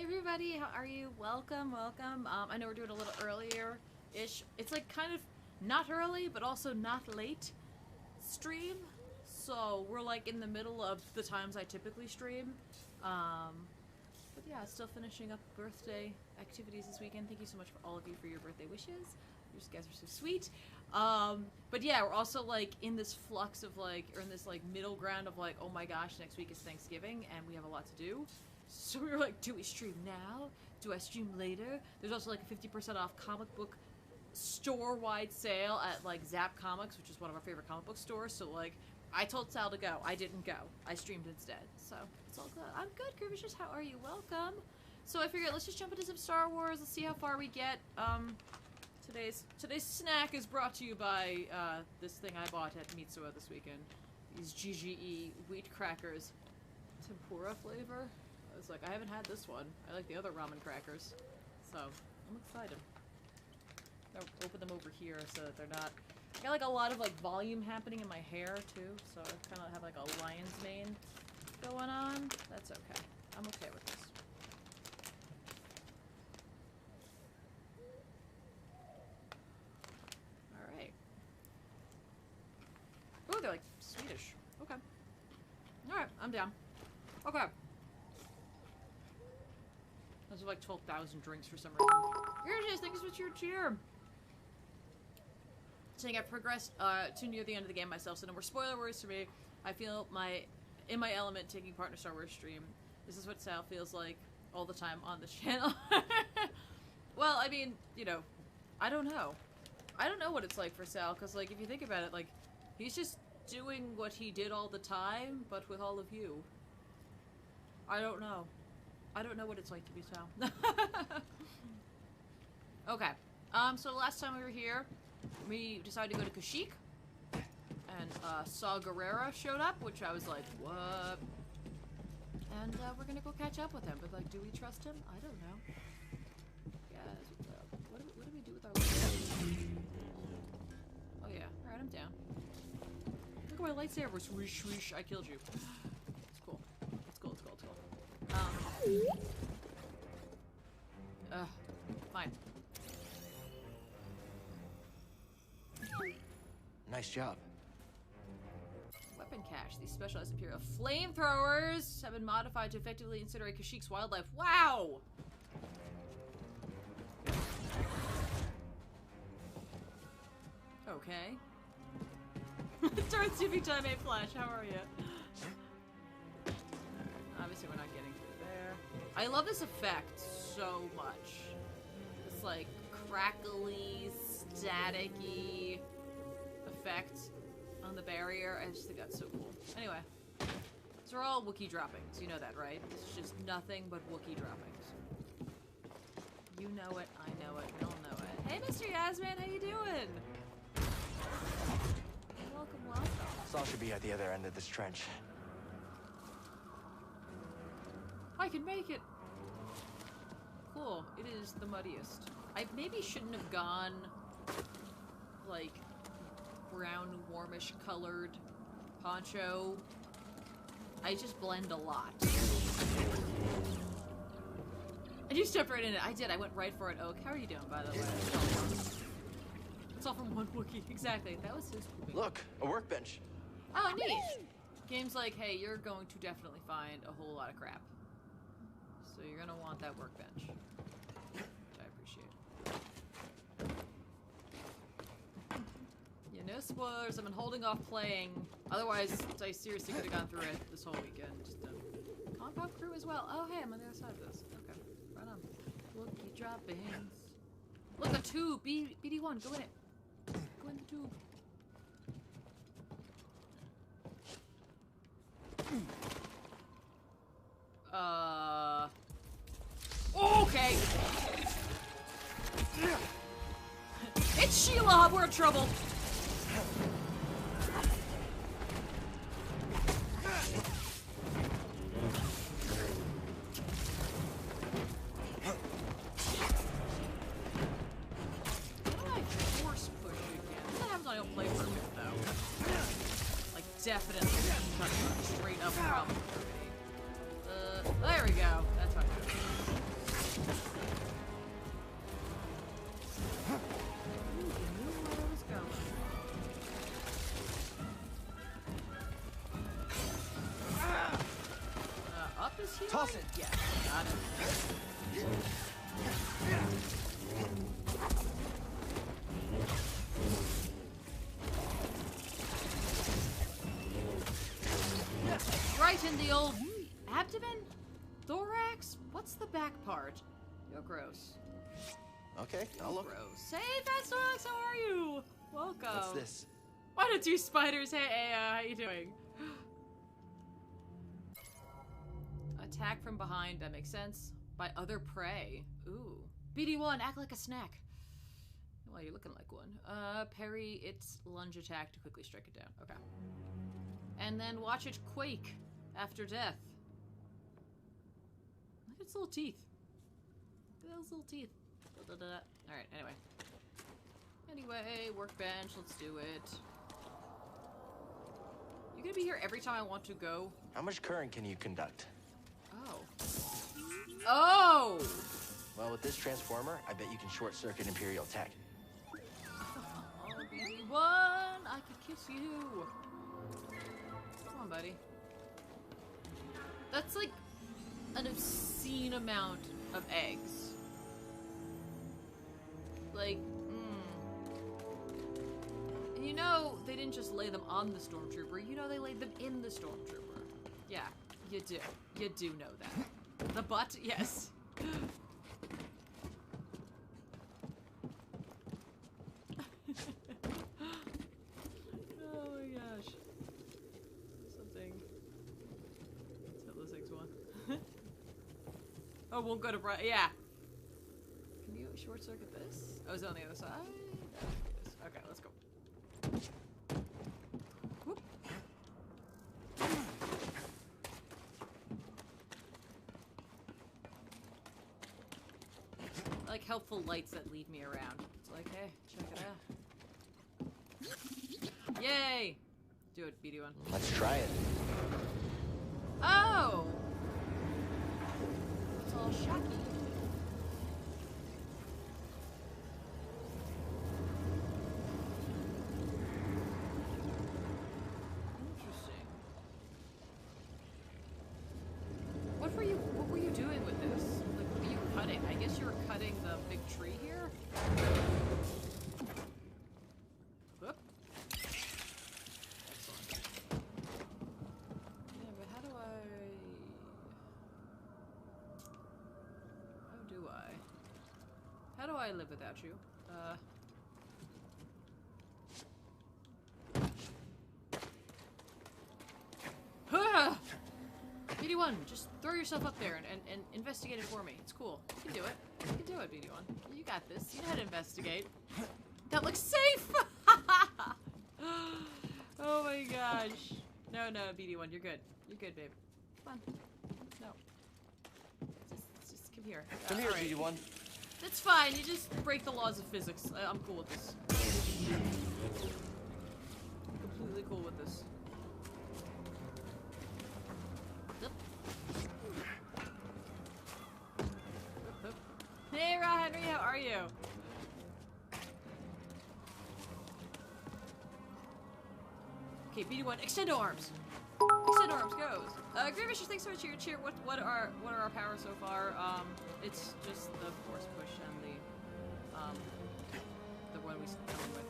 everybody, how are you? Welcome, welcome. I know we're doing a little earlier-ish. It's like kind of not early, but also not late stream. So we're like in the middle of the times I typically stream. But yeah, still finishing up birthday activities this weekend. Thank you so much for all of you for your birthday wishes. You guys are so sweet. But yeah, we're also like in this flux of like, or in this like middle ground of like, oh my gosh, next week is Thanksgiving and we have a lot to do. So we were like, do we stream now? Do I stream later? There's also like a 50% off comic book store-wide sale at like Zap Comics, which is one of our favorite comic book stores. So like, I told Sal to go. I didn't go. I streamed instead. So it's all good. I'm good, Curvacious. How are you? Welcome. So I figured let's just jump into some Star Wars. Let's see how far we get. Today's snack is brought to you by this thing I bought at Mitsuya this weekend. These GGE wheat crackers, tempura flavor. I was like, I haven't had this one. I like the other ramen crackers, so I'm excited. I'll open them over here so that they're not. I got like a lot of like volume happening in my hair too, so I kind of have like a lion's mane going on. That's okay. I'm okay with this. Oh, they're like Swedish. Okay. Alright, I'm down. Okay. Those are like 12,000 drinks for some reason. Here it is, thanks for your cheer. Saying I've progressed too near the end of the game myself, so no more spoiler words for me. I feel in my element taking part in a Star Wars stream. This is what Sal feels like all the time on this channel. Well, I mean, you know, I don't know. I don't know what it's like for Sal, because like, if you think about it, like, he's just doing what he did all the time, but with all of you. I don't know. I don't know what it's like to be Sal. Okay. So last time we were here, we decided to go to Kashyyyk, and Saw Gerrera showed up, which I was like, what? And we're gonna go catch up with him, but like, do we trust him? I don't know. Guys, what do we do with our lightsaber? Oh yeah, alright, I'm down. Look at my lightsaber, swoosh, swoosh, I killed you. It's cool. It's cool, it's cool, it's cool. Fine. Nice job. Weapon cache. These specialized Imperial flamethrowers have been modified to effectively incinerate Kashyyyk's wildlife. Wow! Okay. Darth TV Time 8 Flash, how are you? Obviously we're not getting through there. I love this effect so much. This like crackly, staticky effect on the barrier. I just think that's so cool. Anyway, these are all Wookiee droppings. You know that, right? It's just nothing but Wookiee droppings. You know it, I know it, we all know it. Hey Mr. Yasmin, how you doing? Welcome, welcome. Saul should be at the other end of this trench. I can make it! Cool. It is the muddiest. I maybe shouldn't have gone, like, brown, warmish colored poncho. I just blend a lot. And you stepped right in it. I did. I went right for it. Oak. How are you doing, by the way? It's all from one Wookiee. Exactly. That was his Wookiee. Look, a workbench. Oh, neat. Game's like, hey, you're going to definitely find a whole lot of crap. So you're gonna want that workbench. Which I appreciate. Yeah, no spoilers. I've been holding off playing. Otherwise, I seriously could have gone through it this whole weekend. Just ComicPop crew as well. Oh, hey, I'm on the other side of this. Okay, right on. Wookiee droppings. Look, a tube. BD1, go in it. Go in the tube. Okay. It's Sheila. We're in trouble. Definitely straight up problem for me. There we go. That's what I do. Toss it. Yeah, got it. Right in the old abdomen? Thorax? What's the back part? You're gross. Okay, I'll look. Gross. Hey, Fast Thorax, how are you? Welcome. What's this? Why don't you spiders? Hey, how you doing? Attack from behind, that makes sense. By other prey. Ooh. BD1, act like a snack. Well, you're looking like one. Parry its lunge attack to quickly strike it down. Okay. And then watch it quake after death. Look at its little teeth. Look at those little teeth. Alright, anyway. Anyway, workbench, let's do it. You gonna be here every time I want to go? How much current can you conduct? Oh. Oh! Well, with this transformer, I bet you can short-circuit Imperial tech. Oh, BD1, I could kiss you. Come on, buddy. That's like an obscene amount of eggs. Like, And you know, they didn't just lay them on the Stormtrooper, you know they laid them in the Stormtrooper. Yeah, you do. You do know that. The butt, yes. Oh my gosh. Something. Let's hit the 6-1. Oh, won't go to bright. Yeah. Can you short circuit this? Oh, is it on the other side? Okay, let's go. Whoop. I like helpful lights that lead me around. It's like, hey, check it out. Yay! Do it, BD1. Let's try it. Oh! It's all shocky. Interesting. What were you doing with this? Like, what were you cutting? I guess you were cutting the big tree here? Whoop. Excellent. Yeah, but how do I live without you? BD1, just throw yourself up there and investigate it for me. It's cool. You can do it. You can do it, BD1. You got this. You know how to investigate. That looks safe! Oh my gosh. No, BD1, you're good. You're good, babe. Come on. No. Just come here. Come here, right. BD1. That's fine. You just break the laws of physics. I'm cool with this. Completely cool with this. Yep. Hey, Ra Henry, how are you? Okay, BD1, extend arms. Extend arms goes. Grievous, thanks so much for your cheer. What are our powers so far? It's just the force push and the one we started with.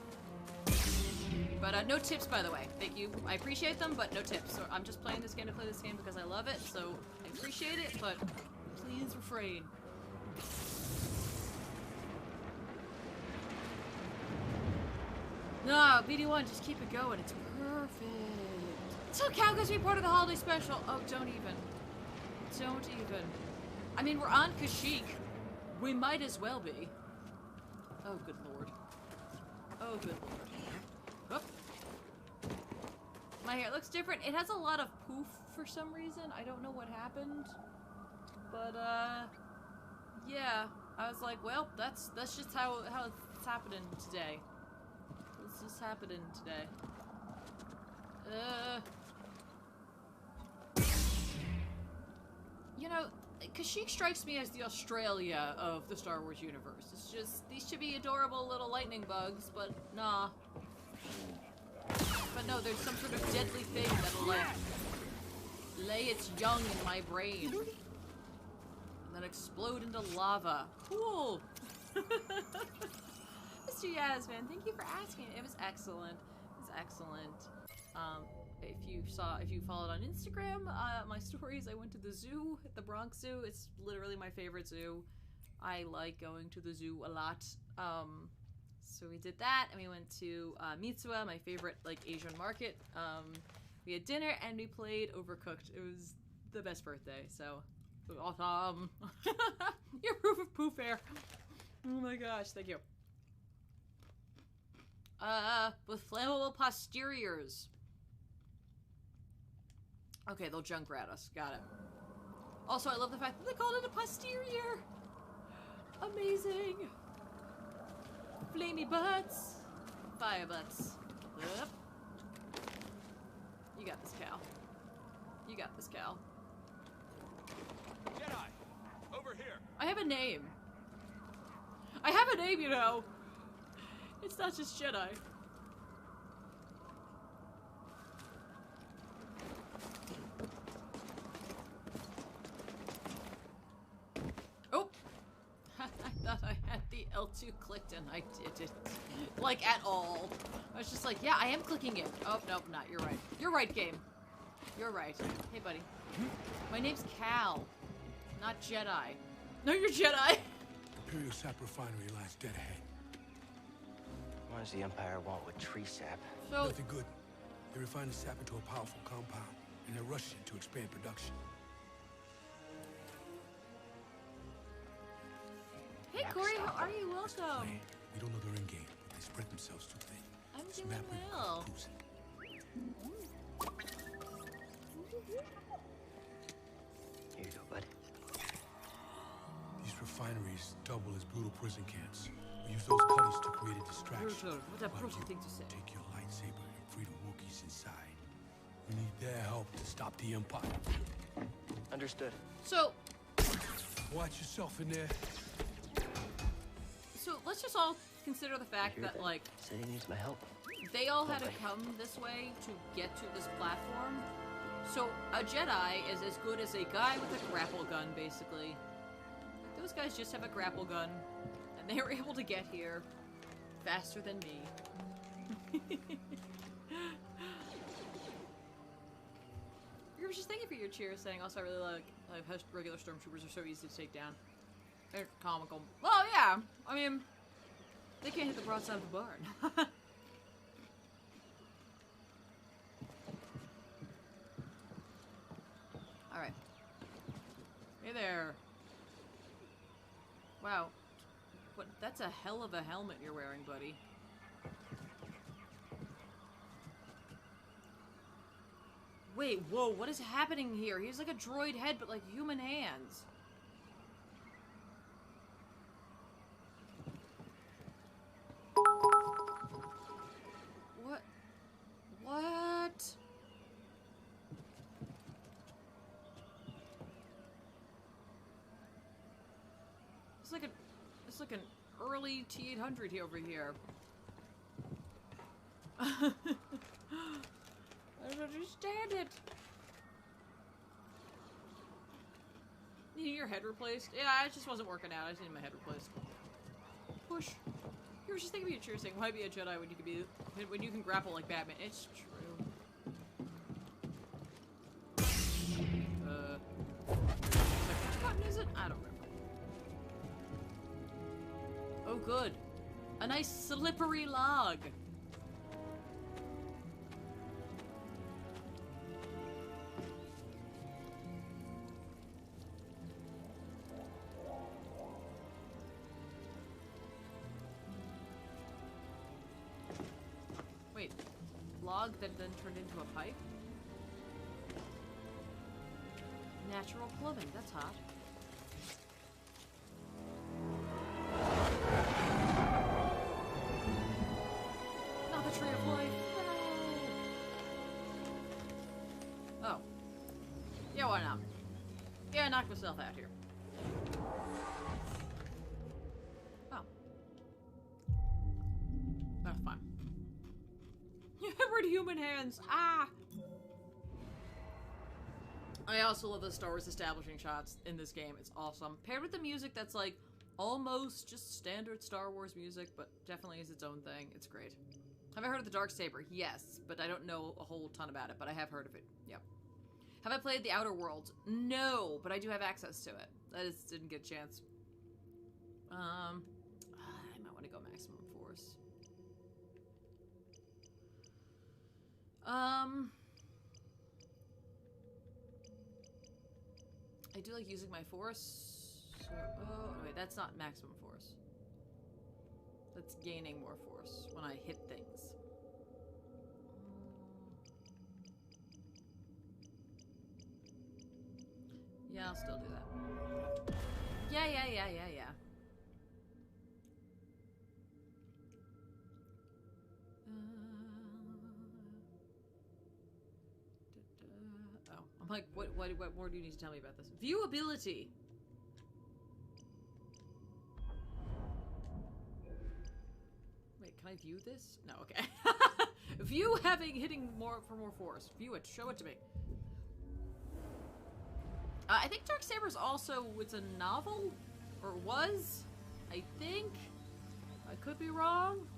But no tips, by the way. Thank you. I appreciate them, but no tips. So I'm just playing this game to play this game because I love it. So I appreciate it, but please refrain. No, BD1, just keep it going. It's perfect. So Cal gets to be part of the holiday special. Oh, don't even. Don't even. I mean, we're on Kashyyyk. We might as well be. Oh, good lord. Oh, good lord. Whoop. My hair looks different. It has a lot of poof for some reason. I don't know what happened. But, yeah. I was like, well, that's just how it's happening today. It's just happening today. You know, Kashyyyk strikes me as the Australia of the Star Wars universe. It's just, these should be adorable little lightning bugs, but nah. But no, there's some sort of deadly thing that'll, like, lay its young in my brain. then explode into lava. Cool. Mr. Yasmin, thank you for asking. It was excellent. It was excellent. If you followed on Instagram, my stories, I went to the zoo, the Bronx Zoo. It's literally my favorite zoo. I like going to the zoo a lot. So we did that, and we went to Mitsuwa, my favorite like Asian market. We had dinner and we played Overcooked. It was the best birthday. So it was awesome. Your proof of poof air. Oh my gosh, thank you. With flammable posteriors. Okay, they'll junk rat us. Got it. Also, I love the fact that they called it a posterior. Amazing. Flamey butts. Fire butts. Yep. You got this, Cal. You got this, Cal. Jedi, over here. I have a name. I have a name, you know. It's not just Jedi. Oh! I thought I had the L2 clicked and I didn't. Like, at all. I was just like, yeah, I am clicking it. Oh, nope, not. You're right. You're right, game. You're right. Hey, buddy. My name's Cal. Not Jedi. No, you're Jedi! Imperial sap refinery lies dead ahead. What does the Empire want with tree sap? So, Nothing good. They refine the sap into a powerful compound, and they're rushing to expand production. hey, Corey, how are you? Welcome. Man, we don't know they're in game, but they spread themselves too thin. I'm This doing map we've got well. cruising. Here you go, bud. These refineries double as brutal prison camps. We use those cutters to create a distraction. Brutal. What a While brutal you thing to say. Take your lightsaber and free the Wookiees inside. We need their help to stop the Empire. Understood. So, Watch yourself in there. so let's just all consider the fact Hear that, that? like, Said he needs my help. they all had to come this way to get to this platform. So, a Jedi is as good as a guy with a grapple gun, basically. Like, those guys just have a grapple gun, and they were able to get here faster than me. You were just thanking for your cheers, saying also I really like how regular stormtroopers are so easy to take down. They're comical. Well, yeah. I mean, they can't hit the broadside of the barn. Alright. Hey there. Wow. What? That's a hell of a helmet you're wearing, buddy. Wait, whoa, what is happening here? He's like a droid head, but like human hands. What? What? It's like an early T-800 here over here. I don't understand it. You need your head replaced? Yeah, it just wasn't working out. I just need my head replaced. Push. You were just thinking about your cheer saying, why be a Jedi when you can be when you can grapple like Batman? It's true. Which button is it? I don't remember. Oh, good. A nice slippery log. Wait, log that then turned into a pipe? Natural plumbing, that's hot. Not the tree of life. No. Oh. Yeah, why not? Yeah, I knocked myself out here. Oh. That's fine. You hammered human hands. Ah! I also love the Star Wars establishing shots in this game. It's awesome. Paired with the music that's like almost just standard Star Wars music, but definitely is its own thing. It's great. Have I heard of the Dark Saber? Yes, but I don't know a whole ton about it, but I have heard of it. Yep. Have I played The Outer Worlds? No, but I do have access to it. I just didn't get a chance. I might want to go maximum force. I do like using my force. So, oh, wait, that's not maximum force. That's gaining more force when I hit things. Yeah, I'll still do that. Yeah. Oh, I'm like, what more do you need to tell me about this? Viewability. Wait, can I view this? No, okay. View hitting more for more force. View it. Show it to me. I think Dark Saber's also, it's a novel? Or was? I think? I could be wrong.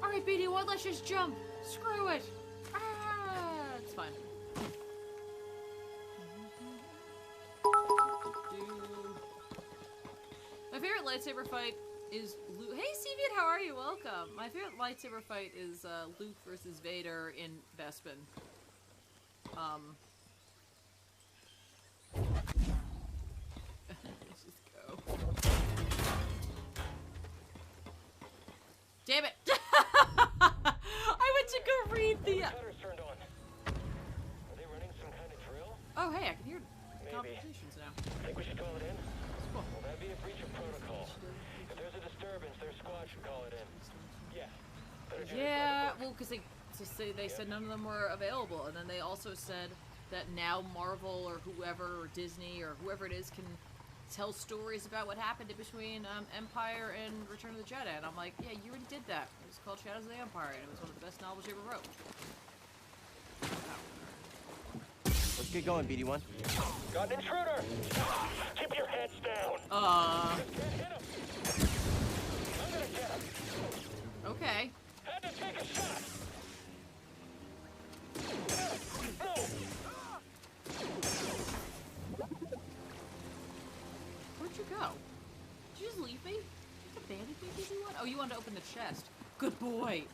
Alright, BD1, let's just jump. Screw it. Ah, it's fine. My favorite lightsaber fight is Luke. Hey, Stevian, how are you? Welcome. My favorite lightsaber fight is Luke versus Vader in Bespin. Let's just go. Damn it! I went to go read the. Turned on. Are they running some kind of drill? Oh, hey, I can hear Maybe. competitions now. Think we should call it in? Cool. Well, that'd be a breach of protocol. If there's a disturbance, their squad should call it in. Yeah. Better do Yeah, well, because they said none of them were available, and then they also said that now Marvel or whoever, or Disney or whoever it is, can tell stories about what happened in between Empire and Return of the Jedi. And I'm like, yeah, you already did that. It was called Shadows of the Empire, and it was one of the best novels you ever wrote. Let's get going, BD1. Got an intruder! Keep your heads down! Just can't hit him! I'm gonna get him! Okay. Had to take a shot! No! Where'd you go? Did you just leave me? Did you abandon me, BD1? Oh, you wanted to open the chest. Good boy.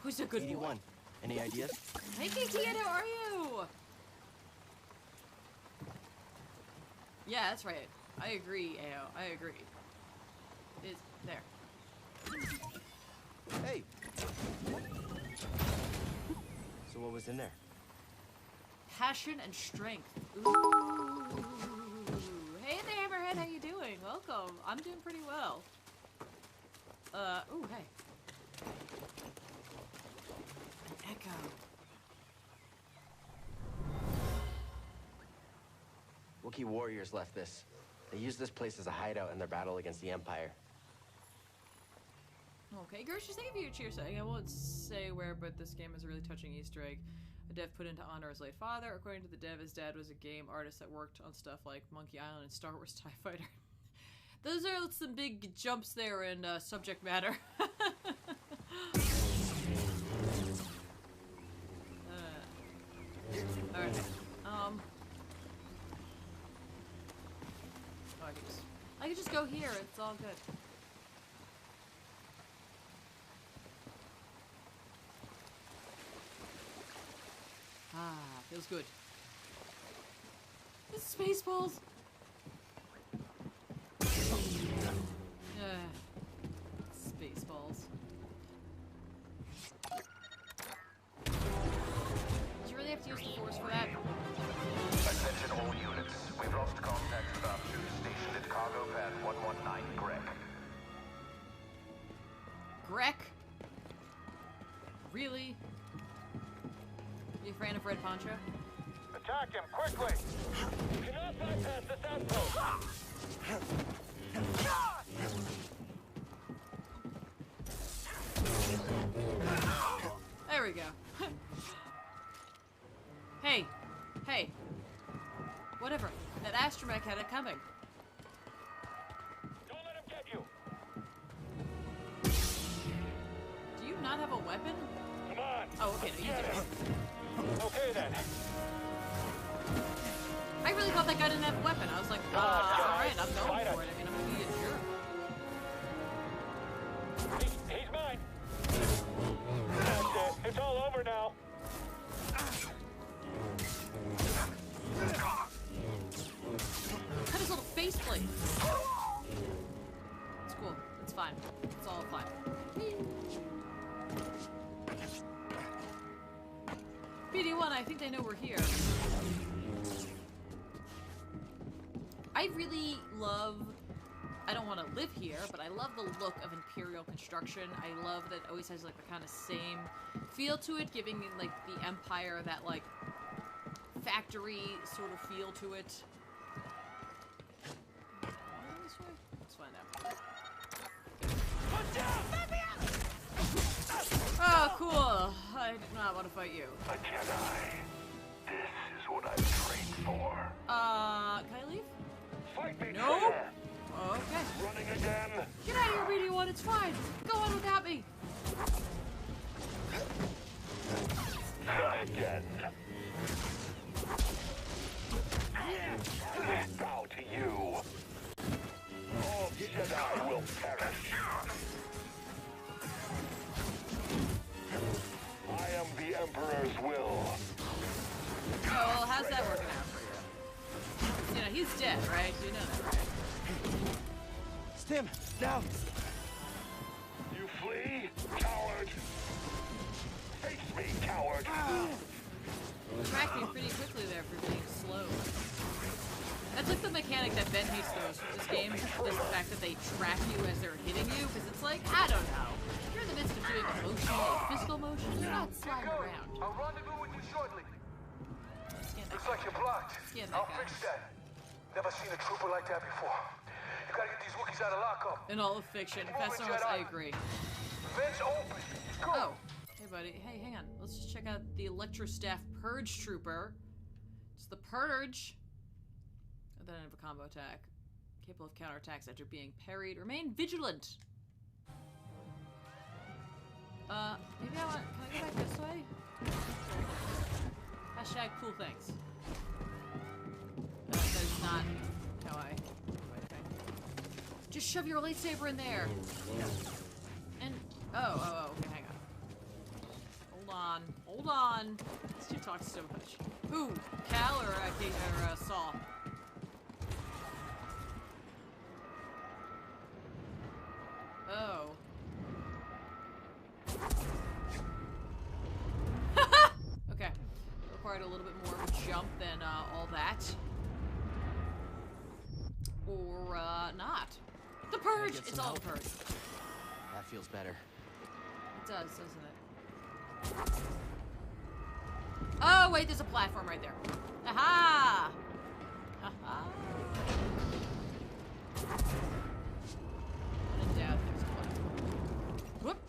Who's a good boy? BD1, any ideas? Hey, KT, how are you? Yeah, that's right. I agree, Ao. I agree. It's there. Hey! So what was in there? Passion and strength. Ooh. Hey there, Hammerhead. How you doing? Welcome. I'm doing pretty well. Ooh, hey. An echo. Wookiee warriors left this. They used this place as a hideout in their battle against the Empire. Okay, Gersh, thank you for your cheer saying. I won't say where, but this game is a really touching Easter egg. A dev put into honor his late father. According to the dev, his dad was a game artist that worked on stuff like Monkey Island and Star Wars TIE Fighter. Those are some big jumps there in subject matter. Alright. Oh, I could just go here. It's all good. Ah, feels good. It's Spaceballs. Spaceballs. Did you really have to use the Force for that? Attention all units. We've lost contact with our troops stationed at Cargo Pad 119 Grek. Grek? Really? You a fan of Red Poncho? Attack him quickly! You cannot bypass this outpost! There we go. Hey. Hey. Whatever. That astromech had it coming. Don't let him get you. Do you not have a weapon? Come on. Oh, okay. No, you do. Okay then. I really thought that guy didn't have a weapon. I was like, alright, I'm going for it. I mean, I'm gonna be a jerk. He's mine. That's it. It's all over now. Cut his little faceplate. It's cool. It's fine. It's all fine. BD1, I think they know we're here. I really love... I don't want to live here, but I love the look of Imperial construction. I love that it always has like the kind of same feel to it, giving like the Empire that like factory sort of feel to it. This way? Let's find out. Oh, cool. I did not want to fight you. A Jedi. This is what I trained for. Can I leave? Fight me. No. Traitor. Okay. Running again. Get out of here, BD1. It's fine. Go on without me. Again. Bow to you. All Jedi will perish. I am the Emperor's will. Oh, well, how's that working out for you? You know, he's dead, right? You know that, right? Stim, now. You flee, coward. Face me, coward. Tracked me pretty quickly there for being slow. That's like the mechanic that Ben hates the most with this game, is the fact that they track you as they're hitting you, because it's like, I don't know. You're in the midst of doing a motion, a physical motion, you're not sliding around. I'll rendezvous with you shortly. Scan that Looks guy. like you're blocked. Scan that I'll guy. fix that. Never seen a trooper like that before. You gotta get these Wookiees out of lockup. In all of fiction, Fast Norris, I agree. Vents open. Go. Oh, hey buddy, hey, hang on. Let's just check out the Electrostaff Purge Trooper. It's the Purge. And then I have a combo attack. Capable of counterattacks after being parried. Remain vigilant. Maybe I want... Can I go back this way? Hashtag cool things. That is not how I think. Just shove your lightsaber in there. And... Oh, okay, hang on. Hold on. These two talk so much. Who? Cal or Saul? Oh. Okay. Required a little bit more of a jump than all that. Or not. The Purge! It's all the Purge. That feels better. It does, doesn't it? Oh, wait, there's a platform right there. Aha! Aha! When in doubt, there's a platform. Whoop!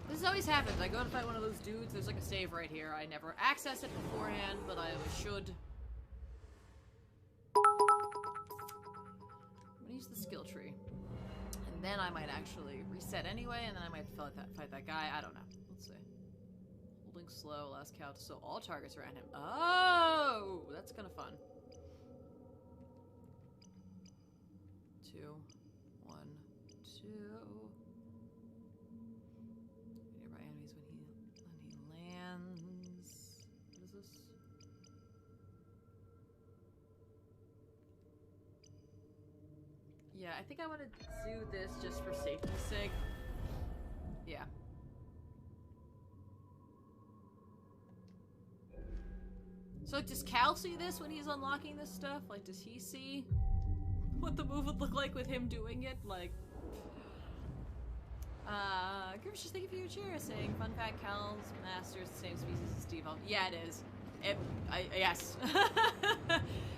This always happens. I go to fight one of those dudes, there's like a save right here. I never access it beforehand, but I always should. I'm gonna use the skill tree. And then I might actually reset anyway, and then I might fight that guy. I don't know. Let's see. Holding slow allows Cal to still all targets around him. Oh! That's kind of fun. 2, 1, 2. Nearby enemies when he lands. What is this? Yeah, I think I want to do this just for safety's sake. Yeah. So, like, does Cal see this when he's unlocking this stuff? Like, does he see what the move would look like with him doing it? Like, Grimace, just thank you for your cheer, saying, fun fact, Cal's master is the same species as Steve. Yeah, it is. Yes.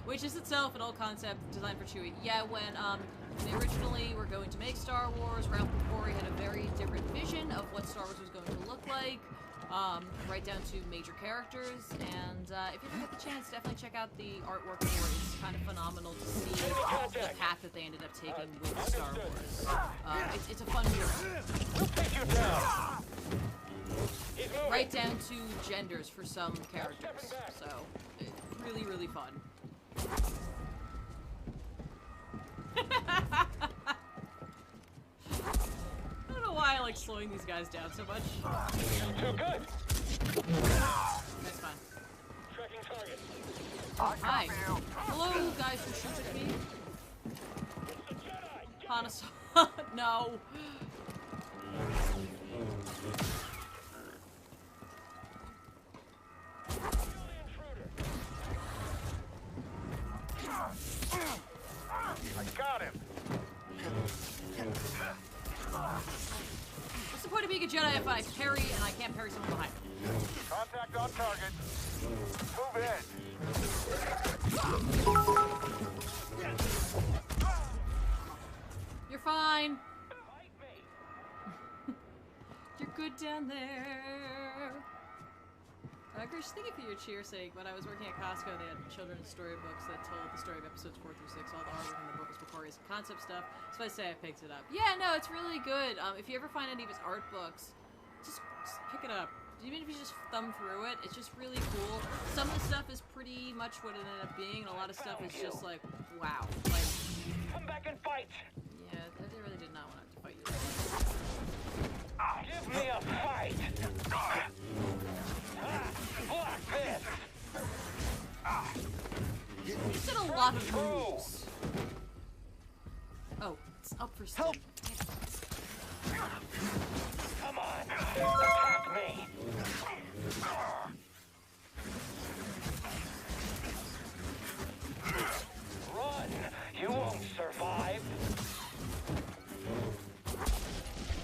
Which is itself an old concept designed for Chewie. Yeah, when They originally were going to make Star Wars. Ralph McQuarrie had a very different vision of what Star Wars was going to look like, right down to major characters. And if you ever get the chance, definitely check out the artwork for it. It's kind of phenomenal to see the path that they ended up taking with Star Wars. It's a fun journey. Right down to genders for some characters. So, it's really, really fun. I don't know why I like slowing these guys down so much. Too good. That's fine. Tracking target. Hi. Hello, guys who shoot at me. Hanasaw. No. I got him. What's the point of being a Jedi if I parry and I can't parry someone behind me? Contact on target. Move in. You're fine. You're good down there. Chris, thank you for your cheer sake. When I was working at Costco, they had children's storybooks that told the story of episodes 4 through 6. All the artwork in the book was Macquarie's concept stuff. So I say I picked it up. Yeah, no, it's really good. If you ever find any of his art books, just pick it up. Even if you just thumb through it, it's just really cool. Some of the stuff is pretty much what it ended up being, and a lot of stuff is just like, wow. Like, Come back and fight. yeah, they really did not want to fight you. Give me a fight. Block this. He's did a lot of moves. Oh, it's up for spin. Help. Come on. Attack me. Run. You won't survive.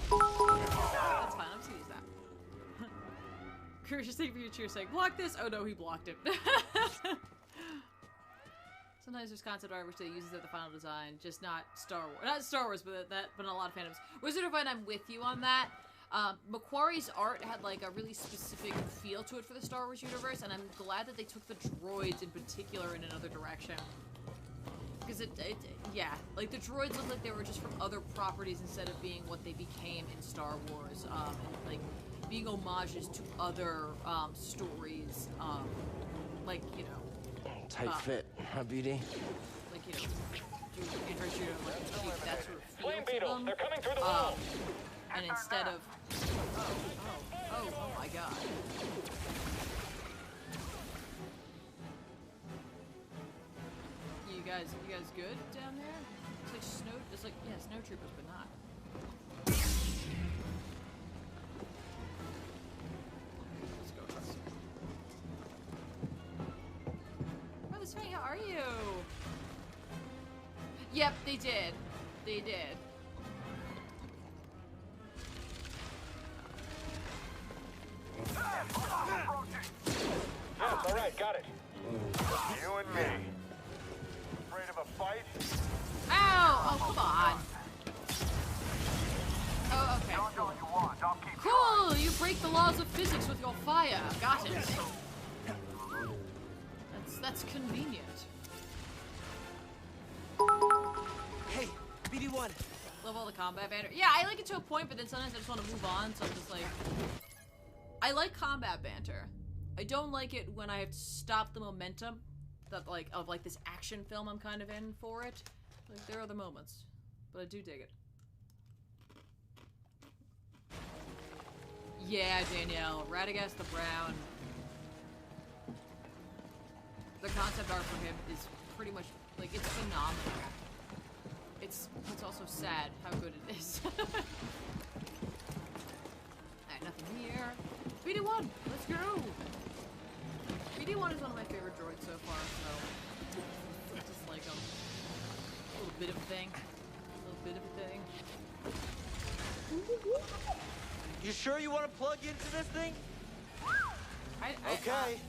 That's fine, I'm just gonna use that. Curious, thank you for your cheer saying, block this! Oh no, he blocked it. Sometimes there's concept art which they use at the final design, just not Star Wars. Not Star Wars, but but in a lot of fandoms. Wizard of Light, I'm with you on that. Macquarie's art had like a really specific feel to it for the Star Wars universe, and I'm glad that they took the droids in particular in another direction. Because yeah, like the droids look like they were just from other properties instead of being what they became in Star Wars, and like being homages to other stories, like, you know. Tight fit, huh, BD? Like, you know, encourage you to like keep that sort of feel Flame to beetles, them. they're coming through the wall. And instead of, oh my god. You guys good down there? It's like it's like, yeah, snow troopers, but not. Let's go. Oh, this way, how are you? Yep, they did. They did. Yes, all right, got it. You and me. Afraid of a fight? Ow! Oh, come on. Oh, okay. Don't do what you want. I'll keep Cool! You break the laws of physics with your fire. Got it. That's convenient. Hey, BD1. Love all the combat banter. Yeah, I like it to a point, but then sometimes I just want to move on, so I'm just like... I like combat banter. I don't like it when I have to stop the momentum that of this action film I'm kind of in for it. Like, there are other moments, but I do dig it. Yeah, Danielle, Radagast the Brown. The concept art for him is pretty much like, it's phenomenal. It's also sad how good it is. Alright, nothing here. BD1, let's go! BD1 is one of my favorite droids so far, so I just like him. A little bit of a thing. A little bit of a thing. You sure you want to plug into this thing? Okay.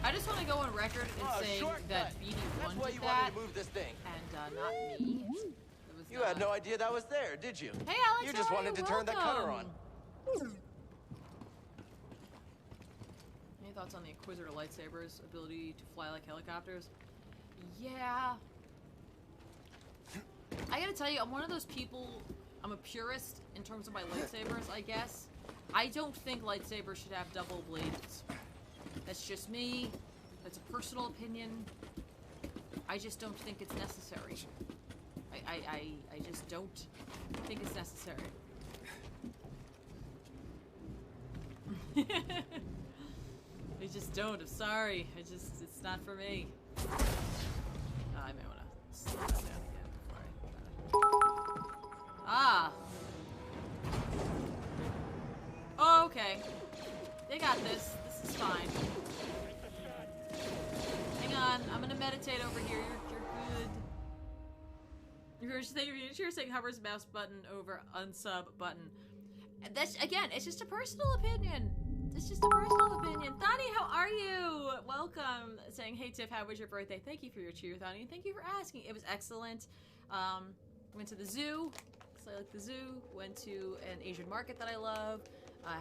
I just want to go on record and saying that BD wanted why you that, wanted to move this thing. and not me. It was You had no idea that was there, did you? Hey, Alex, You just wanted to turn that cutter on. Any thoughts on the Inquisitor lightsaber's ability to fly like helicopters? Yeah. I gotta tell you, I'm one of those people, I'm a purist in terms of my lightsabers, I guess. I don't think lightsabers should have double blades. That's just me. That's a personal opinion. I just don't think it's necessary. I just don't think it's necessary. I just don't. I'm sorry. It's not for me. I may want to slow that down again before I... Ah! Oh, okay. They got this. This is fine. Hang on. I'm gonna meditate over here. You're good. You're saying hovers mouse button over unsub button. That's, again, it's just a personal opinion. It's just a personal opinion. Thani, how are you? Welcome. Saying, hey Tiff, how was your birthday? Thank you for your cheer, Thani, and thank you for asking. It was excellent. Went to the zoo, because I like the zoo. Went to an Asian market that I love.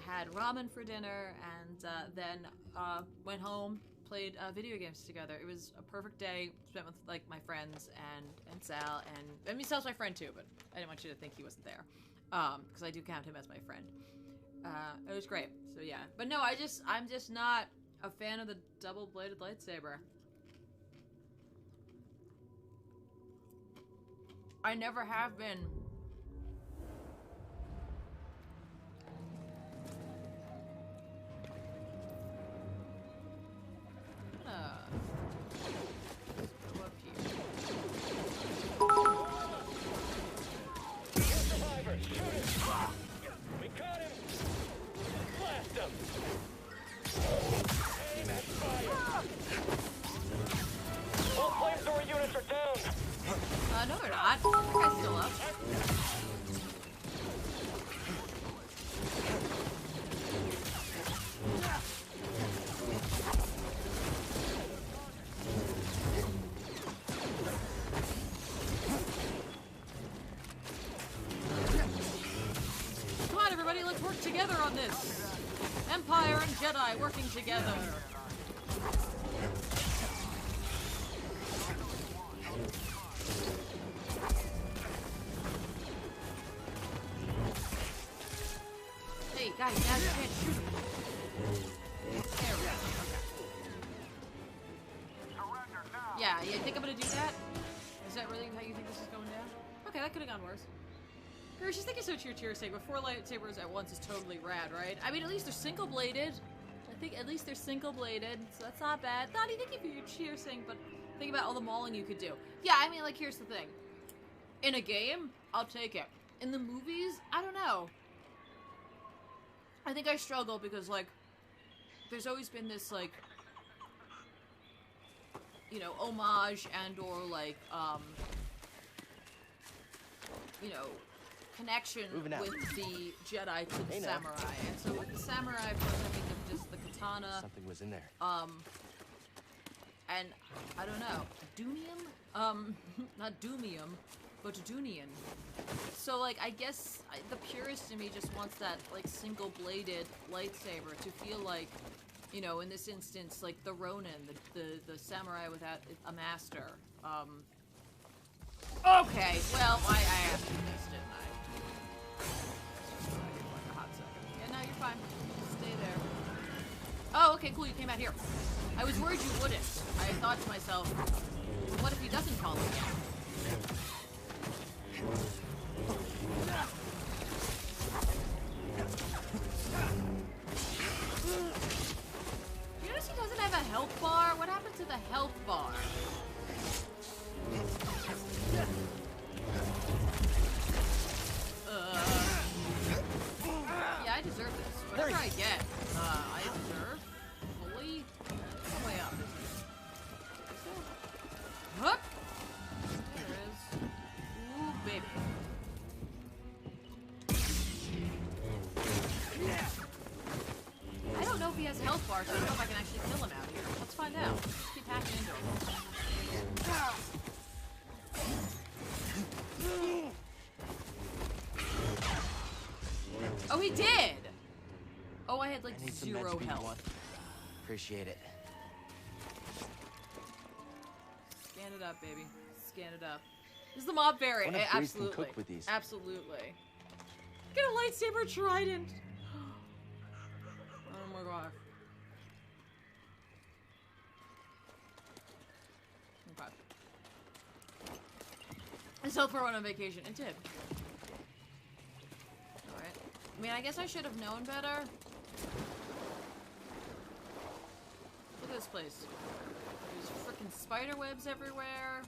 Had ramen for dinner, and then went home, played video games together. It was a perfect day spent with like my friends and Sal, and I mean Sal's my friend too, but I didn't want you to think he wasn't there, because I do count him as my friend. It was great. So yeah, but no, I'm just not a fan of the double-bladed lightsaber. I never have been. Go up here. Survivor, shoot him! We got him! Blast him! Aim and fire! All flamethrower units are down! No they're not. That guy's still up. Come on, everybody, let's work together on this. Empire and Jedi working together. Hey, guys, now you can't shoot him. There we go. Okay. Yeah, you think I'm gonna do that? Is that really how you think this is going down? Okay, that could have gone worse. Gersh, just think it's so cheer saying, but 4 lightsabers at once is totally rad, right? I mean, at least they're single-bladed. I think at least they're single-bladed, so that's not bad. Thoughty, thank you for your cheer saying, but think about all the mauling you could do. Yeah, I mean, like, here's the thing. In a game, I'll take it. In the movies, I don't know. I think I struggle because, like, there's always been this, like, you know, homage and or, like, you know, connection with the Jedi to the samurai. And so with the samurai, of course, I think of just the katana. Something was in there. And I don't know, Dunium? Not Doomium, but Dunian. So, like, I guess the purist in me just wants that, like, single-bladed lightsaber to feel like, you know, in this instance, like the Ronin, the samurai without a master. Okay, well, I asked you this, didn't I? Like a hot second. Yeah, no, you're fine. Just stay there. Oh, okay, cool, you came out here. I was worried you wouldn't. I thought to myself, well, what if he doesn't call again? You notice he doesn't have a health bar? What happened to the health bar? Yeah, I deserve this. Whatever I get, I deserve. Fully. Come way up. Hup! There is. Ooh, baby. I don't know if he has a health bar, so I don't know if I can actually kill him out here. Let's find out. Let's keep hacking into him. Oh, he did! Oh, I had like 0 health. Appreciate it. Scan it up, baby. Scan it up. This is the mob variant. Absolutely. Can cook with these. Absolutely. Get a lightsaber trident. Oh my god. Okay. I still for one on vacation and Tiff. Alright. I mean, I guess I should have known better. Look at this place. There's freaking spider webs everywhere.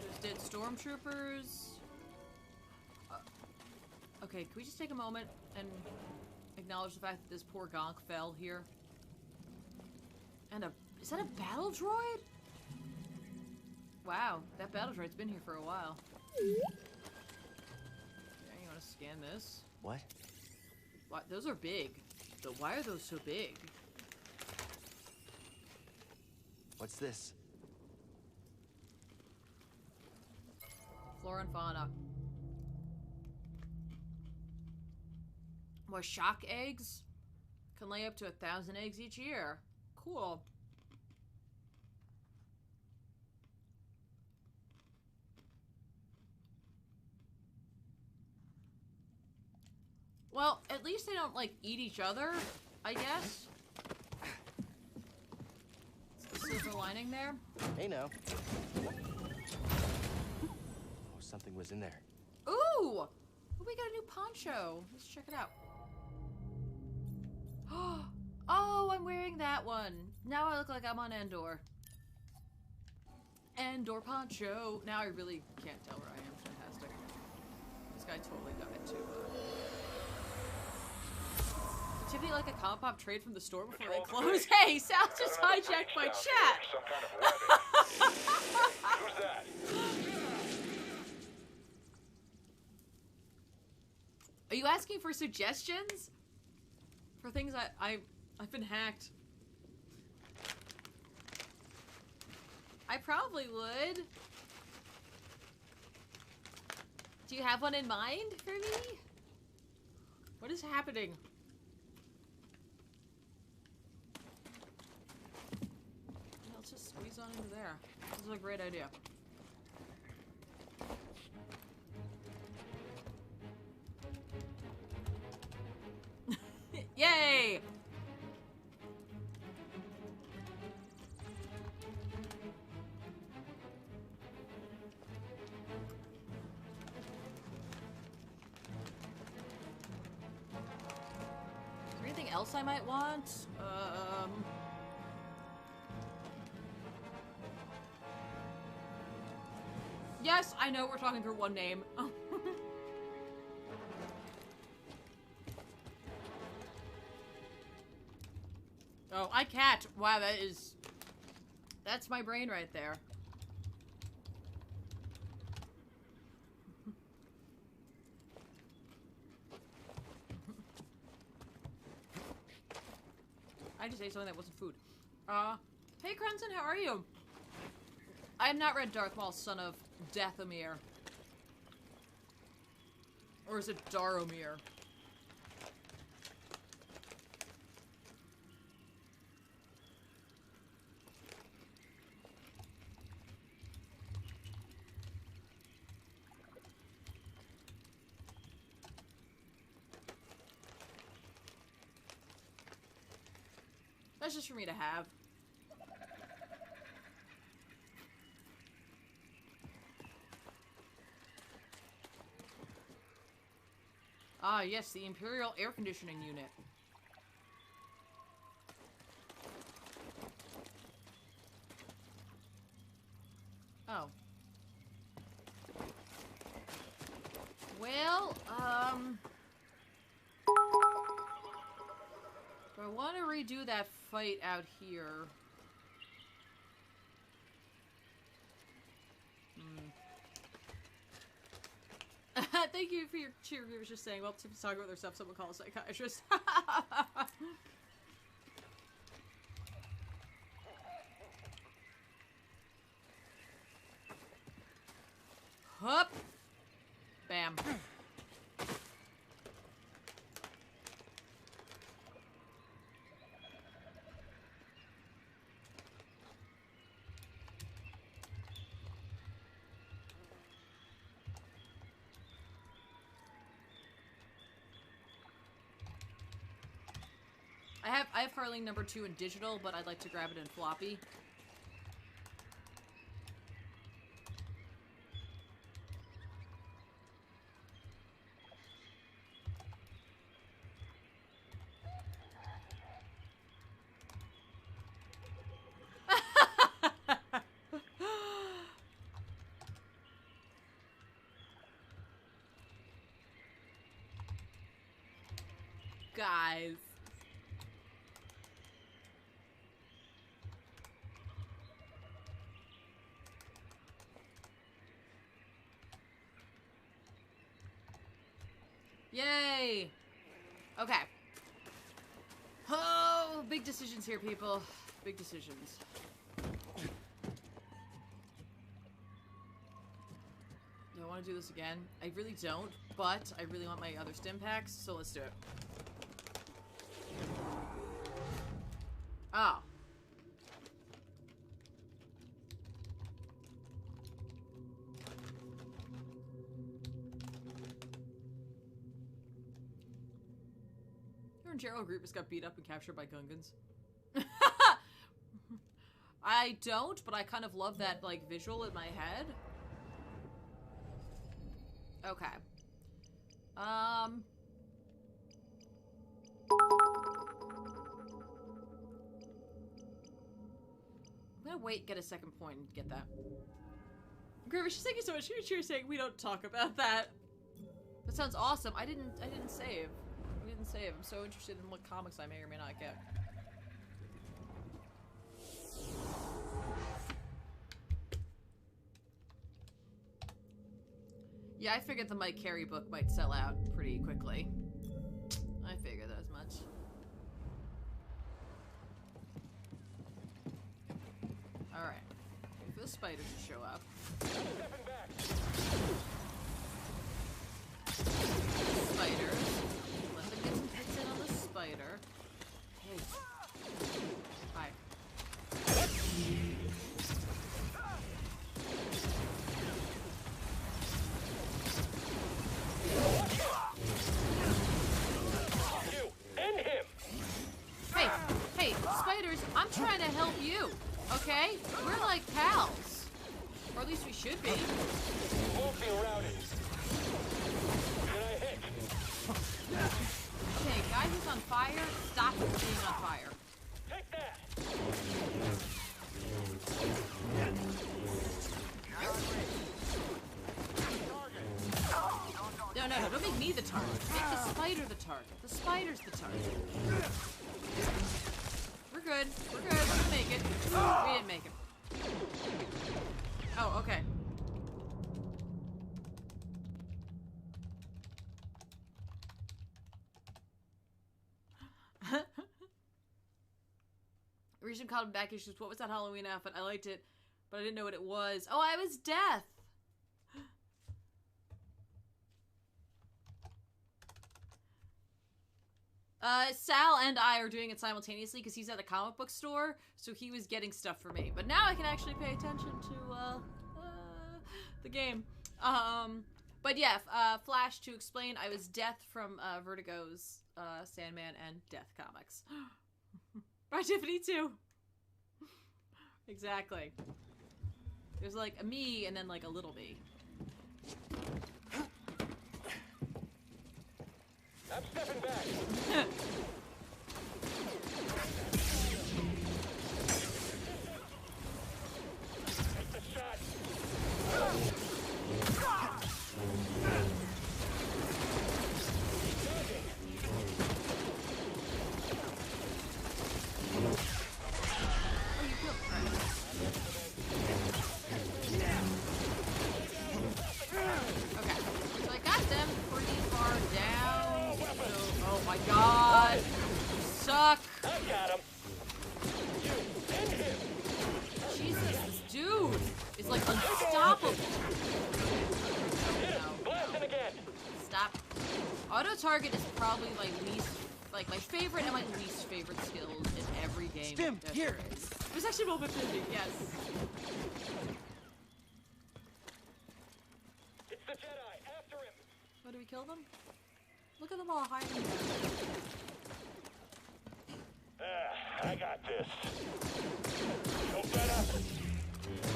There's dead stormtroopers. Okay, can we just take a moment and acknowledge the fact that this poor gonk fell here? And is that a battle droid? Wow, that battle droid's been here for a while. Okay, you wanna scan this? What? What? Those are big. Why are those so big? What's this? Flora and fauna. More shock eggs? Can lay up to 1,000 eggs each year. Cool. Well, at least they don't, like, eat each other, I guess. It's the silver lining there. Hey, now. Oh, something was in there. Ooh! We got a new poncho. Let's check it out. Oh, I'm wearing that one. Now I look like I'm on Endor. Endor poncho. Now I really can't tell where I am. Fantastic. This guy totally died too. Did Tiffany like a ComicPop trade from the store before they close? Hey, Sal just hijacked my chat. Some kind of webbing. Who's that? Are you asking for suggestions? For things I've been hacked. I probably would. Do you have one in mind for me? What is happening? Yeah, let's just squeeze on into there. This is a great idea. Yay! Is there anything else I might want? Yes, I know we're talking through one name. Oh, I cat. Wow, that's my brain right there. I just ate something that wasn't food. Hey Crenton, how are you? I have not read Darth Maul, son of Dathomir. Or is it Daromir? That's just for me to have. Ah, yes, the Imperial Air Conditioning Unit. Oh. Well, do I want to redo that fight out here? Thank you for your cheerleaders just saying, well, Tiff's talking about herself, someone call a psychiatrist. I have Harling number 2 in digital, but I'd like to grab it in floppy. Guys. Yay! Okay. Oh, big decisions here, people. Big decisions. Do I want to do this again? I really don't, but I really want my other stim packs, so let's do it. Oh. Gerald Grievous got beat up and captured by Gungans. I don't, but I kind of love that, like, visual in my head. Okay. I'm gonna wait, get a second point, and get that. Grievous, thank you so much. You're saying we don't talk about that. That sounds awesome. I didn't save. Save. I'm so interested in what comics I may or may not get. Yeah, I figured the Mike Carey book might sell out pretty quickly. I figured as much. Alright. Wait for the spiders to show up. Spiders. Spider. Hey. Hi. You and him. Hey, spiders, I'm trying to help you. Okay? We're like pals. Or at least we should be. Won't be routed. Did I hit? Okay, guy who's on fire, stop being on fire. Take that. No, don't make me the target. Make the spider the target. The spider's the target. We're good. We're good. We're gonna make it. We didn't make it. Oh, okay. Recent called him back issues. What was that Halloween outfit? I liked it, but I didn't know what it was. Oh, I was Death. Sal and I are doing it simultaneously because he's at a comic book store, so he was getting stuff for me. But now I can actually pay attention to the game. But yeah, Flash, to explain, I was Death from Vertigo's Sandman and Death comics. By Tiffany too. Exactly. There's like a me and then like a little me. I'm stepping back. Take the shot. Okay, so I got them pretty far down. So, oh my god, you suck. I got him. You and him. Jesus, this dude is like unstoppable. No. Blasting again. Stop. Auto target is probably my favorite and my least favorite skills in every game. Stim, here. There's actually moment 50, yes. It's the Jedi. After him. What, do we kill them? Look at them all hiding there. I got this. Don't let up.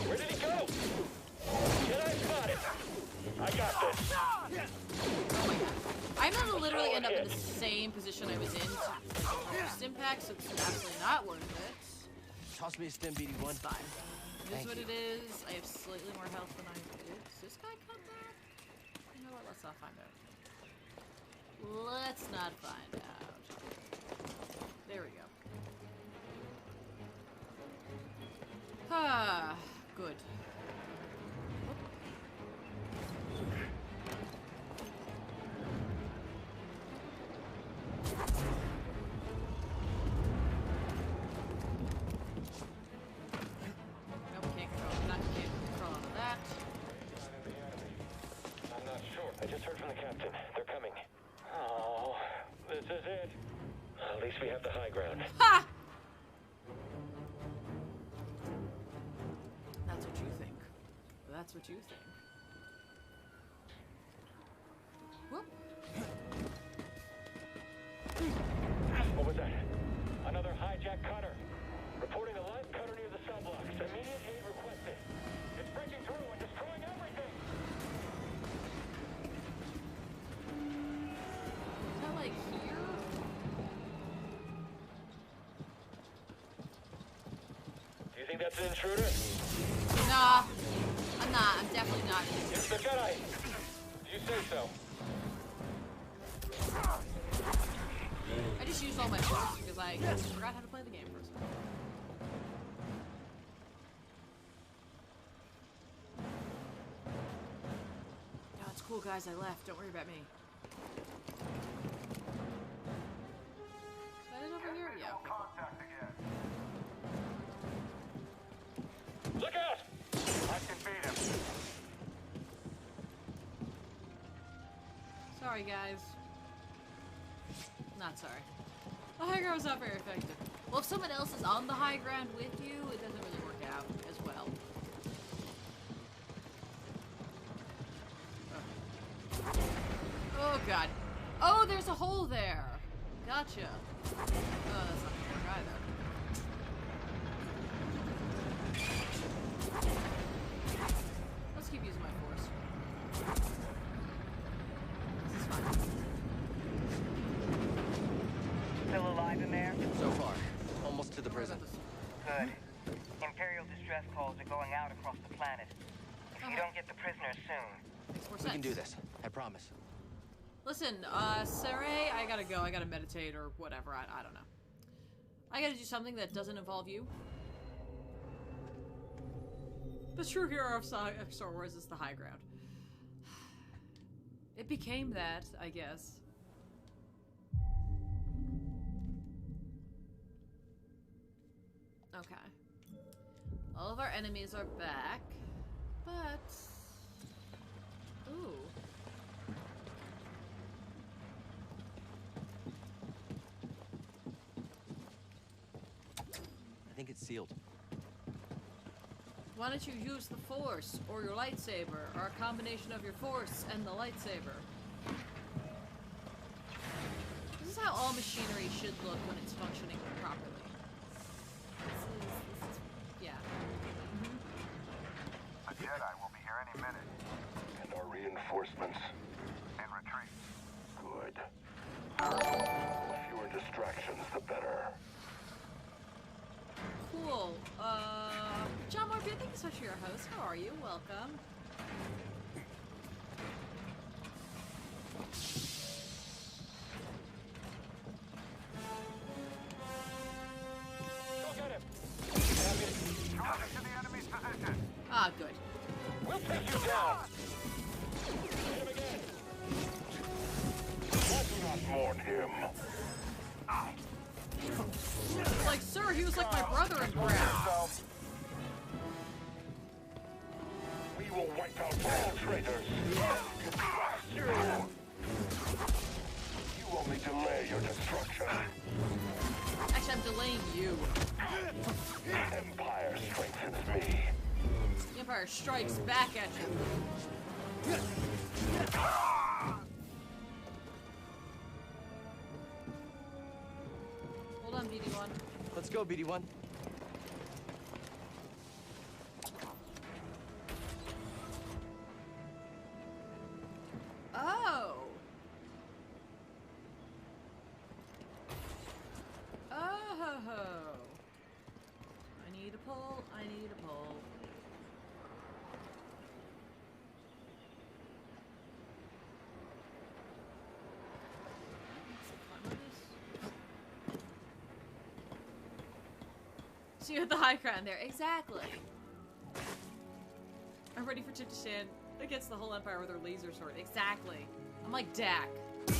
Where did he go? Jedi spotted. I got this. Oh my god. I'm gonna literally end up in the same position I was in first impact, so it's absolutely not worth it. Toss me a stim, BD1. It's fine. It is what it is. I have slightly more health than I did. Does this guy come back? You know what? Let's not find out. Let's not find out. There we go. Ah, good. I just heard from the captain. They're coming. Oh, this is it. At least we have the high ground. Ha! That's what you think. That's what you think. Whoop. What was that? Another hijacked cutter. Reporting a live cutter near the cell blocks. Immediate aid requested. It's breaking through and destroying everything. Is that like here? Do you think that's an intruder? Nah. I'm not. I'm definitely not. It's the Jedi. You say so. I just used all my force because I forgot how to play the game first. No, it's cool, guys. I left. Don't worry about me. Is that it over here? Yeah. Okay. Contact again. Look out! I can beat him. Sorry, guys. Not sorry. The high ground's not very effective. Well, if someone else is on the high ground with you, it doesn't really work out as well. Oh, God. Oh, there's a hole there. Gotcha. Oh, that's not gonna work either. Let's keep using my force. This is fine. Still alive in there? So far, almost to the prison. Good. Imperial distress calls are going out across the planet. If you don't get the prisoners soon. Makes more We sense. can do this. I promise. Listen, Saray, I gotta go. I gotta meditate or whatever. I don't know. I gotta do something that doesn't involve you. The true hero of Star Wars is the high ground. It became that, I guess. Okay. All of our enemies are back, but... Ooh. I think it's sealed. Why don't you use the Force, or your lightsaber, or a combination of your Force and the lightsaber? This is how all machinery should look when it's functioning properly. This is yeah. The Jedi will be here any minute. And our reinforcements? In retreat. Good. The fewer distractions, the better. Cool. John Morphy, thank you so much for your host. How are you? Welcome. Go get him! Coming to the enemy's position. Ah, good. We'll take you down! Hit him again! Let's not mourn him. Like, sir, he was like my brother in Brown. We will wipe out all traitors. You only delay your destruction. Actually, I'm delaying you. The Empire strengthens me. The Empire strikes back at you. Hold on, BD1. Let's go, BD1. Oh. Oh. I need a pull. I need a pull. So you have the high ground there. Exactly. I'm ready for Tiff to stand against the whole Empire with her laser sword. Exactly. I'm like Dak. I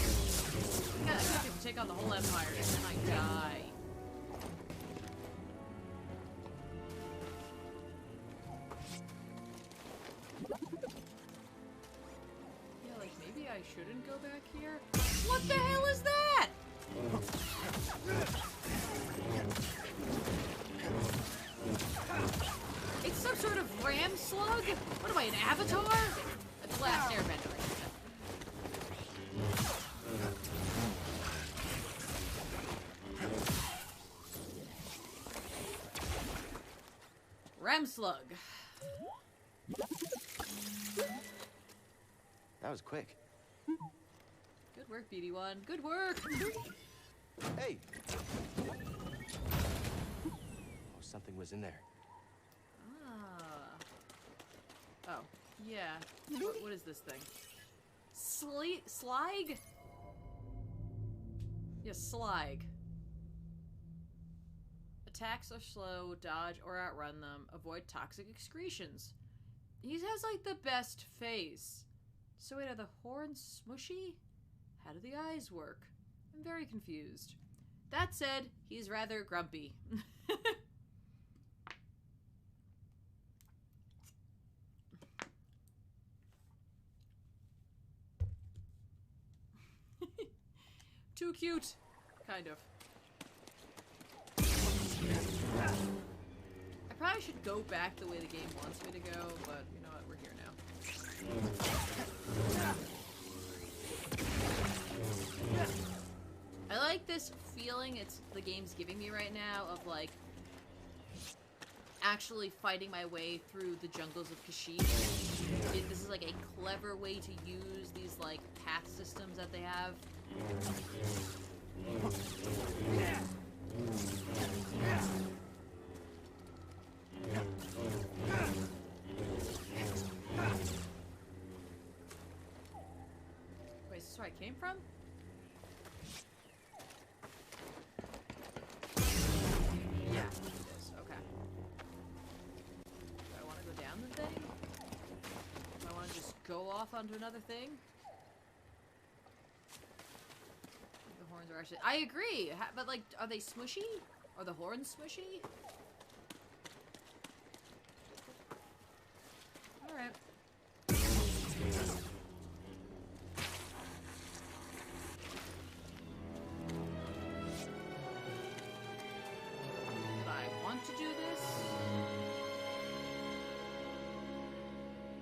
gotta take on the whole Empire and then I die. Yeah, like maybe I shouldn't go back here. What the hell is that? It's some sort of ram slug? What am I, an avatar? That's the last airbender. Ram slug. That was quick. Good work, BD1. Good work! Hey! Oh, something was in there. Oh, yeah. What is this thing? Slag? Yeah, slag. Attacks are slow, dodge or outrun them, avoid toxic excretions. He has like the best face. So wait, are the horns smushy? How do the eyes work? I'm very confused. That said, he's rather grumpy. Too cute. Kind of. I probably should go back the way the game wants me to go, but you know what, we're here now. I like this feeling the game's giving me right now of like actually fighting my way through the jungles of Kashyyyk. This is like a clever way to use these like path systems that they have. Wait, is this where I came from? Yeah, it is. Okay. Do I want to go down the thing? Do I want to just go off onto another thing? The horns are actually... I agree! But, like, are they smushy? Are the horns smushy? Alright. To do this?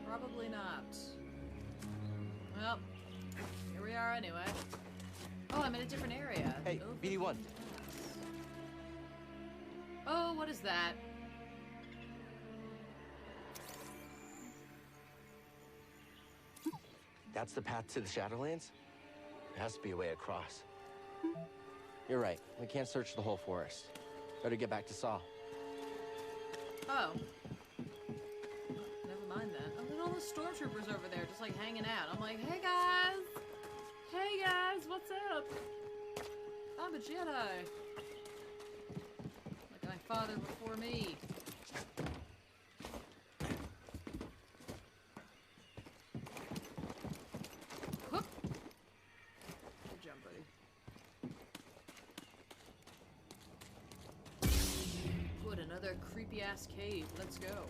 Probably not. Well, here we are anyway. Oh, I'm in a different area. Hey, BD1. Oh, what is that? That's the path to the Shadowlands? There has to be a way across. You're right. We can't search the whole forest. Better get back to Saw. Oh. Never mind that. Oh, look at all the stormtroopers over there just like hanging out. I'm like, hey guys! Hey guys, what's up? I'm a Jedi. Like my father before me. Whoop! Good jump, buddy. Another creepy ass cave. Let's go.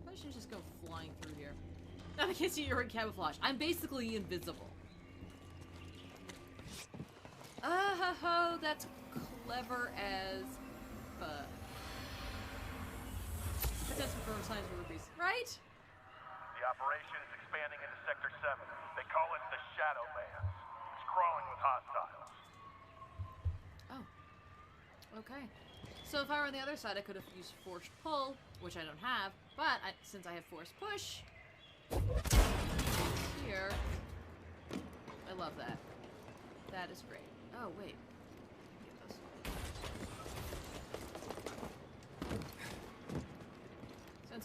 I should just go flying through here. Now I can't see you're in camouflage. I'm basically invisible. Oh, that's clever as fuck. That's for science rubies, right? The operation is expanding into Sector 7. They call it the Shadowlands. It's crawling with hostiles. Oh. Okay. So if I were on the other side, I could have used forced pull, which I don't have, but since I have forced push, here, I love that. That is great. Oh, wait. Get this.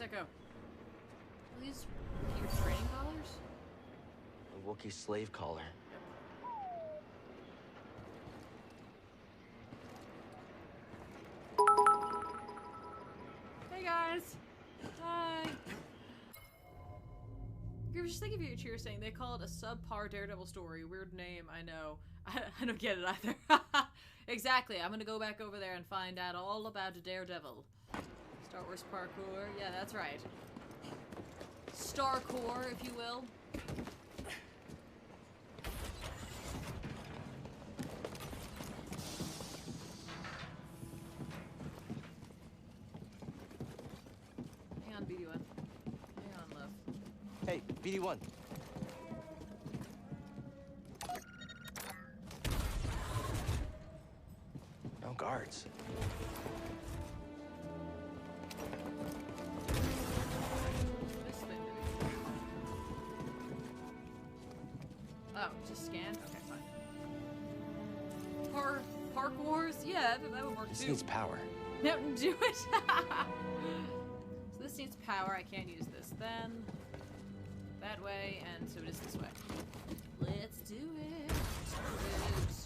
Senseco. Are these your training collars? A Wookiee slave collar. Hey guys! Hi! If just think of your cheer saying they call it a subpar Daredevil story. Weird name, I know. I don't get it either. Exactly, I'm gonna go back over there and find out all about Daredevil. Star Wars parkour, yeah, that's right. Starcore, if you will. Hang on, BD1. Hang on, love. Hey, BD1. No guards. This thing. Oh, just scan? Okay, fine. Park Wars? Yeah, that would work This too. needs power. No, do it! So this needs power, I can't use this. Then, that way, and so it is this way. Let's do it! Let's do it.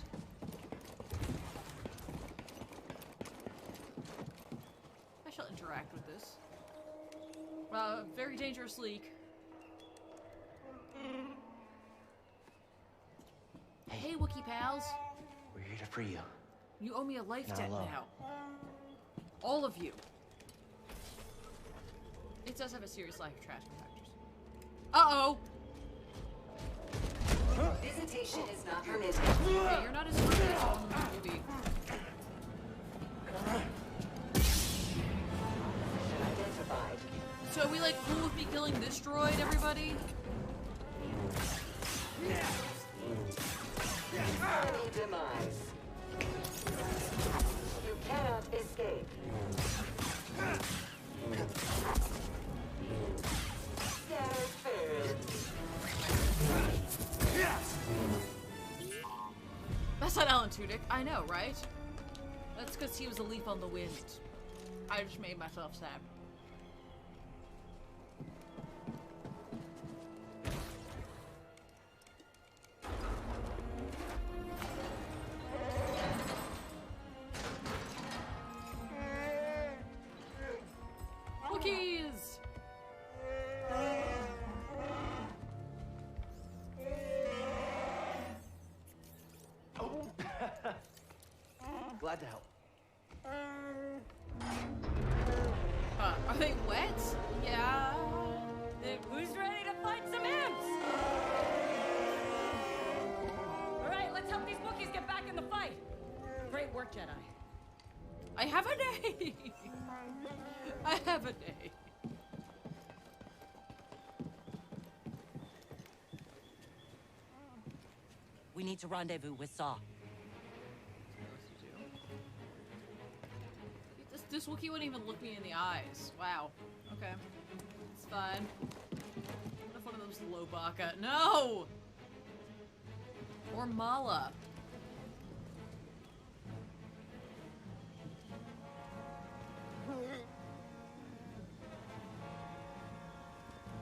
I shall interact with this. Very dangerous leak. Hey, Wookiee pals! We're here to free you. You owe me a life Not debt alone. now. All of you. It does have a serious lack of trash compactors. Uh-oh! Visitation is not permitted. Hey, you're not as rude as all will be. Identified. So are we like cool with me killing this droid, everybody? Enemy demise. You cannot escape. Scattered birds. That's not Alan Tudyk. I know, right? That's because he was a leaf on the wind. I just made myself sad. Wookiees! Glad to help. Are they wet? Yeah. Who's ready to fight some imps? Alright, let's help these Wookiees get back in the fight. Great work, Jedi. I have a day. I have a day. We need to rendezvous with Saw. This Wookiee wouldn't even look me in the eyes. Wow. Okay. It's fine. What if one of them's Lobaka? No! Or Mala.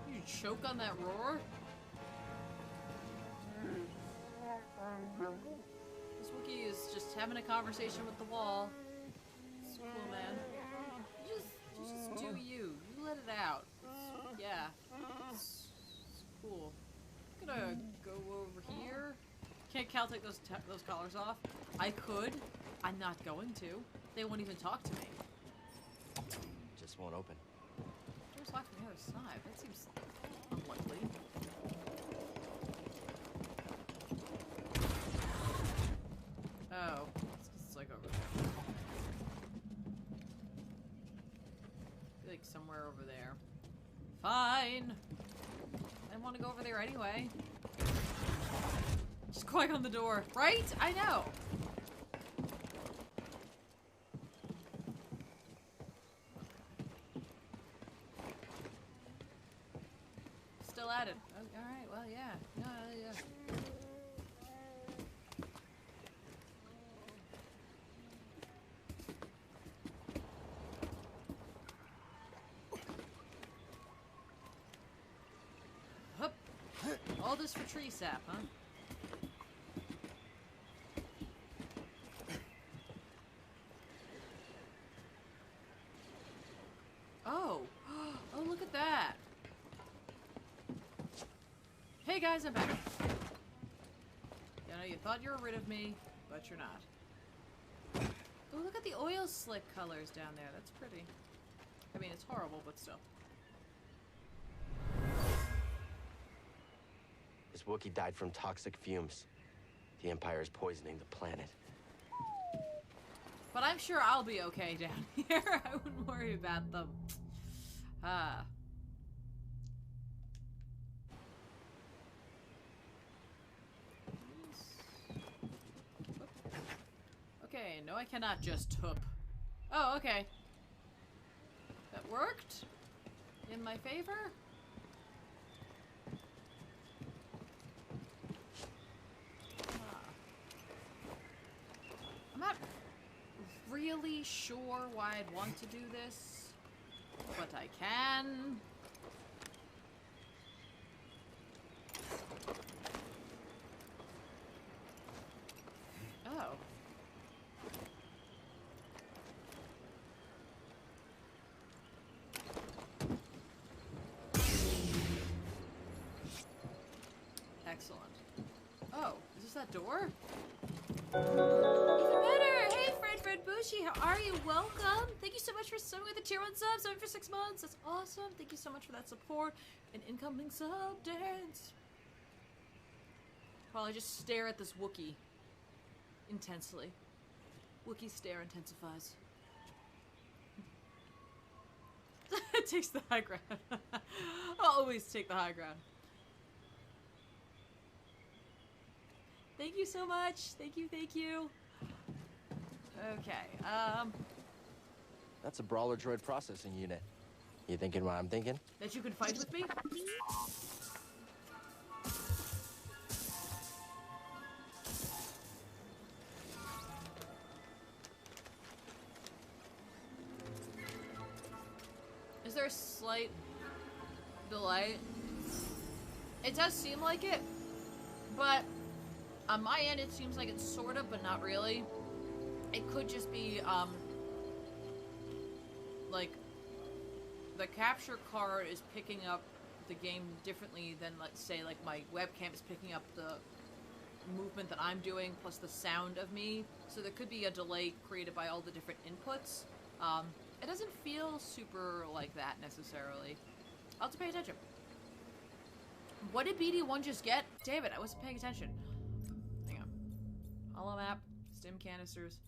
You choke on that roar? This Wookiee is just having a conversation with the wall. It's cool, man. You just do you. You let it out. Yeah. It's cool. I'm gonna go over here. Can't Cal take those collars off? I could. I'm not going to. They won't even talk to me. Just won't open. Door's locked from the other side. That seems unlikely. Oh. It's like over there. Like somewhere over there. Fine. I want to go over there anyway. Just going on the door, right? I know. this for tree sap, huh? Oh. Oh, look at that. Hey guys, I'm back. You know, you thought you were rid of me, but you're not. Oh, look at the oil slick colors down there. That's pretty. I mean, it's horrible, but still. This Wookiee died from toxic fumes. The Empire is poisoning the planet. But I'm sure I'll be okay down here. I wouldn't worry about them. Ah. Okay, no I cannot just hoop. Oh, okay. That worked? In my favor? I'm not really sure why I'd want to do this, but I can. Oh. Excellent. Oh, is this that door? Even better! Hey, Fred Bushi, how are you? Welcome! Thank you so much for subbing with the tier 1 sub, subbing for 6 months. That's awesome. Thank you so much for that support and incoming sub dance. While I just stare at this Wookiee intensely. Wookiee stare intensifies. It takes the high ground. I'll always take the high ground. Thank you so much. Thank you, thank you. Okay, That's a brawler droid processing unit. You thinking what I'm thinking? that you can fight with me? Is there a slight delay? It does seem like it, but on my end it seems like it's sort of, but not really. It could just be, like, the capture card is picking up the game differently than, let's say, like, my webcam is picking up the movement that I'm doing, plus the sound of me. So there could be a delay created by all the different inputs. It doesn't feel super like that, necessarily. I'll have to pay attention. What did BD1 just get? David, I wasn't paying attention. Hang on. Hollow map, stim canisters.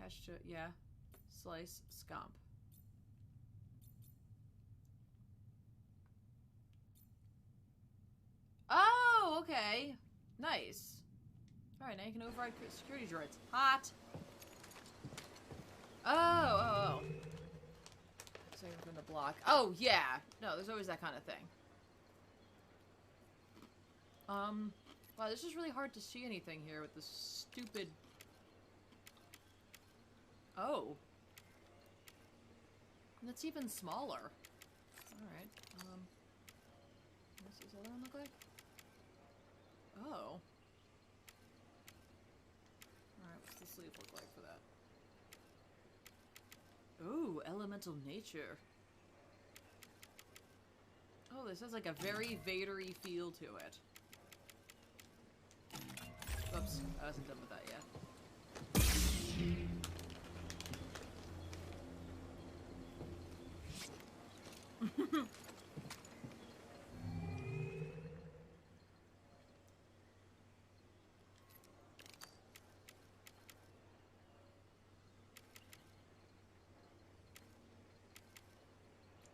Attached to, yeah. Slice, scomp. Oh, okay. Nice. Alright, now you can override security droids. Hot! Oh. Saving from the block. Oh, yeah. No, there's always that kind of thing. Wow, this is really hard to see anything here with this stupid... Oh. That's even smaller. Alright, what's this other one look like? Oh. Alright, what's the sleeve look like for that? Ooh, elemental nature. Oh, this has like a very Vader-y feel to it. Oops, I wasn't done with that yet.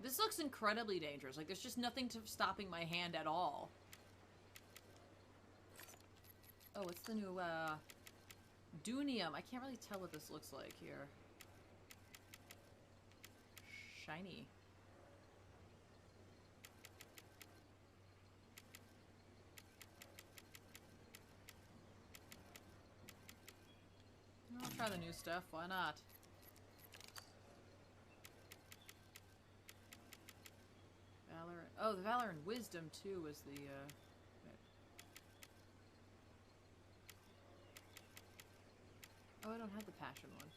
This looks incredibly dangerous. Like, there's just nothing stopping my hand at all. Oh, what's the new, Dunium. I can't really tell what this looks like here. Shiny. I'll try the new stuff. Why not? Valor. Oh, the Valor and Wisdom, too, was the, Oh, I don't have the passion one.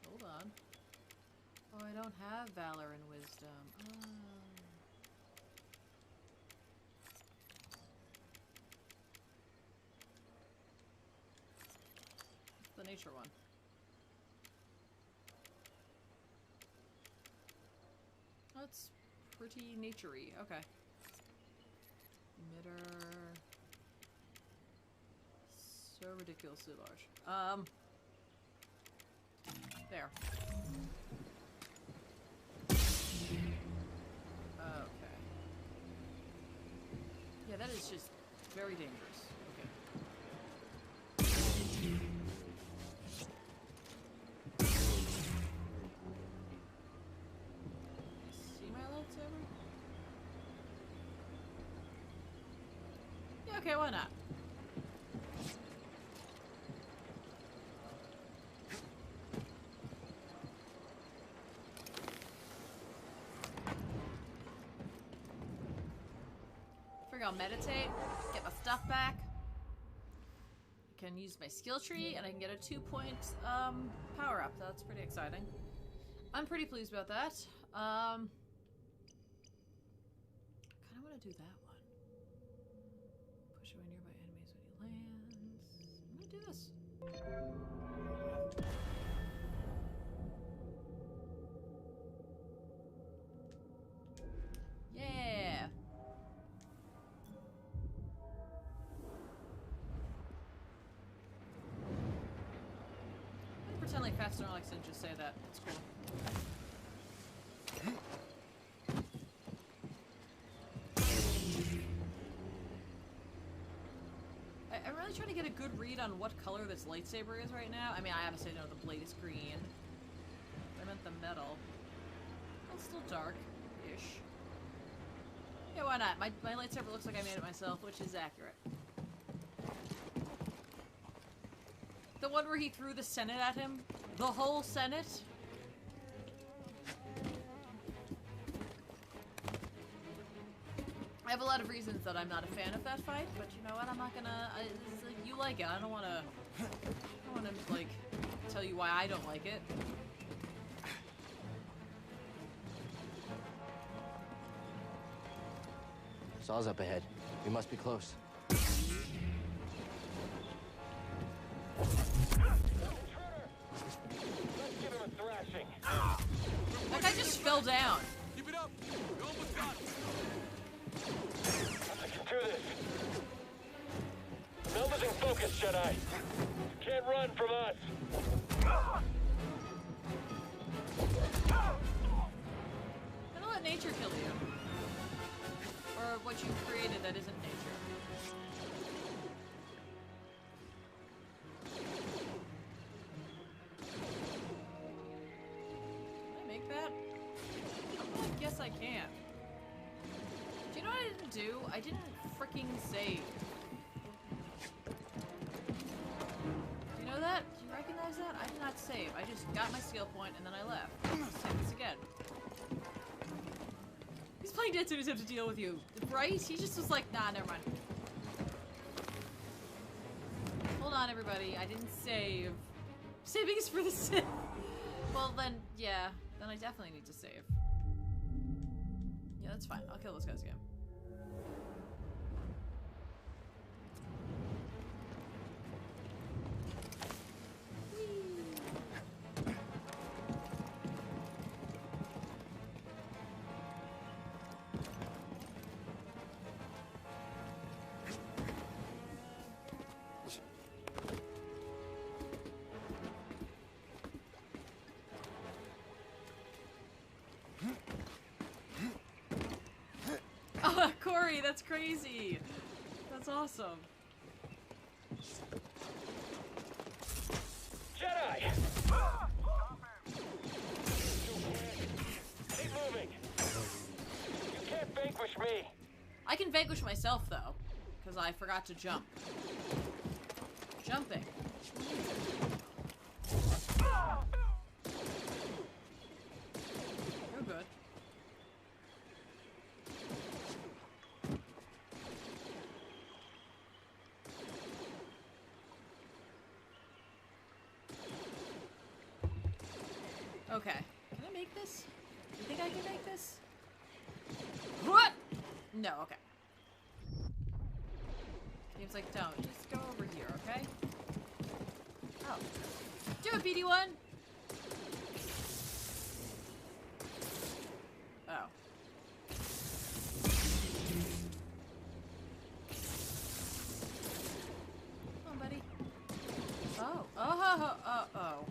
Hold on. Oh, I don't have valor and wisdom. Oh. The nature one. That's pretty nature-y. Okay. Emitter. So ridiculously large. There. Okay. Yeah, that is just very dangerous. Okay. See my lightsaber? Yeah, okay, why not? I'll meditate, get my stuff back. I can use my skill tree, and I can get a 2-point power up. That's pretty exciting. I'm pretty pleased about that. I kind of want to do that one. Push away nearby enemies when he lands. I'm gonna do this. Yeah. Pretend like Fast and Alex didn't just say that. It's cool. I'm really trying to get a good read on what color this lightsaber is right now. I mean, I obviously know the blade is green. I meant the metal. Well, it's still dark-ish. Yeah, why not? My lightsaber looks like I made it myself, which is accurate. The one where he threw the Senate at him? The whole Senate? I have a lot of reasons that I'm not a fan of that fight, but you know what? I'm not gonna... you like it. I don't wanna, like, tell you why I don't like it. Saw's up ahead. We must be close. That guy just fell down. Keep it up. We almost got it. I can do this. Meld is in focus, Jedi. You can't run from us. Don't let nature kill you. Or what you created that isn't nature. I can. Do you know what I didn't do? I didn't freaking save. Do you know that? Do you recognize that? I did not save. I just got my skill point and then I left. Let's save this again. He's playing dead so he doesn't have to deal with you. Right? He just was like, nah, never mind. Hold on, everybody. I didn't save. Saving is for the Sith. Well, then, yeah. Then I definitely need to save. Yeah, that's fine. I'll kill those guys again. Oh, Corey, that's crazy. That's awesome. Jedi! Keep moving. You can't vanquish me. I can vanquish myself, though, because I forgot to jump. Jumping. You're good. Okay. Can I make this? You think I can make this? What? No, okay. Game's like, don't. Just go over here, okay? Oh. Do it, BD1! Oh. Come on, buddy. Oh. Oh.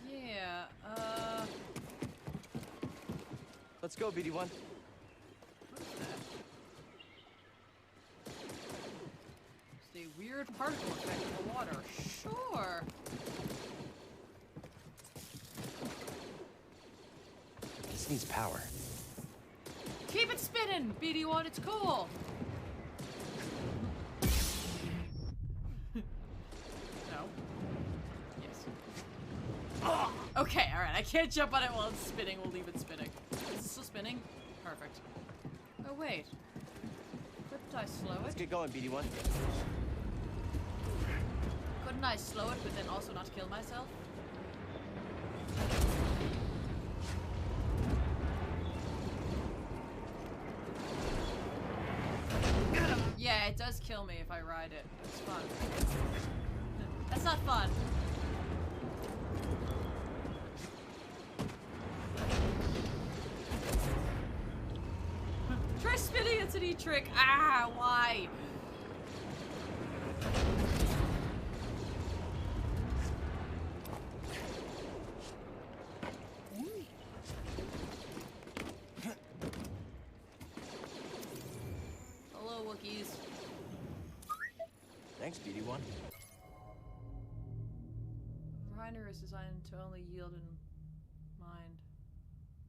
Yeah, Let's go, BD1. what is that? It's a weird particle effect in the water. Sure. This needs power. Keep it spinning, BD1. It's cool. No. Yes. Oh, okay, alright. I can't jump on it while it's spinning. We'll leave it spinning. Is it still spinning? Perfect. Oh, wait. Couldn't I slow Let's it? get going, BD1. Couldn't I slow it, but then also not kill myself? Yeah, it does kill me if I ride it. It's fun. That's not fun. Try spinning, it's an E-trick. Ah, why? Hello, Wookiees. Thanks, BD1. Reiner is designed to only yield in mind.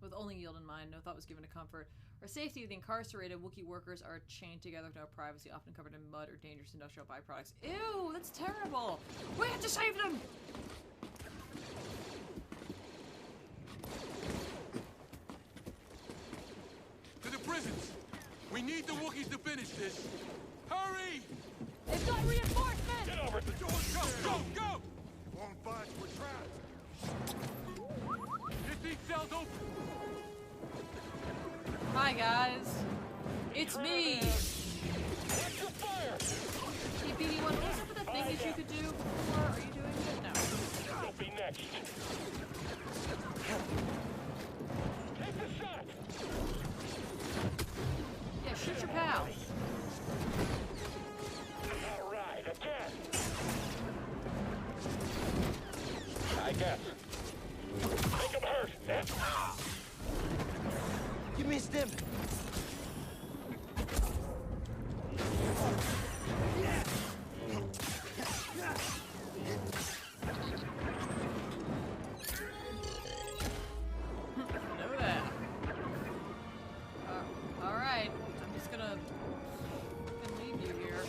With only yield in mind, no thought was given to comfort or safety of the incarcerated. Wookiee workers are chained together with no privacy, often covered in mud or dangerous industrial byproducts. Ew, that's terrible! We have to save them! To the prisons! We need the Wookiees to finish this! Hurry! They've got reinforcements! Get over The doors, go! Won't budge, we're trapped. Get these cells open! Hi, guys. It's me! Watch your fire! Hey, BD1, what was up with the thingies you could do before? Are you doing it? No. You'll be next. Take the shot! Yeah, shoot your pal. All right, again. I guess. Make him hurt. You missed him! Know that. Alright. I'm just gonna fucking leave you here.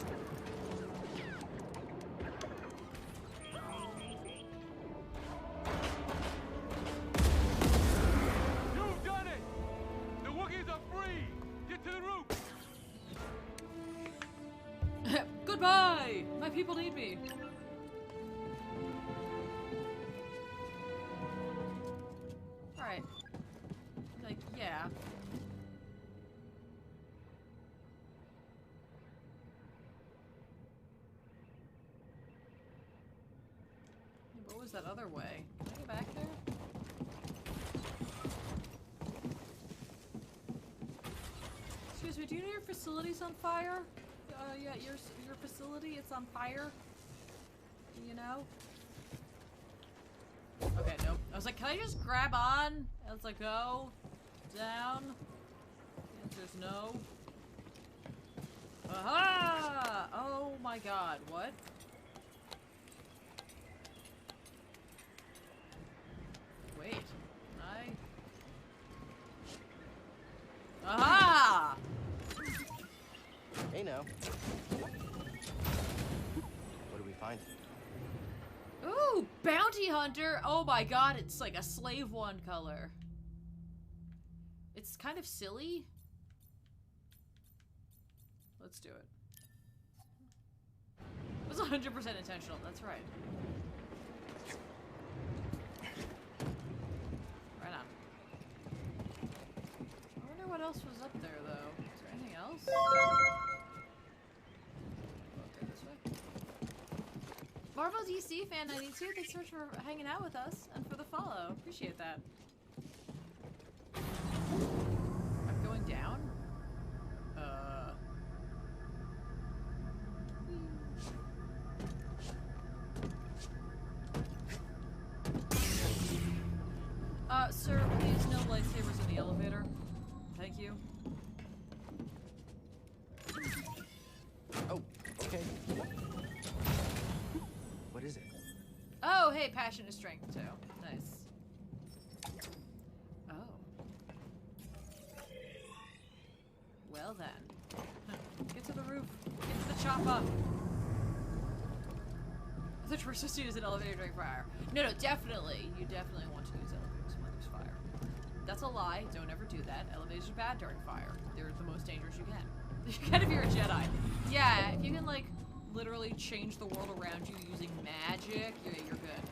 You've done it! The Wookiees are free! Get to the roof! Goodbye! My people need me. Alright. Like, yeah. What was that other way? Can I go back there? Excuse me, do you know your facility's on fire? Yeah, your facility, it's on fire? Do you know? Okay, nope. I was like, can I just grab on as I go down? The answer's no. Aha! Oh my god, what? Wait, can I? Aha! Hey now. What do we find? Ooh, bounty hunter! Oh my god, it's like a slave one color. It's kind of silly. Let's do it. It was 100% intentional, that's right. Right on. I wonder what else was up there, though. Is there anything else? Okay, this way. Marvel DC fan 92, thanks so much for hanging out with us and for the follow. Appreciate that. I'm going down? Sir, please no lightsabers in the elevator. Thank you. Oh, okay. What is it? Oh, hey, passion is strength too. Nice. Oh. Well then. Get to the roof. Get to the chopper. I thought you were supposed to use an elevator during fire. No, definitely. You definitely want to use elevators when there's fire. That's a lie. Don't ever do that. Elevators are bad during fire. They're the most dangerous you can. You can if you're a Jedi. Yeah, if you can, like, literally change the world around you using magic, you're good.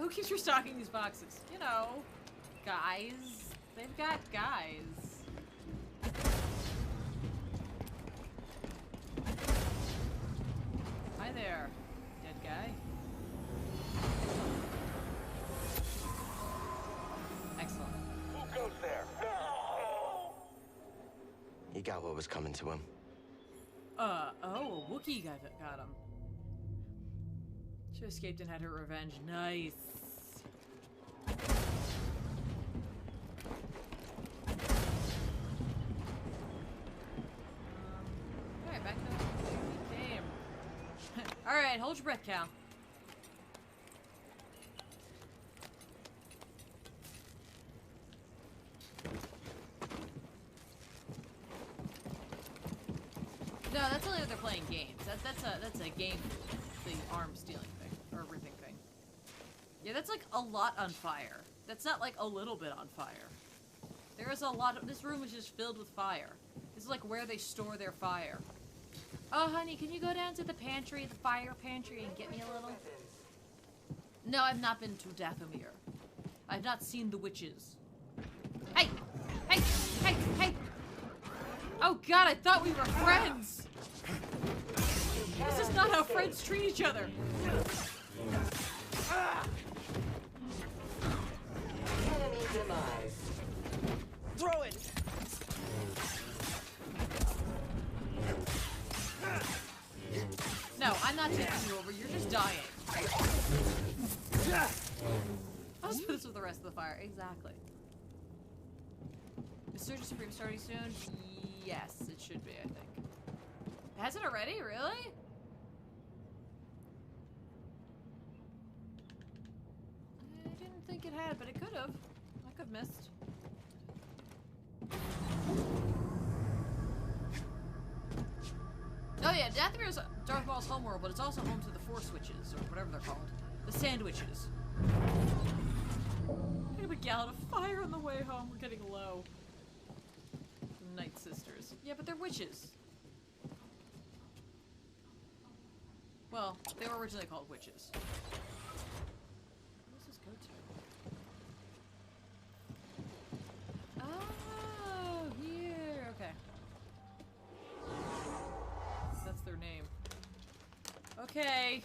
Who keeps restocking these boxes? You know, guys. They've got guys. Hi there, dead guy. Excellent. Who goes there? No! He got what was coming to him. Oh, a Wookiee got him. She escaped and had her revenge. Nice. Alright, back to where we came. Alright, hold your breath, Cal. No, that's only if they're playing games. That's a game thing, arm stealing thing, or ripping thing. Yeah, that's like a lot on fire. That's not like a little bit on fire. There is a lot of, this room is just filled with fire. This is like where they store their fire. Oh, honey, can you go down to the pantry, the fire pantry, and get me a little? No, I've not been to Dathomir. I've not seen the witches. Hey! Hey! Hey! Hey! Oh god, I thought we were friends! This is not how friends treat each other! Enemy demise. Throw it! No, I'm not taking you over, you're just dying. I'll just put this with the rest of the fire. Exactly. Is Surgeon Supreme starting soon? Yes, it should be, I think. Has it already? Really? I didn't think it had, but it could have. I could have missed. Oh yeah, Dathomir is Darth Maul's homeworld, but it's also home to the Force Witches, or whatever they're called. The Sandwiches. I have a gallon of fire on the way home. We're getting low. The Night Sisters. Yeah, but they're witches. Well, they were originally called witches. Where does this go to? Oh, here. Okay. That's their name. Okay.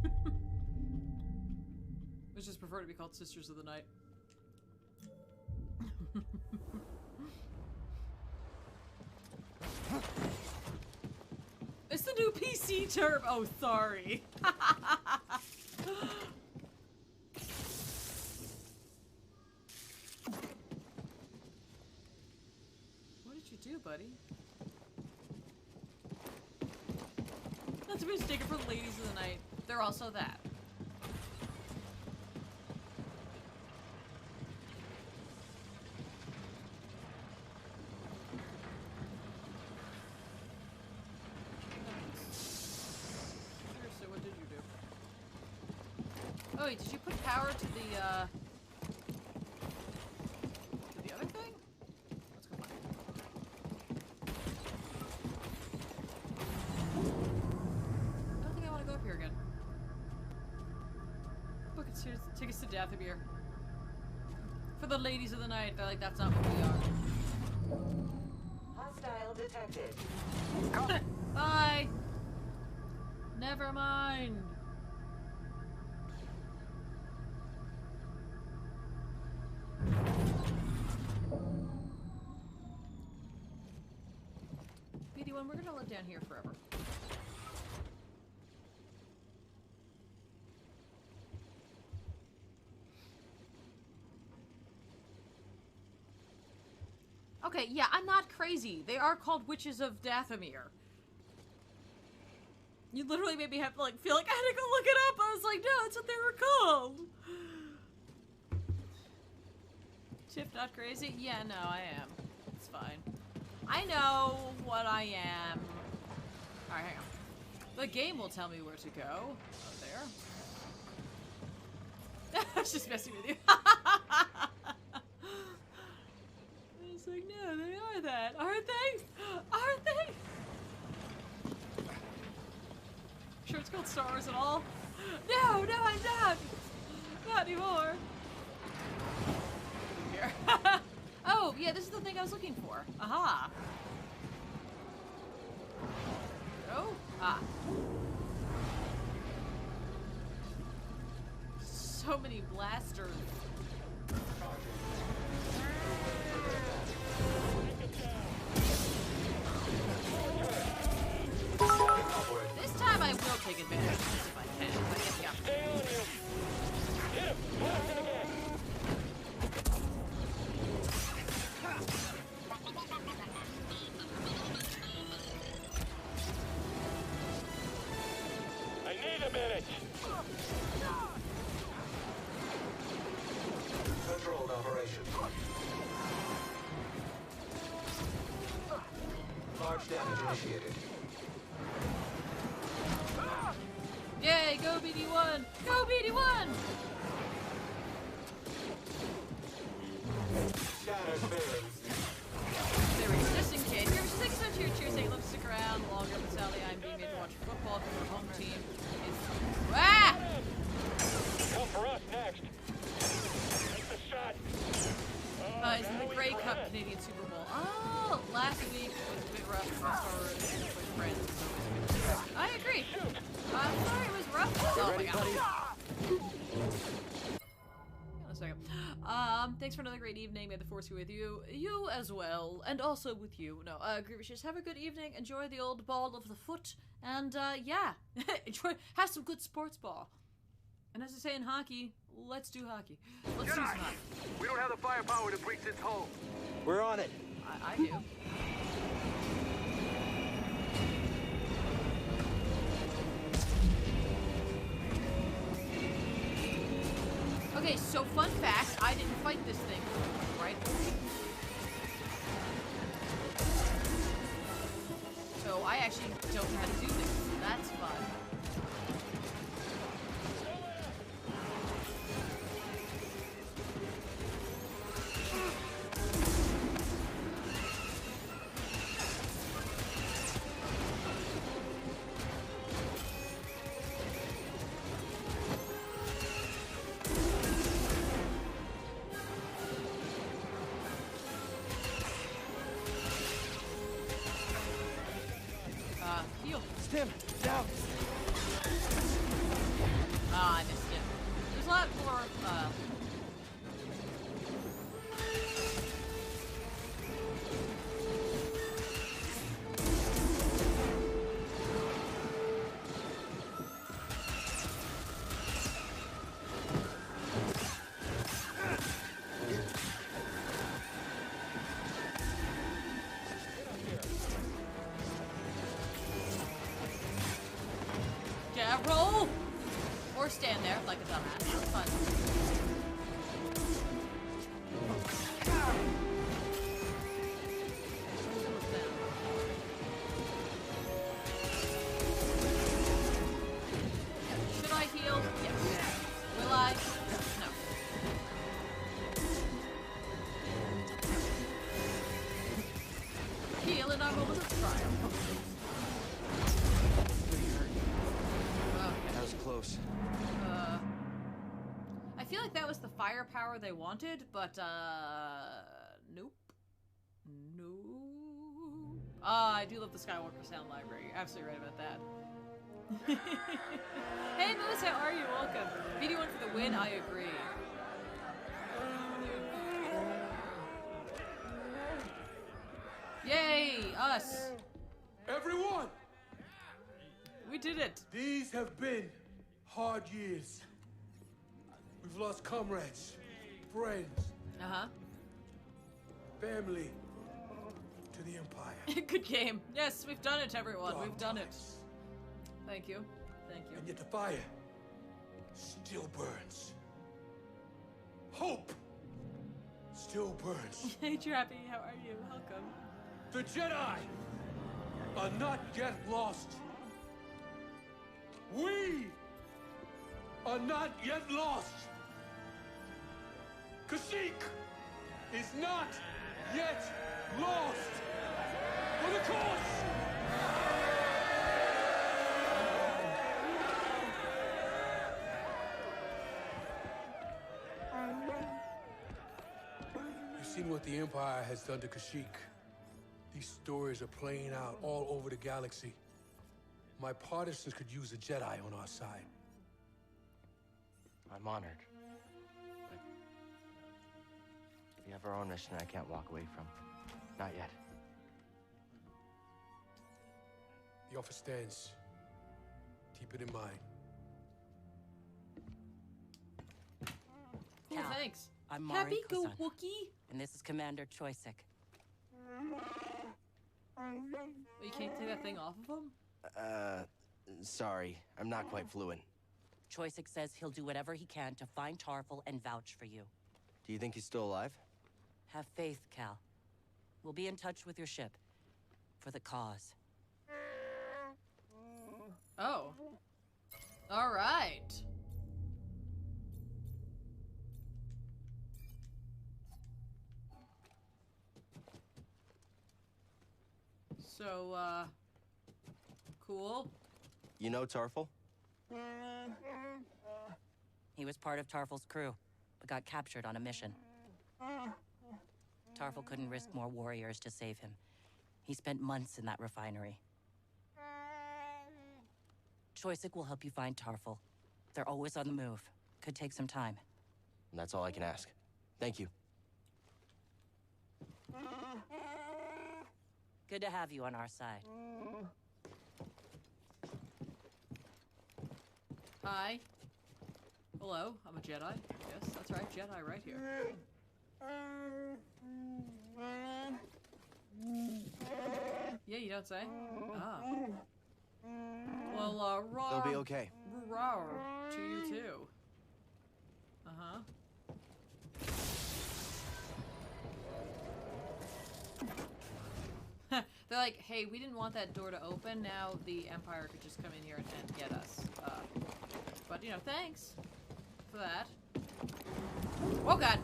I just prefer to be called Sisters of the Night. It's the new PC term. Oh, sorry. buddy. Not to be mistaken for the ladies of the night. They're also that. Seriously, what did you do? Oh wait, did you put power to the other thing? Let's go find it. I don't think I want to go up here again. Book it, take us to Dathomir. For the ladies of the night, they're like, that's not what we are. Hostile detected. Bye! Never mind. BD1, we're gonna live down here forever. Okay, yeah, I'm not crazy. They are called Witches of Dathomir. You literally made me have to, like, feel like I had to go look it up. I was like, no, that's what they were called. Tiff, not crazy? Yeah, no, I am. It's fine. I know what I am. Alright, hang on. The game will tell me where to go. Oh, there. I was just messing with you. It's like, no, they are that. Aren't they? Aren't they? Sure it's called Star Wars at all? No, no, I'm not. Not anymore. Here. Oh, yeah, this is the thing I was looking for. Aha. Oh, ah. So many blasters. This time I will take advantage of this if I can. If I get the opportunity. Hit him! Blast it again! I need a minute! Controlled operation. Large damage initiated. Yay, go BD1! Go BD1! Scatter bearings. There we go. Just in case. You're 6 on cheer saying, let's stick around longer with Sally. I'm being made to watch football because our home team is. Ah! Come for us next! Take the shot! It's in the Grey Cup Canadian Super Bowl. Oh, last week was a bit rough for us with friends. I agree. I'm sorry it was rough. Oh my god. Hang on a second. Thanks for another great evening. May the force be with you. You as well. And also with you. No, Grievous, have a good evening. Enjoy the old ball of the foot. And, yeah. Enjoy. Have some good sports ball. And as I say in hockey, let's do hockey. Let's do some hockey. We don't have the firepower to breach this hole. We're on it. I do. Okay, so fun fact, I didn't fight this thing, right? So I actually don't know how to do this. That's fun. Heal. Tim, down. Ah, I missed it. There's a lot more, Yeah, roll! Or stand there like a dumbass. That's fun. Should I heal? Yes. Will I? No. Heal in our moment of triumph. That was close. I feel like that was the firepower they wanted, but, nope. Nope. I do love the Skywalker Sound Library. You're absolutely right about that. Hey, Moose, how are you? Welcome. BD1 for the win, I agree. Yay, us. Everyone! We did it. These have been hard years. We've lost comrades, friends, Uh-huh. family to the Empire. Good game. Yes, we've done it, everyone. Dark We've done it. times. Thank you. Thank you. And yet the fire still burns. Hope still burns. Hey, Trappy, how are you? Welcome. The Jedi are not yet lost. We are not yet lost. Kashyyyk is not yet lost. For the cause! You've seen what the Empire has done to Kashyyyk. These stories are playing out all over the galaxy. My partisans could use a Jedi on our side. I'm honored. But we have our own mission I can't walk away from. Not yet. The offer stands. Keep it in mind. Cool, Cal, thanks. I'm Mari Happy go Kosan, Wookie. and this is Commander Choisek. You can't take that thing off of him? Sorry. I'm not quite fluent. Choisek says he'll do whatever he can to find Tarful and vouch for you. Do you think he's still alive? Have faith, Cal. We'll be in touch with your ship. For the cause. Oh. All right. So, cool. You know Tarful? He was part of Tarful's crew, but got captured on a mission. Tarful couldn't risk more warriors to save him. He spent months in that refinery. Choisek will help you find Tarful. They're always on the move. Could take some time. That's all I can ask. Thank you. Good to have you on our side. Hi. Hello, I'm a Jedi. Yes, that's right, Jedi right here. Yeah, you don't say? Ah. Well, raw. They'll be okay. Raw to you too. Uh-huh. They're like, hey, we didn't want that door to open. Now the Empire could just come in here and get us. But, you know, thanks for that. Oh, God.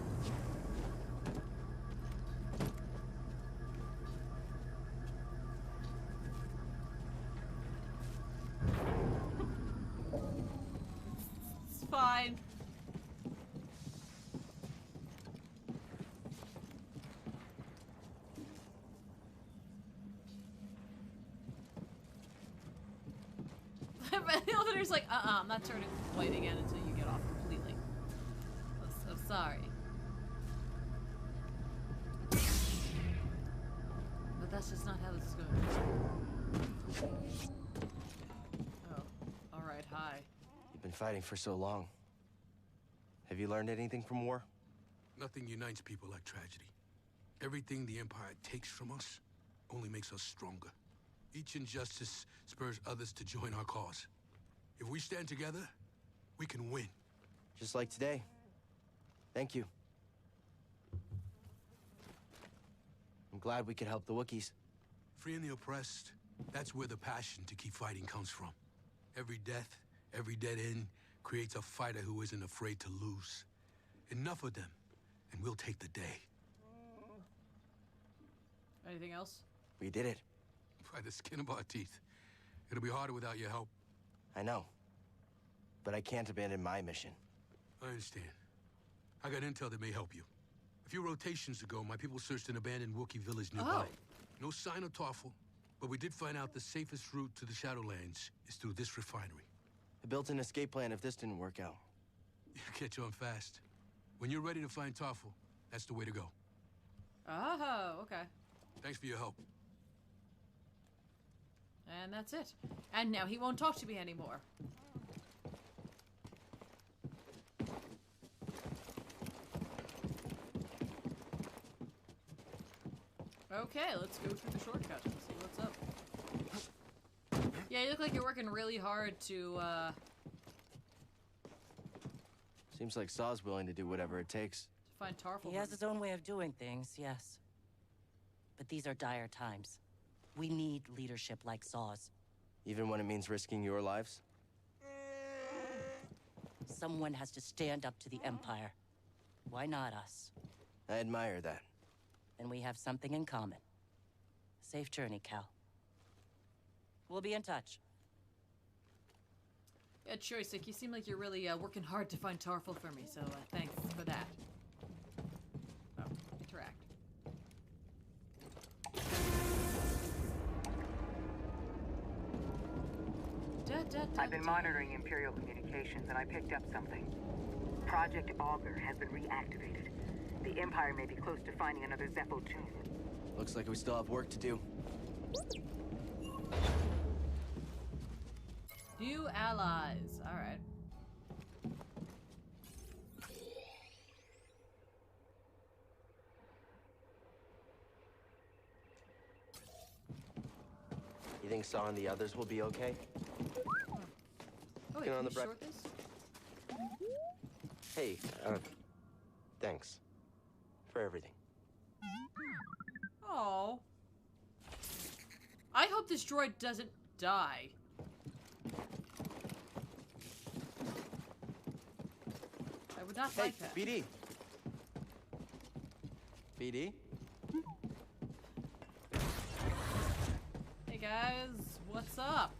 It's fine. The elevator's like, I'm not turning white again until you get off completely. I'm sorry. But that's just not how this is going to go. Oh, alright, hi. You've been fighting for so long. Have you learned anything from war? Nothing unites people like tragedy. Everything the Empire takes from us only makes us stronger. Each injustice spurs others to join our cause. If we stand together, we can win. Just like today. Thank you. I'm glad we could help the Wookiees. Freeing the oppressed, that's where the passion to keep fighting comes from. Every death, every dead end creates a fighter who isn't afraid to lose. Enough of them, and we'll take the day. Anything else? We did it. By the skin of our teeth. It'll be harder without your help. I know. But I can't abandon my mission. I understand. I got intel that may help you. A few rotations ago, my people searched an abandoned Wookiee village nearby. No sign of Tarfful, but we did find out the safest route to the Shadowlands is through this refinery. I built an escape plan if this didn't work out. You catch on fast. When you're ready to find Tarfful, that's the way to go. Oh, okay. Thanks for your help. And that's it. And now he won't talk to me anymore. Okay, let's go through the shortcut and see what's up. Yeah, you look like you're working really hard to, Seems like Saw's willing to do whatever it takes. to find Tarfful. He has his own way of doing things, yes. But these are dire times. We need leadership like Saw's. Even when it means risking your lives? Someone has to stand up to the Empire. Why not us? I admire that. Then we have something in common. Safe journey, Cal. We'll be in touch. Yeah, Choice, you seem like you're really working hard to find Tarfful for me, so thanks for that. Oh, interact. I've been monitoring Imperial communications, and I picked up something. Project Augur has been reactivated. The Empire may be close to finding another Zepho tomb. Looks like we still have work to do. New allies. Alright. You think Saw and the others will be okay? Oh, wait, Get on can the you break- short this? Hey, thanks. For everything. Oh. I hope this droid doesn't die. I would not Hey, like that. BD. BD? Hey guys, what's up?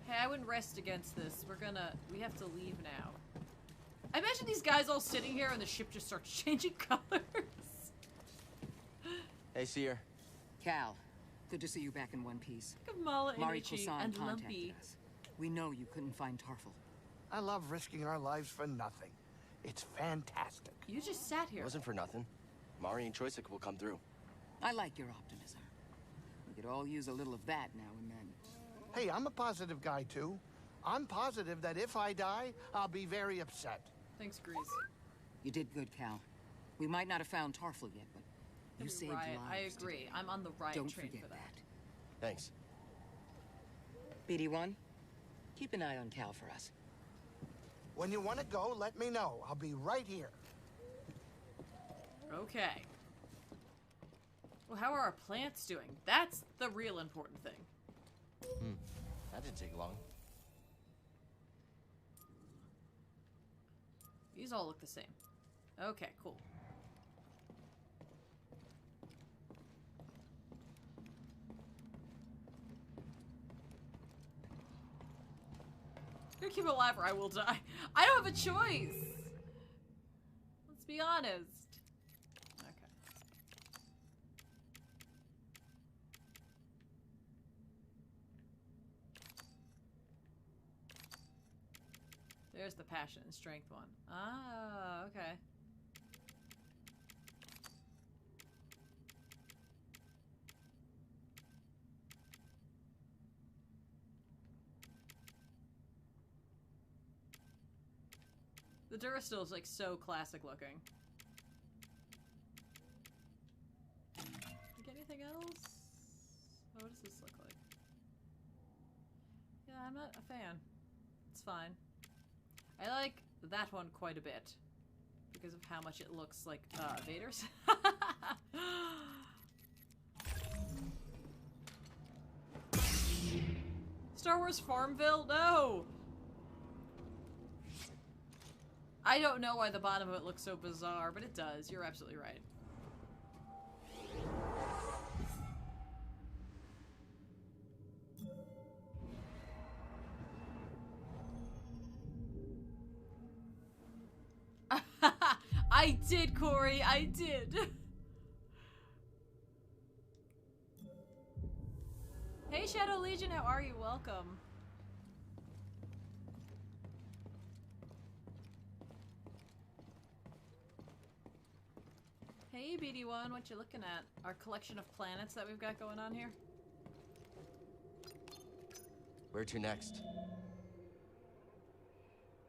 Hey, I wouldn't rest against this. We have to leave now. I imagine these guys all sitting here and the ship just starts changing colors. Hey, Seer. Cal, good to see you back in one piece. Kamala, Mari Inichi, Kosan and contacted Lumpy. us. We know you couldn't find Tarfful. I love risking our lives for nothing. It's fantastic. You just sat here. It wasn't for nothing. Mari and Choysic will come through. I like your optimism. We could all use a little of that now and then. Hey, I'm a positive guy, too. I'm positive that if I die, I'll be very upset. Thanks, Grease. You did good, Cal. We might not have found Tarfful yet, but you saved Riot. lives. I agree. today. I'm on the riot Don't train forget for that. Thanks. BD1, keep an eye on Cal for us. When you want to go, let me know. I'll be right here. Okay. Well, how are our plants doing? That's the real important thing. That didn't take long. These all look the same. Okay, cool. I'm gonna keep it alive or I will die. I don't have a choice! Let's be honest. Okay. There's the passion and strength one. Ah, okay. The Durasteel is like so classic looking. Like anything else? Oh, what does this look like? I'm not a fan. It's fine. I like that one quite a bit because of how much it looks like Vader's. Star Wars Farmville? No! I don't know why the bottom of it looks so bizarre, but it does. You're absolutely right. I did, Corey. I did. Hey, Shadow Legion. How are you? Welcome. Hey, BD1. What you looking at? Our collection of planets that we've got going on here? Where to next?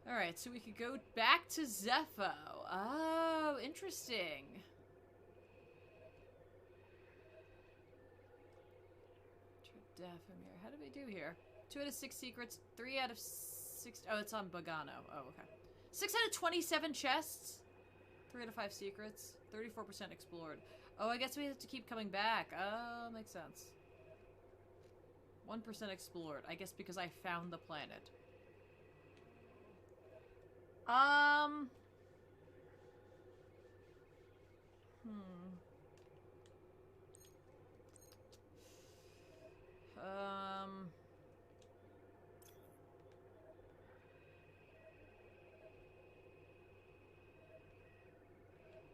Alright, so we could go back to Zepho. Oh, interesting. Dathomir. How did we do here? 2 out of 6 secrets, 3 out of 6... Oh, it's on Bogano. Oh, okay. 6 out of 27 chests, 3 out of 5 secrets, 34% explored. Oh, I guess we have to keep coming back. Oh, makes sense. 1% explored. I guess because I found the planet.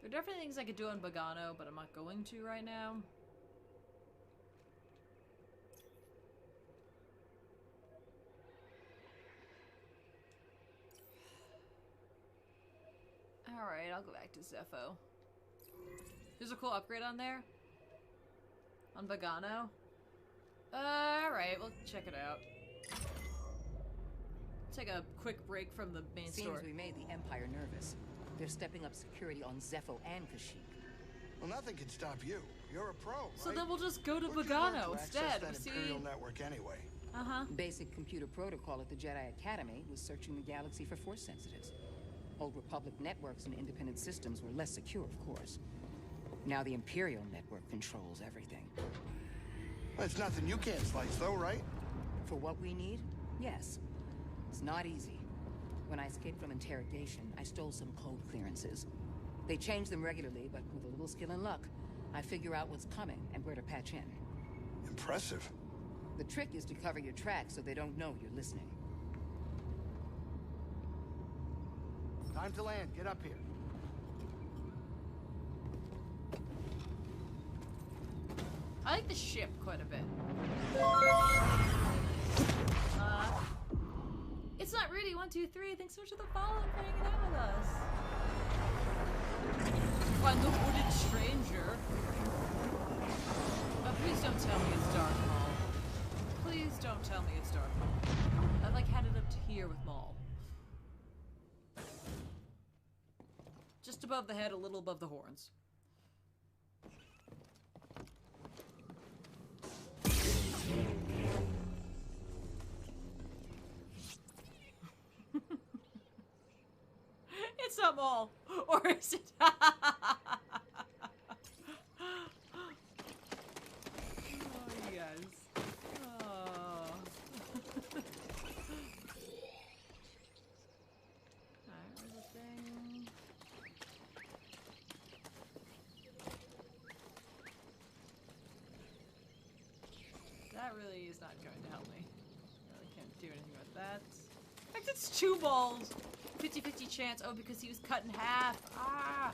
There are definitely things I could do on Bogano, but I'm not going to right now. Alright, I'll go back to Zepho. There's a cool upgrade on there. On Bogano. Alright, we'll check it out. Take a quick break from the main story. Seems we made the Empire nervous. They're stepping up security on Zepho and Kashyyyk. Well, nothing can stop you. You're a pro, So right? then we'll just go to Where'd you learn Bogano to instead. access that Imperial network anyway. Basic computer protocol at the Jedi Academy was searching the galaxy for Force sensitives. Old Republic networks and independent systems were less secure, of course. Now the Imperial network controls everything. Well, it's nothing you can't slice, though, right? For what we need? Yes. It's not easy. When I escaped from interrogation, I stole some code clearances. They change them regularly, but with a little skill and luck, I figure out what's coming and where to patch in. Impressive. The trick is to cover your tracks so they don't know you're listening. Time to land. Get up here. I like the ship quite a bit. It's not Rudy. 1, 2, 3. Thanks so much for the follow and for hanging out with us. Find the wooded stranger. Oh, please don't tell me it's Dark Maul. Please don't tell me it's Dark Maul. I've like had it up to here with Maul. Just above the head, a little above the horns. It's not Maul. Or is it? Oh, you guys. Oh. Alright, where's the thing? That really is not going to help me. Really can't do anything with that. In fact, it's 2 balls. 50-50 chance. Oh, because he was cut in half. Ah!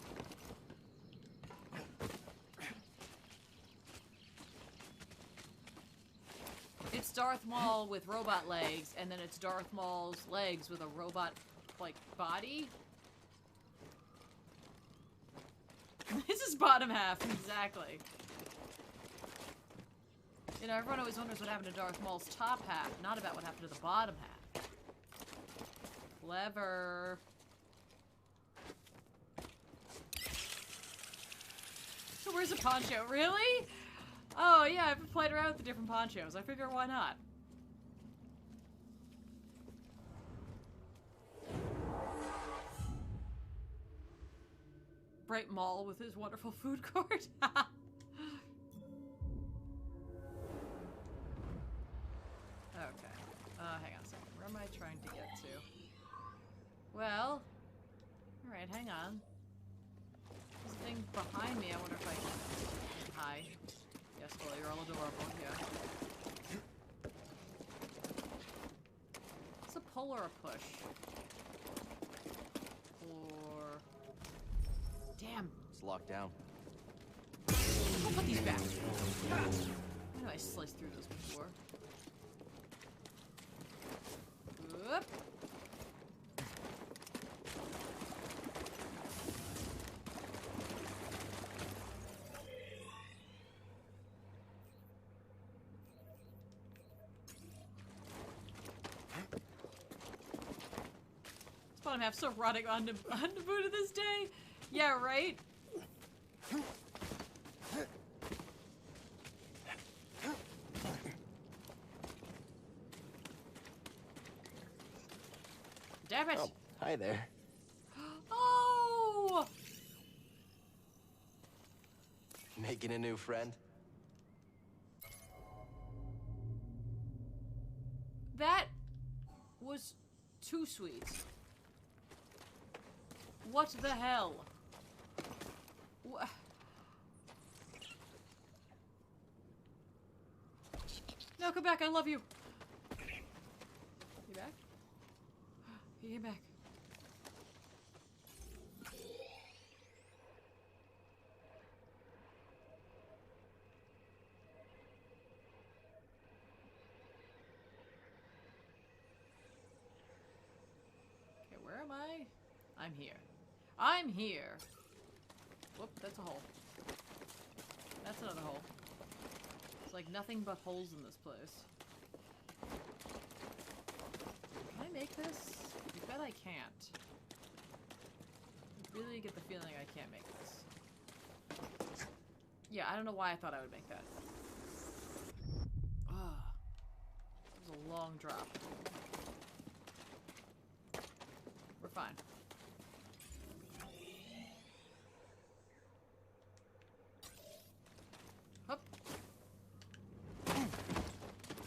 It's Darth Maul with robot legs, and then it's Darth Maul's legs with a robot, like, body. This is bottom half, exactly. You know, everyone always wonders what happened to Darth Maul's top half, not about what happened to the bottom half. Clever. So where's a poncho? Really? Oh yeah, I've been playing around with the different ponchos. I figure why not? bright mall with his wonderful food court. Okay. Hang on a second. Where am I trying to get to? Well, alright, hang on. There's a thing behind me. I wonder if I can... Hi. Yes, well, you're all adorable, yeah. It's a pull or a push? Or... Damn. It's locked down. I'll put these back. I know I sliced through those before. Whoop. I'm half so rotting on Naboo to this day. Yeah, right? Damn it! Oh, hi there. Oh! Making a new friend? That was too sweet. What the hell? No, come back. I love you. You back? He came back. Okay, where am I? I'm here. I'm here. Whoop, that's a hole. That's another hole. It's like nothing but holes in this place. Can I make this? I bet I can't. I really get the feeling I can't make this. Yeah, I don't know why I thought I would make that. Ah, that was a long drop. We're fine.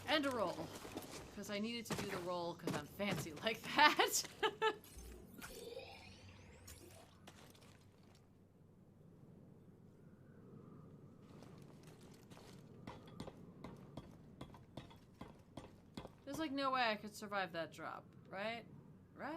And a roll. Because I needed to do the roll because I'm fancy like that. There's like no way I could survive that drop, right? Right?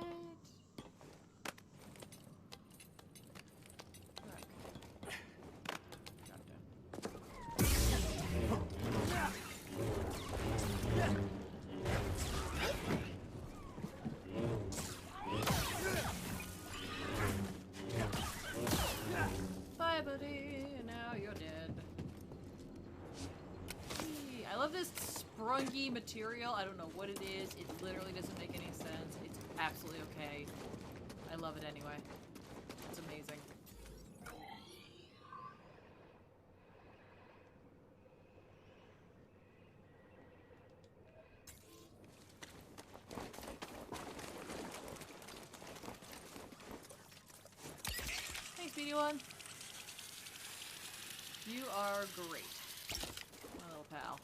Bye, buddy. Now you're dead. I love this sprungy material. I don't know what it is. It literally doesn't make any sense. It's absolutely okay. I love it anyway. It's amazing. Thanks, BD1. You are great, my little pal.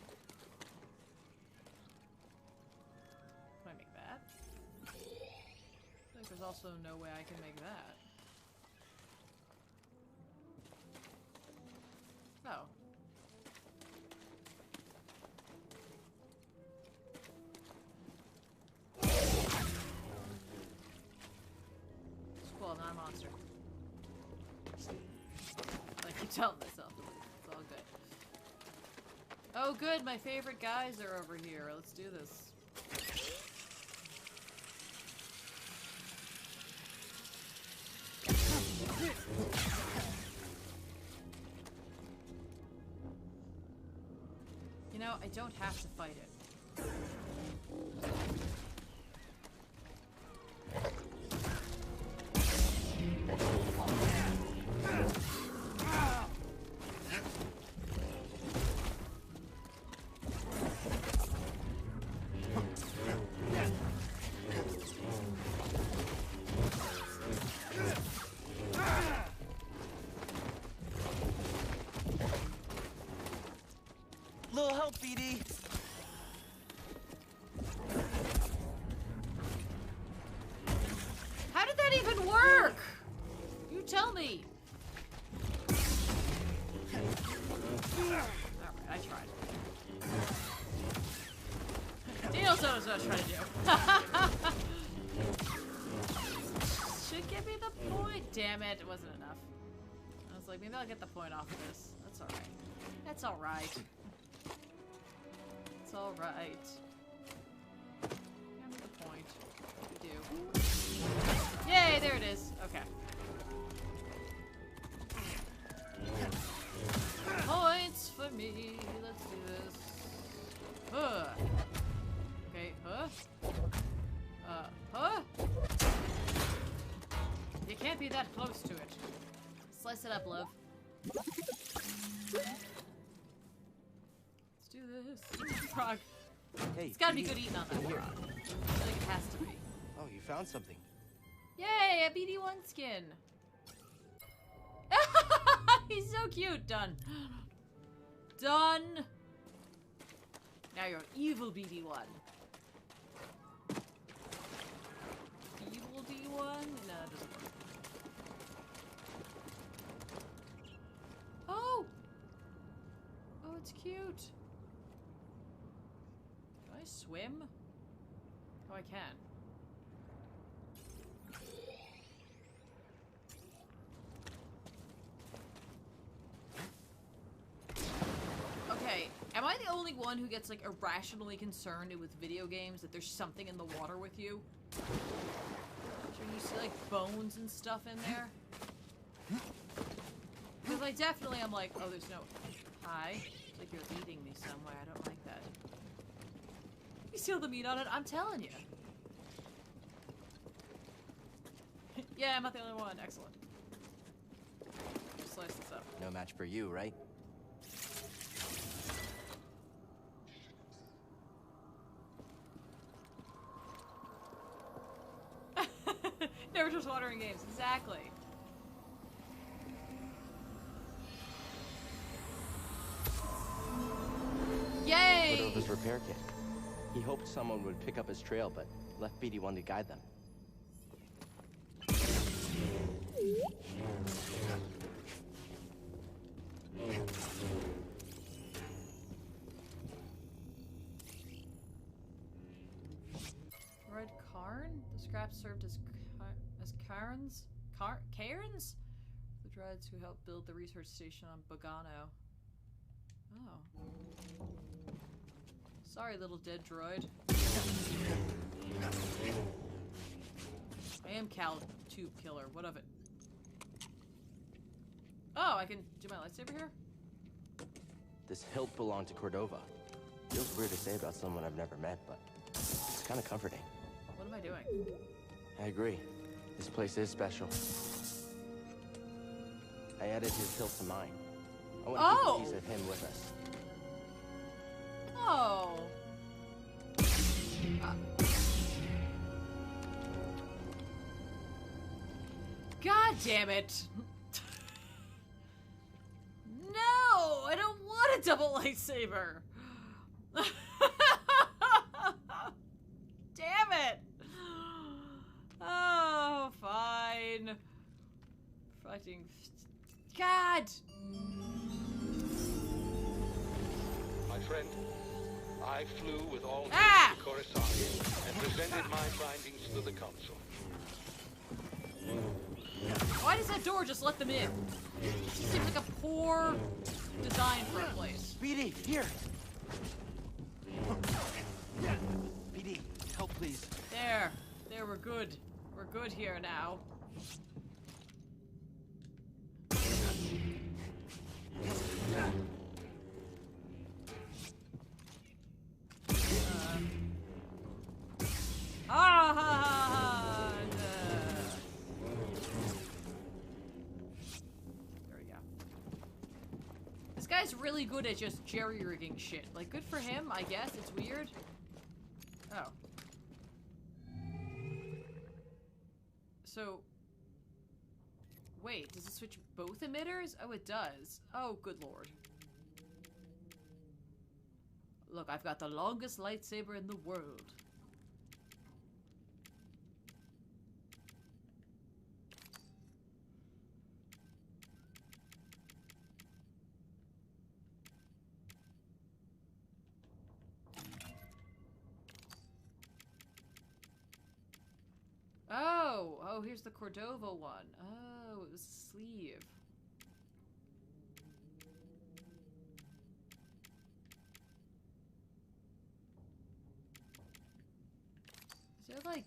Can I make that? I feel like there's also no way I can make that. Oh. It's cool, I'm not a monster. I keep telling myself, it's all good. Oh good, my favorite guys are over here. Let's do this. You know, I don't have to fight it. help, BD. How did that even work? You tell me. Alright, I tried. Daniel knows what I was trying to do. Should give me the point. Damn it, it wasn't enough. I was like, maybe I'll get the point off of this. That's alright. That's alright. It's alright. Give me the point. You do. Yay, there it is. Okay. Points for me. Let's do this. Okay, You can't be that close to it. Slice it up, love. Let's do this. Frog. Hey, It's gotta be good eating on that frog. I feel like it has to be. Oh, you found something. Yay, a BD1 skin. He's so cute. Done. Done. Now you're an evil BD1. Evil D1? No, that doesn't work. Oh! Oh, it's cute. Can I swim? Oh, I can. Okay, am I the only one who gets, like, irrationally concerned with video games that there's something in the water with you? Sure you see, like, bones and stuff in there? Because I definitely am like, oh, there's no... Hi. It's like you're eating me somewhere. I don't like that. You seal the meat on it, I'm telling you. Yeah, I'm not the only one. Excellent. Just slice this up. No match for you, right? Never just watering games. Exactly. Yay! Cordova's repair kit. He hoped someone would pick up his trail, but left BD1 to guide them. Red Cairn? The scraps served as cairns? Cairns? The dreads who helped build the research station on Bogano. Oh. Sorry, little dead droid. I am Cal Tube Killer. What of it? Oh, I can do my lightsaber here? This hilt belonged to Cordova. Feels weird to say about someone I've never met, but it's kind of comforting. What am I doing? I agree. This place is special. I added his hilt to mine. I want to keep a piece of him with us. Oh. God damn it. No, I don't want a double lightsaber. Damn it. Oh, fine. Fucking God. My friend, I flew with all Ah! to Coruscant and presented my findings to the council. Why does that door just let them in? It seems like a poor design for a place. BD, here! BD, help please. There, we're good. We're good here now. There we go. This guy's really good at just jerry-rigging shit. Like, good for him, I guess. It's weird. Oh. So... Wait, does it switch both emitters? Oh, it does. Oh, good lord. Look, I've got the longest lightsaber in the world. Oh, here's the Cordova one. Oh, it was a sleeve. Is there, like,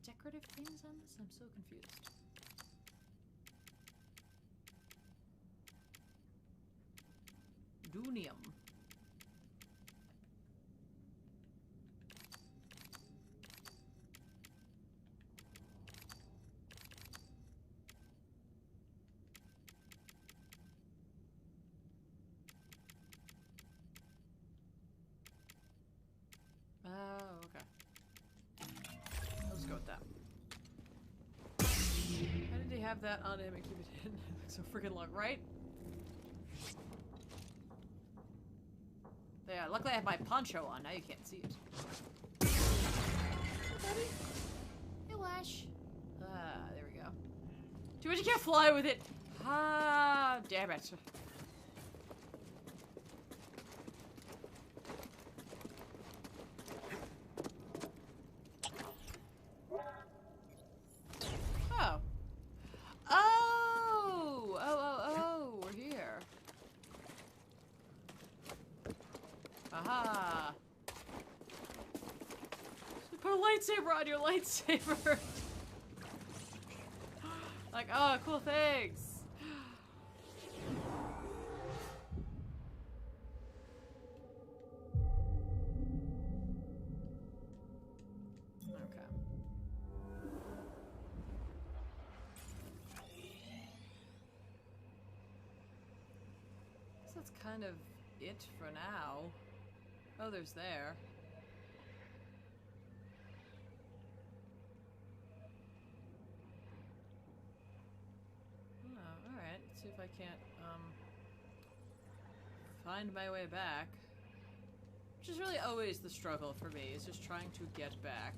decorative things on this? I'm so confused. Dunium. Oh, okay. Let's go with that. How did he have that on him and keep it in? It looks so freaking long, right? Yeah, luckily I have my poncho on. Now you can't see it. Hey, buddy. Hey, Lash. There we go. Too bad you can't fly with it. Ah, damn it. Oh, we're here. Aha. Put a lightsaber on your lightsaber. Like, oh, cool, thanks. That's kind of it for now. Oh, there's there. Oh, alright. Let's see if I can't, find my way back. Which is really always the struggle for me, is just trying to get back.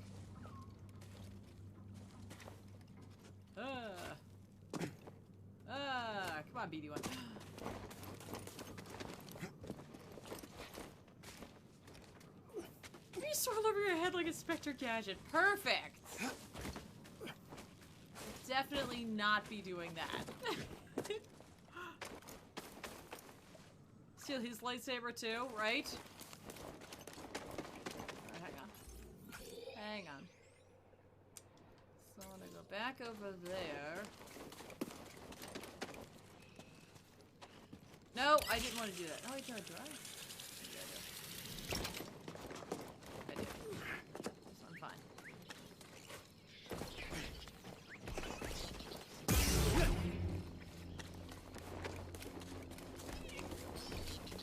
Come on, BD1. You swirl over your head like a Spectre Gadget. Perfect! Definitely not be doing that. Steal his lightsaber too, right? Alright, hang on. Hang on. So I'm gonna go back over there. No, I didn't want to do that. Oh, I do. I do. This one's fine.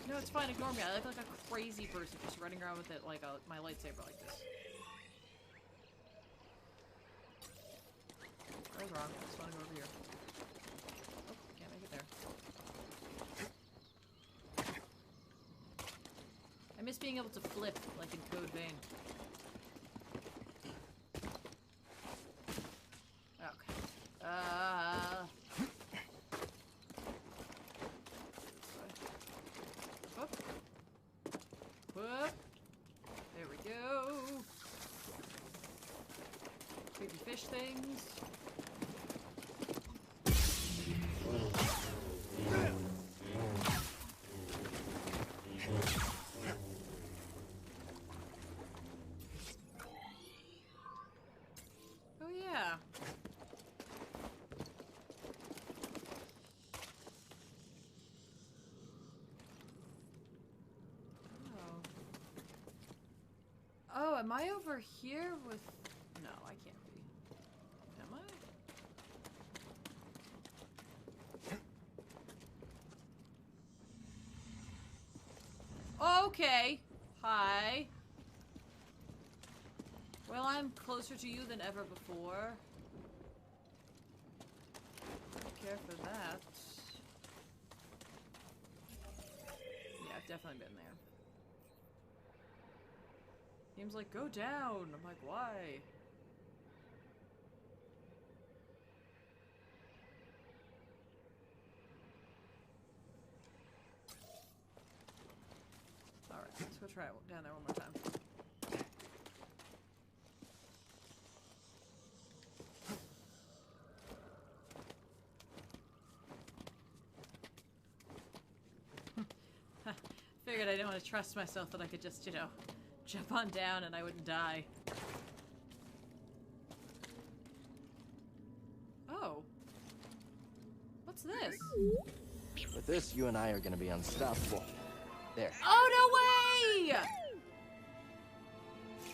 No, it's fine. Ignore me. I look like a crazy person just running around with it like my lightsaber like this. I was wrong. I just want to go over here. Oh, can't make it there. I miss being able to flip, like in Code Vein. Okay. Whoop. Whoop. There we go. Creepy fish things. Oh, am I over here with... No, I can't be. Am I? Okay. Hi. Well, I'm closer to you than ever before. Don't care for that. Yeah, I've definitely been there. Game's like, go down. I'm like, why? Alright, let's go try it down there one more time. Figured I didn't want to trust myself that I could just, you know, jump on down and I wouldn't die. Oh. What's this? With this, you and I are gonna be unstoppable. There. Oh, no way!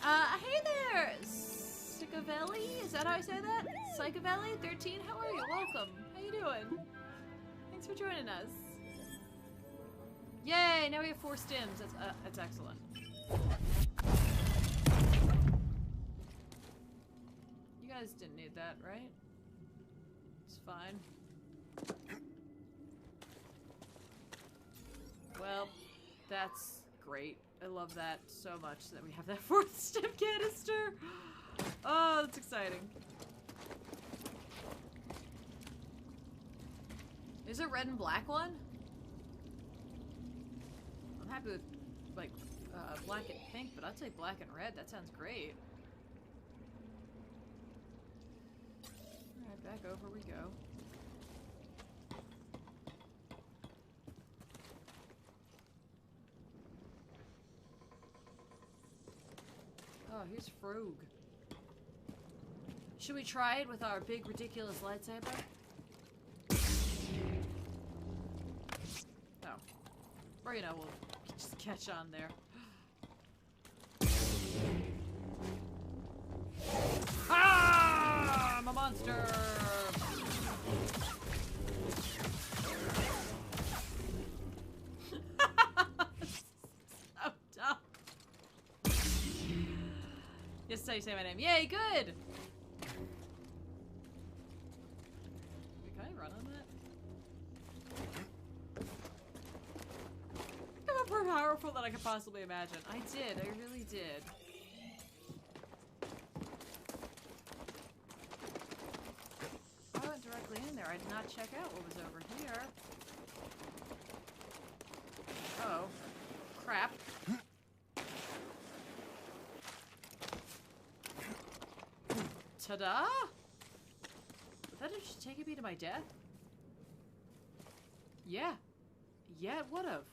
Hey there! Psychovelli? Is that how I say that? Psychovelli 13? How are you? Welcome. How you doing? Thanks for joining us. Yay! Now we have 4 stims. That's excellent. You guys didn't need that, right? It's fine. Well, that's great. I love that so much that we have that 4th stim canister. Oh, that's exciting. Is there a red and black one? I'm happy with, like, black and pink, but I'd say black and red. That sounds great. Alright, back over we go. Oh, here's Frog. Should we try it with our big, ridiculous lightsaber? Oh. Or, you know, we'll just catch on there. Ah! I'm a monster! So dumb. Just say my name. Yay, good! Wait, can I run on that? I'm more powerful than I could possibly imagine. I did. I really did. I went directly in there. I did not check out what was over here. Uh-oh. Crap. Ta-da! Would that have just taken me to my death? Yeah. Yeah, it would have.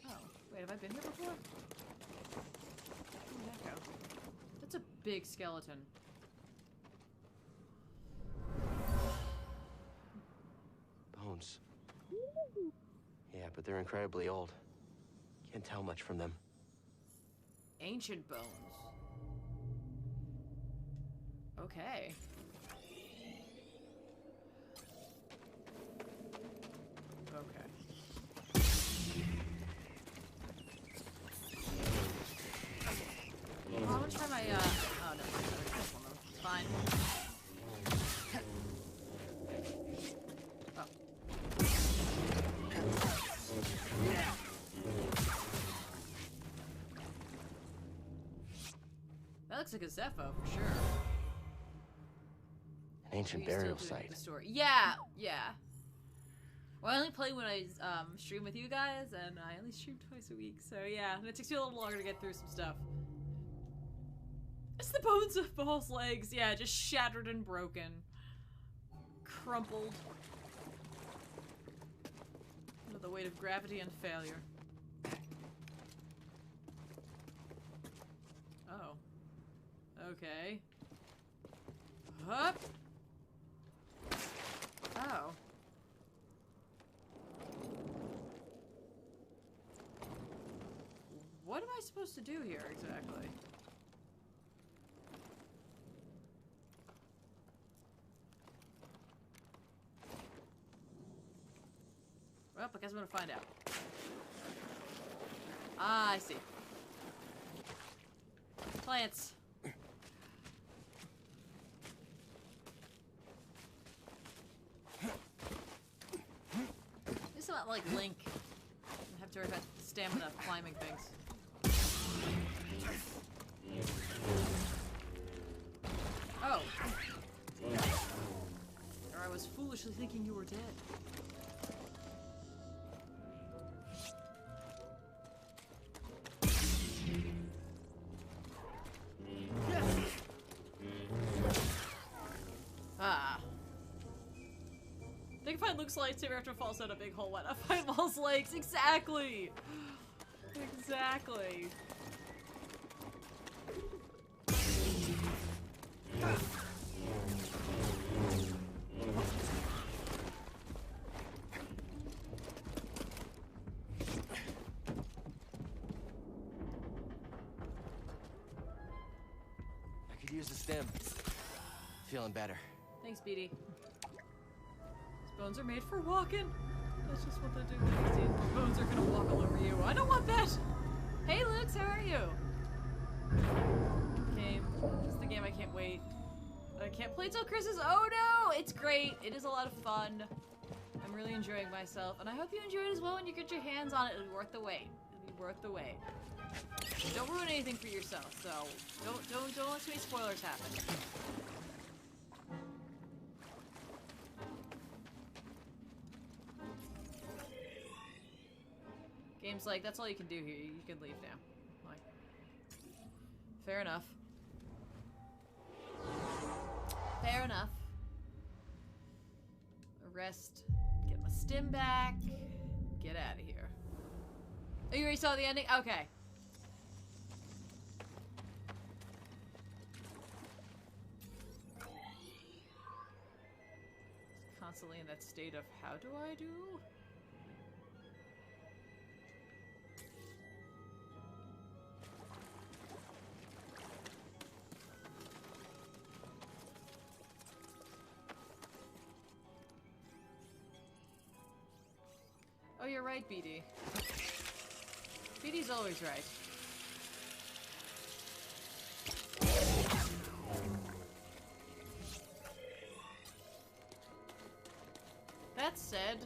Oh, wait, have I been here before? Where did that go? That's a big skeleton. Bones. Yeah, but they're incredibly old. Can't tell much from them. Ancient bones. Okay. Okay. Well, I'm gonna try my, oh, never mind. It's fine. Oh. That looks like a Zepho for sure. An ancient burial site. Yeah, yeah. Well, I only play when I stream with you guys, and I only stream twice a week, so yeah. And it takes me a little longer to get through some stuff. It's the bones of Ball's legs, yeah, just shattered and broken. Crumpled. Under the weight of gravity and failure. Oh. Okay. Hup! Oh. What am I supposed to do here, exactly? Well, I guess I'm gonna find out. Ah, I see. Plants. This is not like Link. I have to worry about stamina climbing things. Oh. Or I was foolishly thinking you were dead. Ah. They can find Luke's lightsaber after it falls down a big hole. Why not find Maul's legs? Exactly! Exactly. I could use the stem. Feeling better. Thanks, BD. These bones are made for walking. That's just what they do. These bones are gonna walk all over you. I don't want that! Hey, Luke, how are you? Game. This is the game I can't wait. I can't play till Christmas. Oh no! It's great. It is a lot of fun. I'm really enjoying myself, and I hope you enjoy it as well when you get your hands on it. It'll be worth the wait. It'll be worth the wait. Don't ruin anything for yourself, so don't let too many spoilers happen. Game's like, that's all you can do here. You can leave now. Like, fair enough. Fair enough. Rest. Get my stim back. Get out of here. Oh, you already saw the ending? Okay. Constantly in that state of, how do I do? Oh, you're right, BD. BD's always right. That said...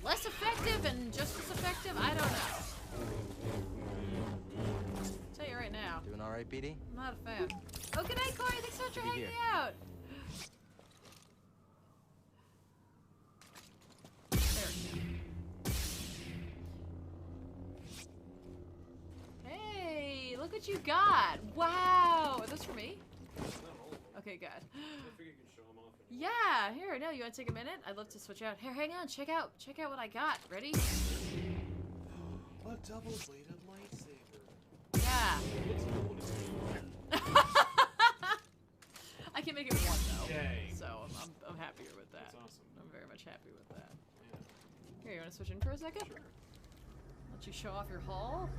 less effective and just as effective? I don't know. I'll tell you right now. Doing all right, BD? I'm not a fan. Oh, good night, Corey. Thanks so much for hanging out. There we go. Hey, look what you got. Wow. Are those for me? Okay, good. Yeah, here, no, you want to take a minute? I'd love to switch out. Here, hang on, check out what I got. Ready? A double-bladed lightsaber. Yeah. I can make it one though. Yay. So I'm happier with that. That's awesome. I'm very much happy with that. Yeah. Here, you want to switch in for a second? Sure. Let you show off your haul.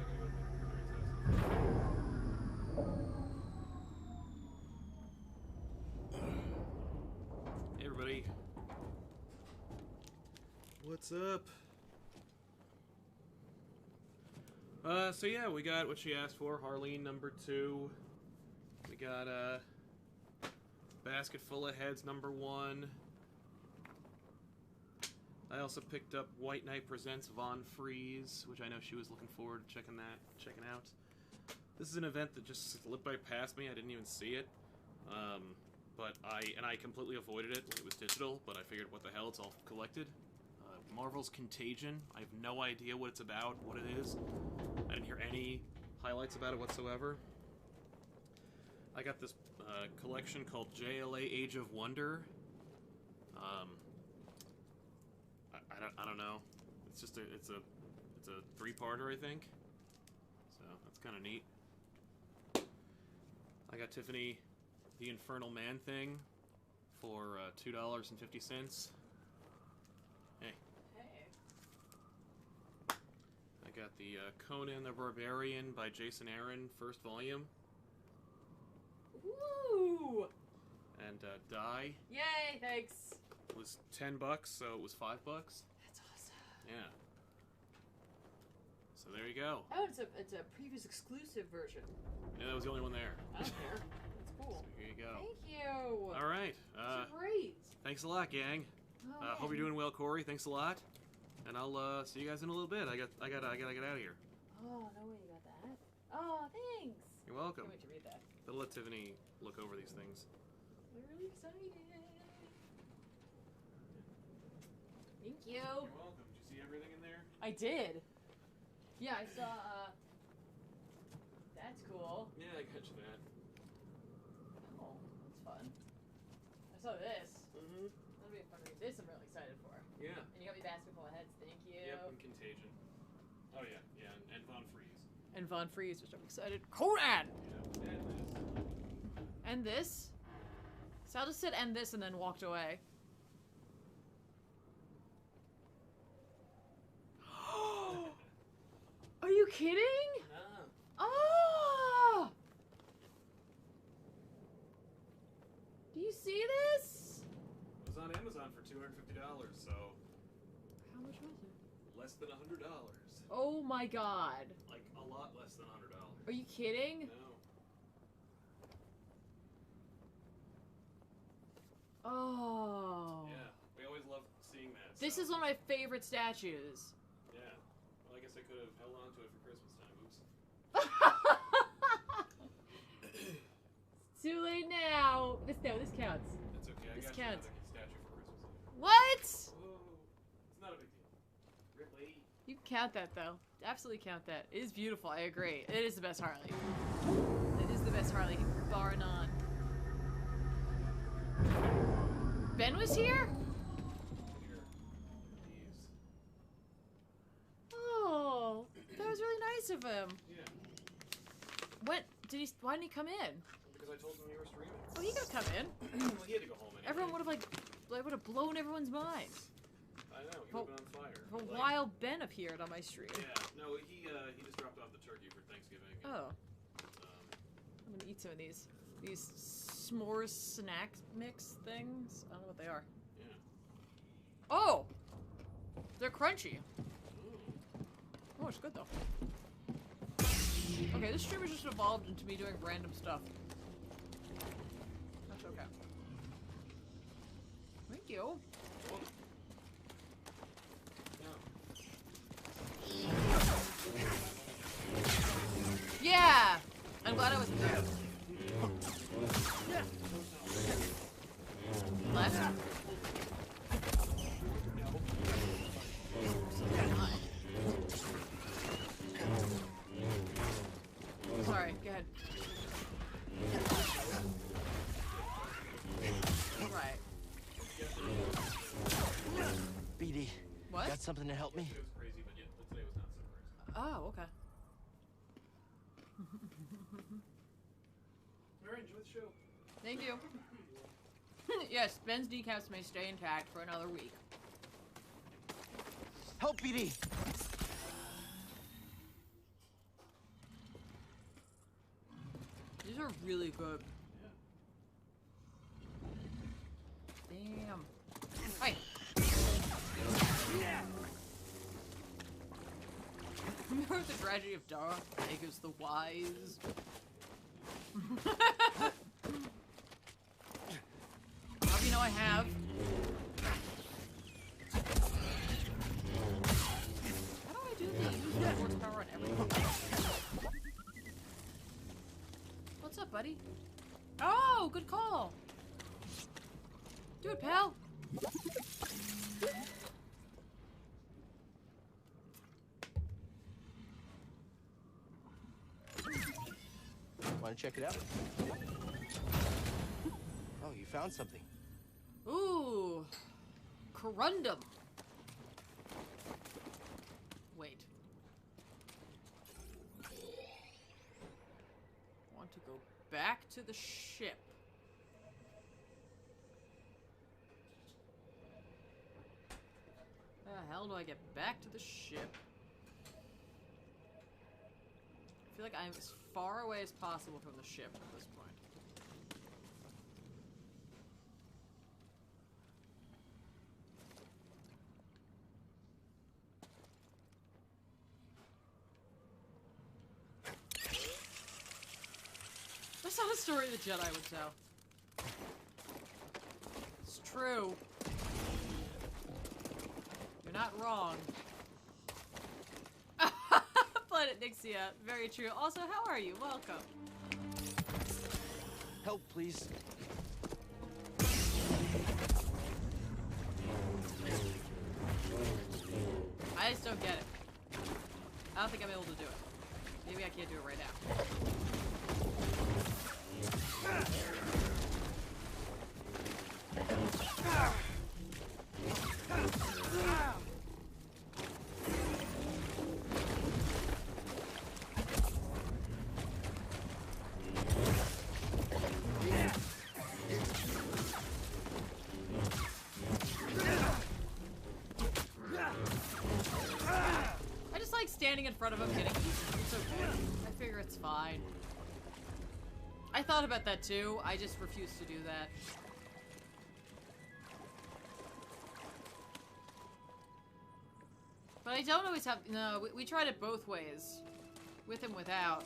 Hey everybody. What's up? So yeah, we got what she asked for, Harleen number 2. We got Basket Full of Heads #1. I also picked up White Knight Presents Von Freeze, which I know she was looking forward to checking out. This is an event that just slipped by past me. I didn't even see it. But I completely avoided it when it was digital, but I figured, what the hell, it's all collected. Marvel's Contagion. I have no idea what it's about, what it is. I didn't hear any highlights about it whatsoever. I got this collection called JLA Age of Wonder. I don't know. It's just it's a 3-parter, I think. So that's kind of neat. I got Tiffany the Infernal Man thing for $2.50. Hey. Hey. I got the Conan the Barbarian by Jason Aaron, 1st volume. Woo! And Die. Yay! Thanks. It was $10, so it was $5. That's awesome. Yeah. So there you go. Oh, it's a previous exclusive version. Yeah, that was the only one there. I don't care. That's cool. So here you go. Thank you. All right. That's great. Thanks a lot, gang. Oh, hope you're doing well, Corey. Thanks a lot. And I'll see you guys in a little bit. I gotta get out of here. Oh, no way you got that. Oh, thanks. You're welcome. Can't wait to read that. I'll let Tiffany look over these things. We're really excited. Thank you. You're welcome. Did you see everything in there? I did. Yeah, I saw, that's cool. Yeah, I got you that. Oh, that's fun. I saw this. Mm-hmm. That'll be a fun read. This I'm really excited for. Yeah. And you got me Basketball Heads, thank you. Yep, and Contagion. Oh, yeah, and Von Freeze. And Von Freeze, which I'm excited. Conan! Yeah, and this. Sal just said and this and then walked away. Are you kidding? No. Oh! Do you see this? It was on Amazon for $250, so... How much was it? Less than $100. Oh my god. Like, a lot less than $100. Are you kidding? No. Oh. Yeah, we always love seeing that. This is one of my favorite statues. Yeah. Well, I guess I could have held on to it for Christmas time. Oops. Too late now. This counts. That's okay. I this got counts. you another statue for Christmas. What? Whoa. It's not a big deal. Ripley. You can count that though. Absolutely count that. It is beautiful. I agree. It is the best Harley. It is the best Harley, bar none. Ben was here? Oh, that was really nice of him. Yeah. Why didn't he come in? Because I told him you were streaming. Oh, he could have come in. Well, he had to go home anyway. Everyone would have blown everyone's minds. I know, he would have been on fire. For a while, Ben appeared on my stream. Yeah, no, he just dropped off the turkey for Thanksgiving. And, Oh. I'm gonna eat some of these s'mores snack mix things. I don't know what they are. Yeah. Oh! They're crunchy. Oh, it's good though. Okay, this stream has just evolved into me doing random stuff. That's okay. Thank you. Yeah! I'm glad I wasn't there. Left? Sorry, go ahead. Right. BD. What? Got something to help me? It was crazy, but yeah, today was not so crazy. Oh, okay. Alright, enjoy the show. Thank you. Yes, Ben's decaps may stay intact for another week. Help, BD! These are really good. Damn. Hi. Remember the tragedy of Dark Saber's the wise? buddy. Oh, good call. Do it, pal. Want to check it out? Oh, you found something. Ooh. Corundum. Wait. Want to go back to the ship. How the hell do I get back to the ship? I feel like I'm as far away as possible from the ship at this point. That's not a story the Jedi would tell. It's true. You're not wrong. Planet Nixia. Very true. Also, how are you? Welcome. Help, please. I just don't get it. I don't think I'm able to do it. Maybe I can't do it right now. I just like standing in front of him getting eaten. It's okay. I figure it's fine. I thought about that too. I just refuse to do that. But I don't always have... No, we tried it both ways. With and without.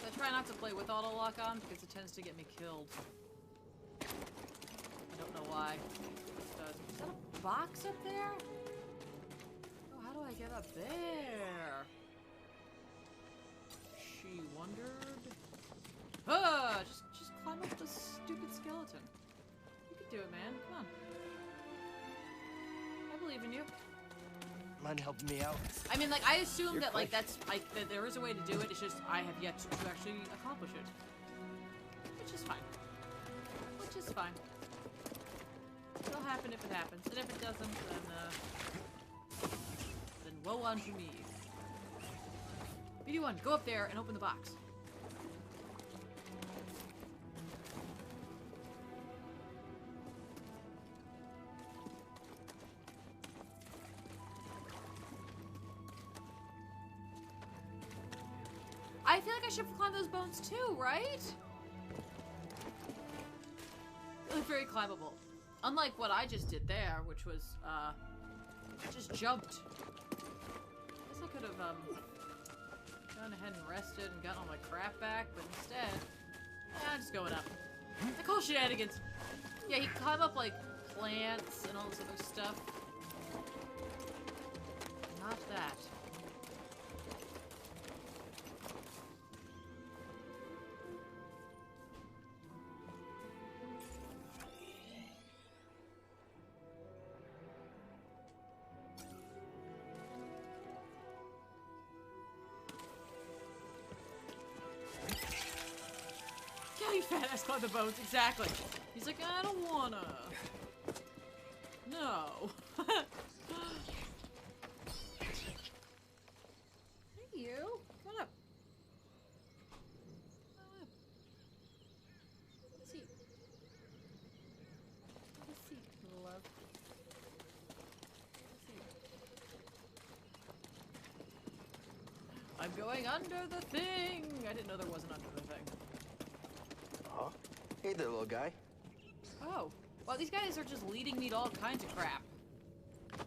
I try not to play with auto lock on because it tends to get me killed. I don't know why. It does. Is that a box up there? Oh, how do I get up there? She wondered. Ah! Just climb up this stupid skeleton. You can do it, man. Come on. I believe in you. Mind helping me out? I mean, like, I assume that, like, that's, like, that there is a way to do it. It's just I have yet to actually accomplish it. Which is fine. Which is fine. It'll happen if it happens. And if it doesn't, then woe unto me. BD1, go up there and open the box. I feel like I should climb those bones too, right? They look very climbable. Unlike what I just did there, which was, just jumped. I guess I could have, gone ahead and rested and gotten all my crap back, but instead, I'm just going up. I call shenanigans. Yeah, he climb up, like, plants and all this other stuff. Not that. Fat ass climb the bones, exactly. He's like, I don't wanna. No. Hey, you. Come on up. Come up. Have a seat. Have a seat, love. Have a seat. I'm going under the thing. I didn't know there wasn't under the thing. Hey there, little guy. Oh. Well, these guys are just leading me to all kinds of crap. Can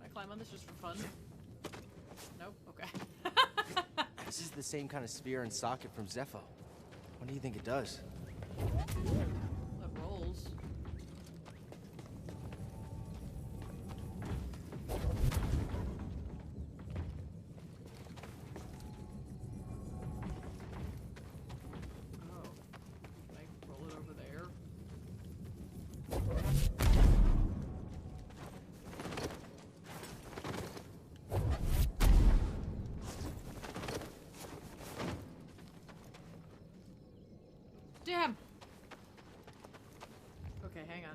I climb on this just for fun? Nope? Okay. This is the same kind of sphere and socket from Zepho. What do you think it does? It rolls. Damn! Okay, hang on.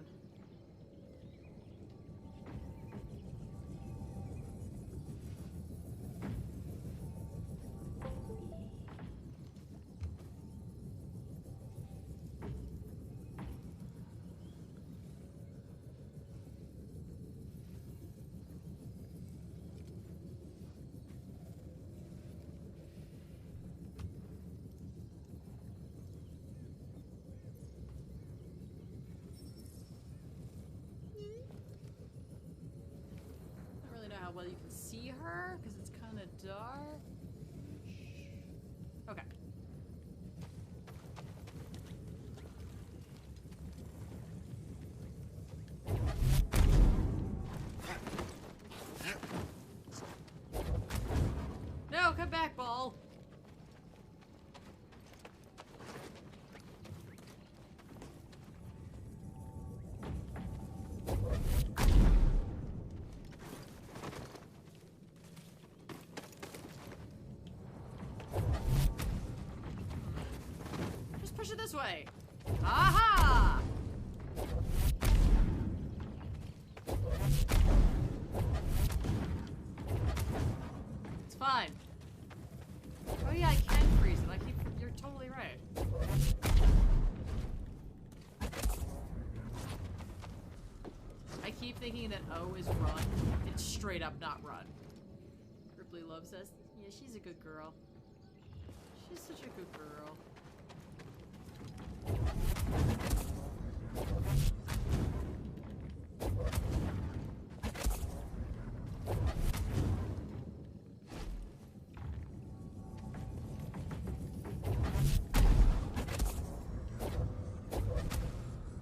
How well you can see her because it's kind of dark. Okay. No, come back, ball. Push it this way. Aha! It's fine. Oh yeah, I can freeze it. You're totally right. I keep thinking that O is run. It's straight up not run. Ripley Love says, yeah, she's a good girl. She's such a good girl.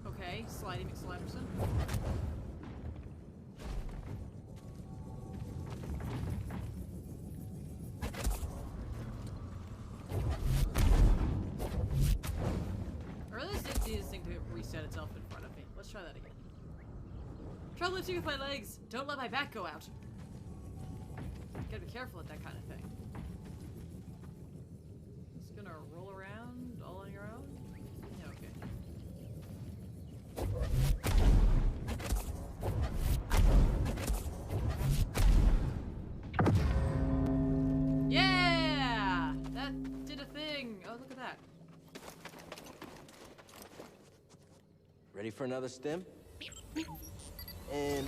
Okay, Slidey McSliderson. This thing to reset itself in front of me. Let's try that again. Try lifting with my legs. Don't let my back go out. Gotta be careful with that kind of thing. Just gonna roll around all on your own? Yeah, okay. Yeah! That did a thing. Oh, look at that. Ready for another stim? And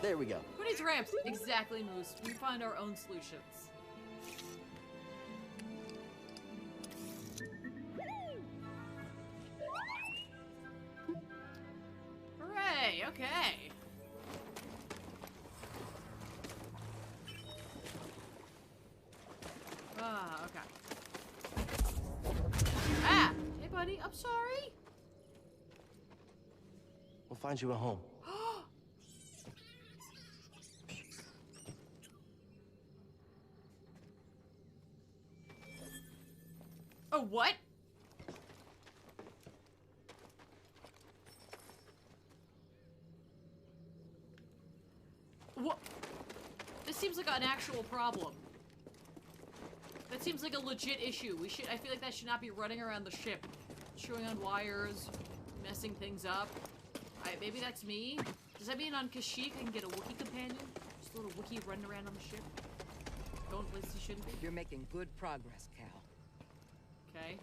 there we go. Who needs ramps? Exactly, Moose. We find our own solutions. Hooray! Okay. Ah, okay. Ah! Hey, buddy. I'm sorry. We'll find you a home. Oh, what? What? This seems like an actual problem. That seems like a legit issue. I feel like that should not be running around the ship. Chewing on wires, messing things up. Maybe that's me. Does that mean on Kashyyyk I can get a Wookiee companion? Just a little Wookiee running around on the ship? Going places he shouldn't be? You're making good progress, Cal. Okay.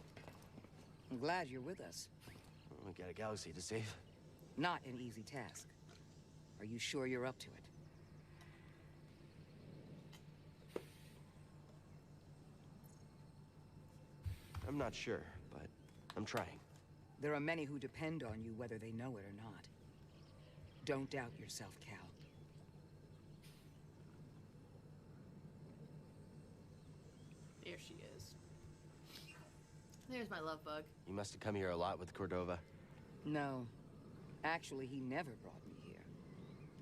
I'm glad you're with us. We got a galaxy to save. Not an easy task. Are you sure you're up to it? I'm not sure, but I'm trying. There are many who depend on you whether they know it or not. Don't doubt yourself, Cal. There she is. There's my love bug. You must have come here a lot with Cordova. No. Actually, he never brought me here.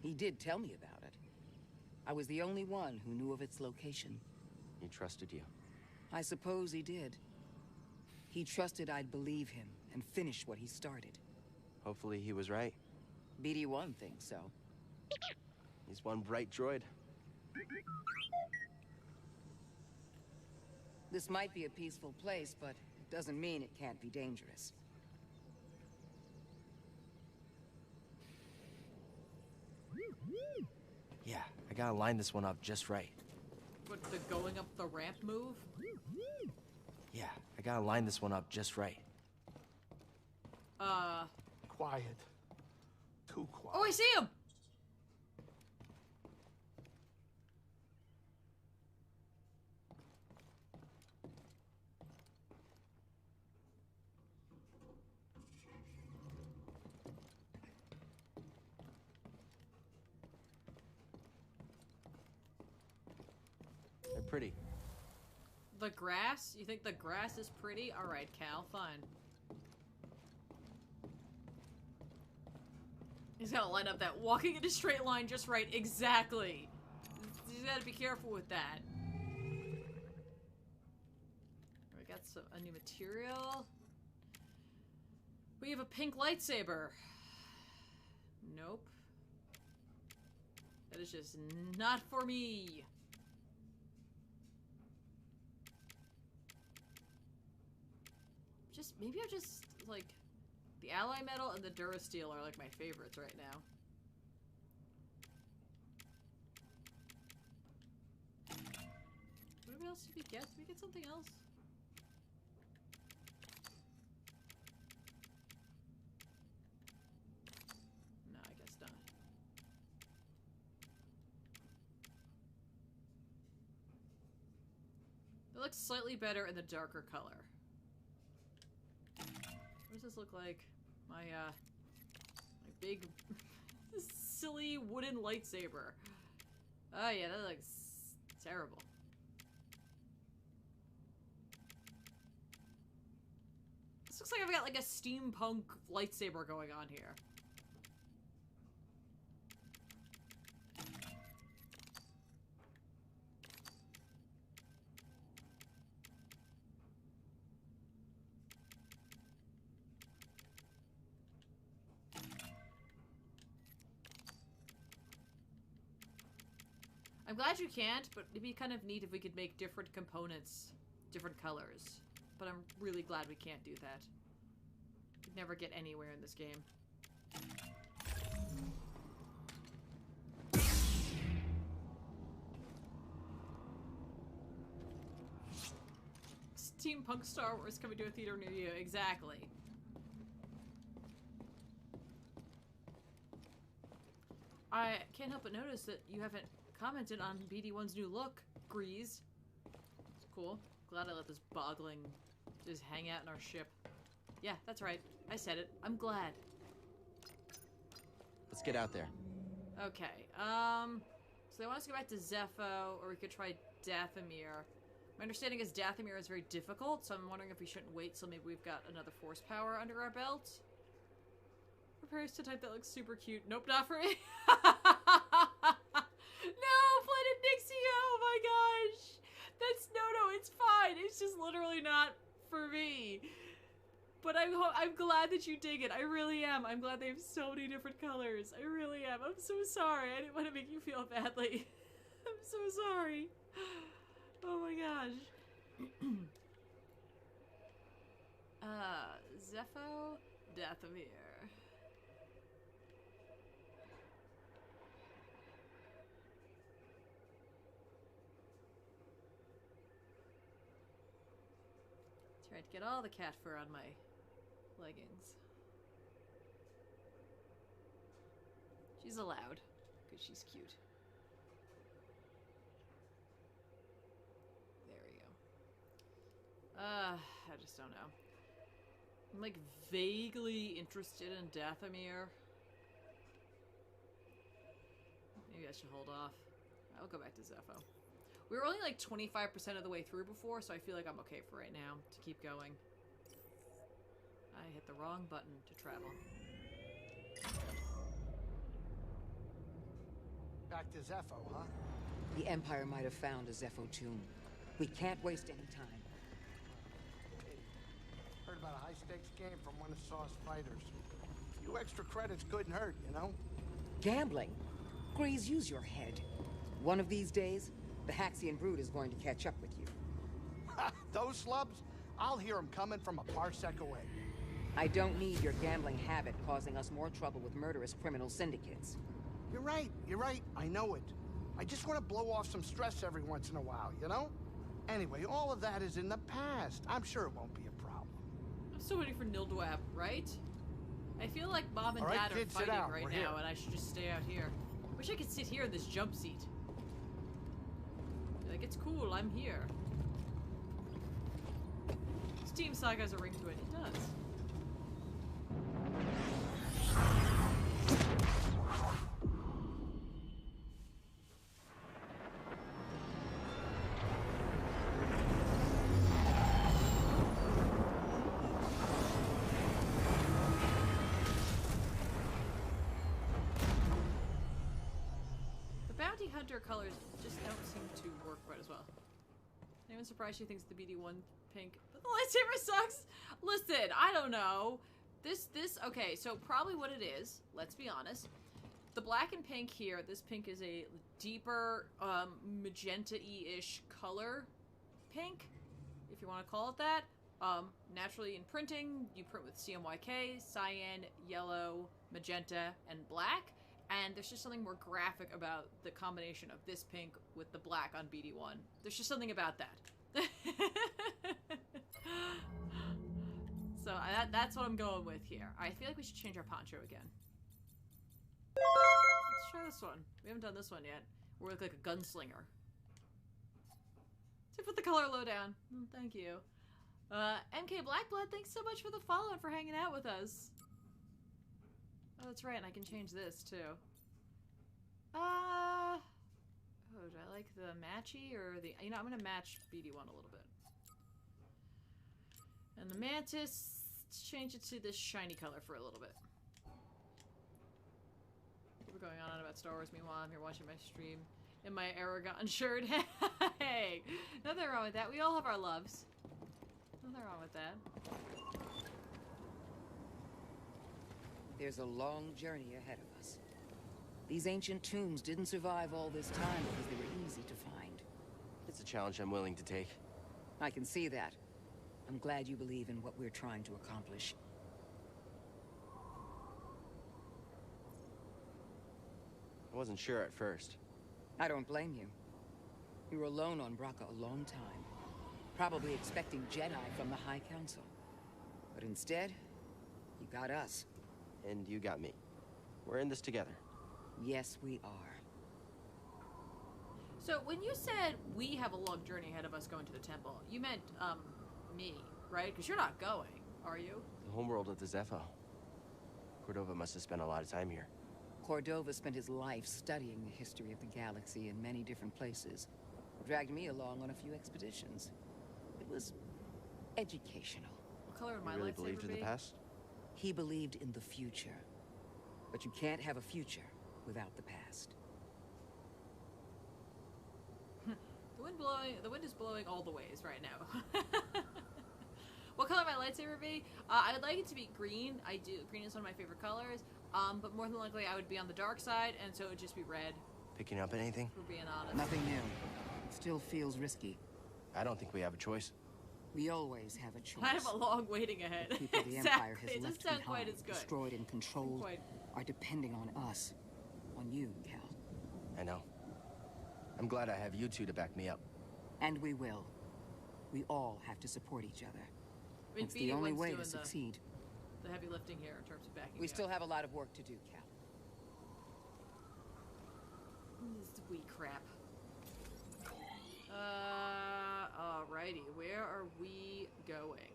He did tell me about it. I was the only one who knew of its location. He trusted you. I suppose he did. He trusted I'd believe him and finish what he started. Hopefully he was right. BD-1 thinks so. He's one bright droid. This might be a peaceful place, but it doesn't mean it can't be dangerous. gotta line this one up just right. What, the going up the ramp move? Yeah, I gotta line this one up just right. Quiet. Too quiet. Oh, I see him! They're pretty. The grass? You think the grass is pretty? Alright, Cal, fine. He's gotta line up that walking in a straight line just right. Exactly. You gotta be careful with that. We got a new material. We have a pink lightsaber. Nope. That is just not for me. Maybe I'm just, like, the alloy metal and the Durasteel are, like, my favorites right now. What else did we get? Did we get something else? No, I guess not. It looks slightly better in the darker color. What does this look like? My big, silly wooden lightsaber. Oh yeah, that looks terrible. This looks like I've got like a steampunk lightsaber going on here. I'm glad you can't, but it'd be kind of neat if we could make different components, different colors. But I'm really glad we can't do that. We'd never get anywhere in this game. Steampunk Star Wars coming to a theater near you. Exactly. I can't help but notice that you haven't commented on BD1's new look, Grease. It's cool. Glad I let this bogling just hang out in our ship. Yeah, that's right. I said it. I'm glad. Let's get out there. Okay, so they want us to go back to Zepho, or we could try Dathomir. My understanding is Dathomir is very difficult, so I'm wondering if we shouldn't wait till maybe we've got another force power under our belt. Prepares to type that looks super cute. Nope, not for me. No, Planet Nixie, oh my gosh! That's, no, it's fine. It's just literally not for me. But I'm glad that you dig it. I really am. I'm glad they have so many different colors. I really am. I'm so sorry. I didn't want to make you feel badly. I'm so sorry. Oh my gosh. Zepho, Dathomir. Tried to get all the cat fur on my leggings. She's allowed, because she's cute. There we go. I just don't know. I'm like vaguely interested in Dathomir. Maybe I should hold off. I'll go back to Zepho. We were only like 25% of the way through before, so I feel like I'm okay for right now to keep going. I hit the wrong button to travel. Back to Zepho, huh? The Empire might have found a Zepho tomb. We can't waste any time. Heard about a high-stakes game from one of Saw's fighters. A few extra credits couldn't hurt, you know? Gambling? Grease, use your head. One of these days, the Haxian brood is going to catch up with you. Ha! Those slubs? I'll hear them coming from a parsec away. I don't need your gambling habit causing us more trouble with murderous criminal syndicates. You're right, I know it. I just want to blow off some stress every once in a while, you know? Anyway, all of that is in the past. I'm sure it won't be a problem. I'm still waiting for Nildwap, right? I feel like Mom and All right, Dad are kids, sit fighting down. right We're now, here. and I should just stay out here. Wish I could sit here in this jump seat. Like, it's cool, I'm here. This Team Saga has a ring to it. It does. Hunter colors just don't seem to work quite as well. Anyone surprised she thinks the BD1 pink, but the lightsaber sucks? Listen, I don't know. Okay, so probably what it is, let's be honest. The black and pink here, this pink is a deeper, magenta-y-ish color pink, if you want to call it that. Naturally in printing, you print with CMYK, cyan, yellow, magenta, and black. And there's just something more graphic about the combination of this pink with the black on BD1. There's just something about that. So that's what I'm going with here. I feel like we should change our poncho again. Let's try this one. We haven't done this one yet. We look like a gunslinger. So put the color low down. Thank you. MK Blackblood, thanks so much for the follow and for hanging out with us. Oh, that's right, and I can change this, too. Oh, do I like the matchy or the... You know, I'm gonna match BD1 a little bit. And the Mantis, let's change it to this shiny color for a little bit. We're going on about Star Wars, meanwhile I'm here watching my stream in my Aragon shirt. Hey! Nothing wrong with that. We all have our loves. Nothing wrong with that. There's a long journey ahead of us. These ancient tombs didn't survive all this time because they were easy to find. It's a challenge I'm willing to take. I can see that. I'm glad you believe in what we're trying to accomplish. I wasn't sure at first. I don't blame you. You were alone on Bracca a long time. Probably expecting Jedi from the High Council. But instead, you got us. And you got me. We're in this together. Yes, we are. So when you said we have a long journey ahead of us going to the temple, you meant, me, right? Because you're not going, are you? The homeworld of the Zepho. Cordova must have spent a lot of time here. Cordova spent his life studying the history of the galaxy in many different places. Dragged me along on a few expeditions. It was educational. What color would my You really lightsaber believed in be? the past? He believed in the future. But you can't have a future without the past. The wind is blowing all the ways right now. What color would my lightsaber be? I would like it to be green. Green is one of my favorite colors. But more than likely I would be on the dark side, and so it would just be red. Picking up anything? For being honest. Nothing new. It still feels risky. I don't think we have a choice. We always have a choice. I have a long waiting ahead. The people the Exactly. Empire has It left doesn't sound behind, quite as good. destroyed and controlled, are depending on us. On you, Cal. I know. I'm glad I have you two to back me up. And we will. We all have to support each other. I mean, It's the only BD1's way doing to succeed. The heavy lifting here in terms of backing We me still up. have a lot of work to do, Cal. This wee crap. Alrighty, where are we going?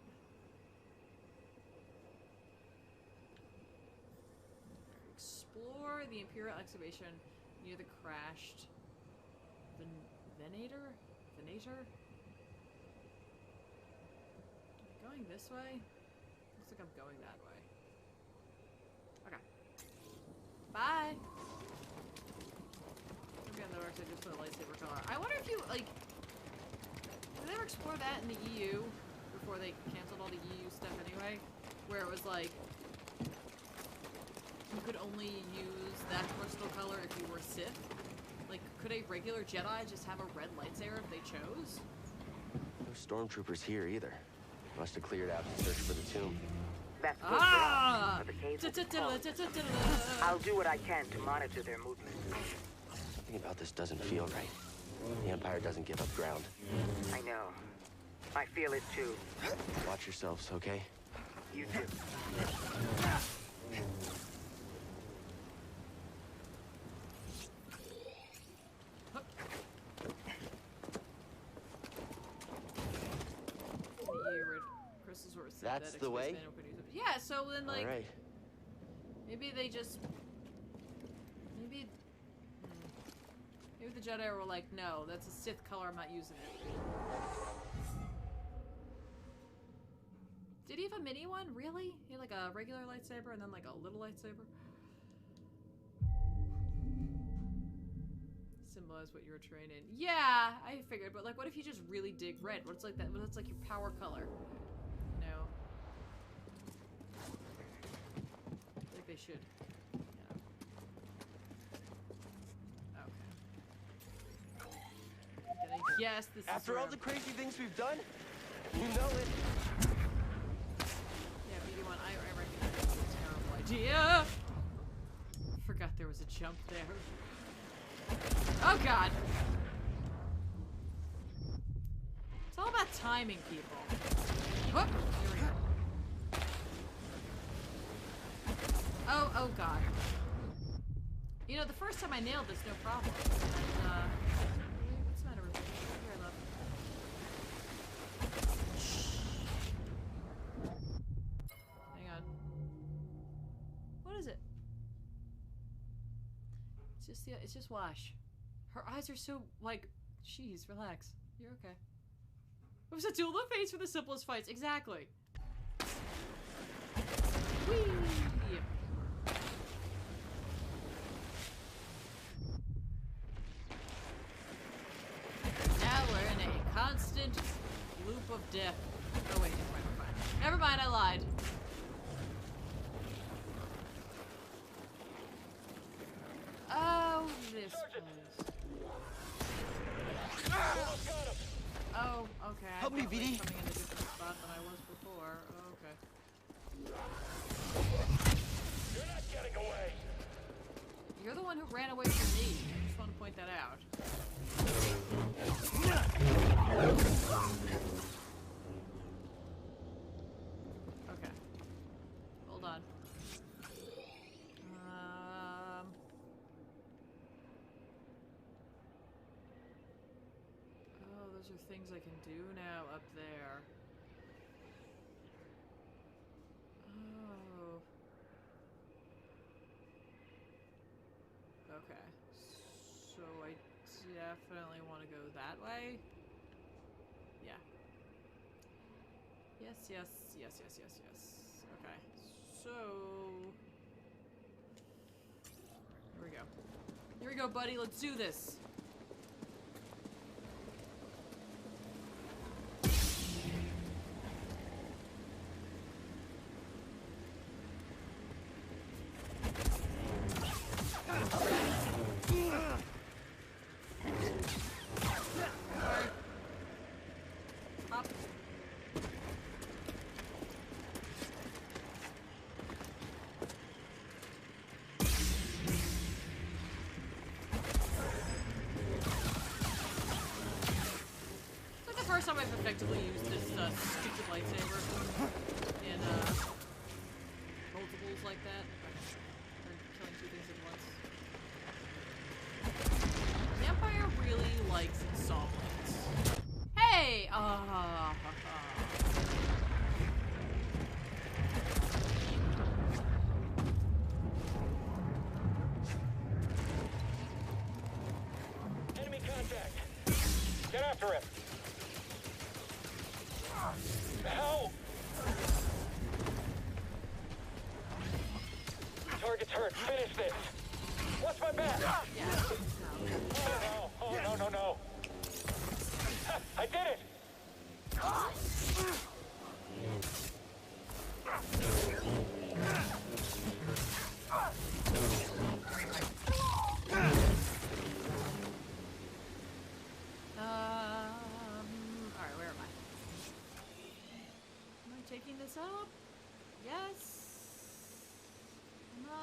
Explore the Imperial excavation near the crashed Venator? Venator? Going this way? Looks like I'm going that way. Okay. Bye! Maybe on the dark side just put a lightsaber color. I wonder if you, like... Did they ever explore that in the EU? Before they canceled all the EU stuff anyway? Where it was like... You could only use that crystal color if you were Sith? Like, could a regular Jedi just have a red lightsaber if they chose? No stormtroopers here either. Must have cleared out to search for the tomb. That's good for us, but the caves will be closed. I'll do what I can to monitor their movements. Something about this doesn't feel right. The Empire doesn't give up ground. I know. I feel it too. Watch yourselves, okay? You too. That's the way? Yeah, so then, like... All right. Maybe they just... Maybe the Jedi were like, no, that's a Sith color, I'm not using it. Did he have a mini one? Really? He had like a regular lightsaber and then like a little lightsaber? Symbolize what you were trained in. Yeah, I figured, but like what if you just really dig red? What's like that? What's like your power color? No. I think they should. Yes, this After is all the crazy things we've done, you know it. Yeah, BD1, I recognize it's a terrible idea. Forgot there was a jump there. Oh god. It's all about timing, people. Whoop, here we go. Oh god. You know, the first time I nailed this, no problem. And, what's the matter with me? Here, love. Hang on. What is it? It's just Wash. Her eyes are so, like, jeez, relax. You're okay. It was a duel of fates for the simplest fights. Exactly. Whee! Now we're in a constant loop of death. Oh wait, never mind. Never mind, I lied. Oh, this place. Oh, okay. Help me, BD. Coming in a different spot than I was before. Oh, okay. You're not getting away. You're the one who ran away from me. I just want to point that out. Okay. Hold on. Oh, those are things I can do now up there. Oh. Okay. So I definitely want to go that way. Yeah. Yes. Okay. So... Here we go. Here we go, buddy. Let's do this. First time I've effectively used this stupid lightsaber in multiples like that. Or killing two things at once. The Empire really likes insolvents. Hey! Enemy contact. Get after him. Help! Target's hurt. Finish this. Watch my back. Yeah. Oh no. Ha, I did it. Alright, where am I? Am I taking this up? Yes. Am I?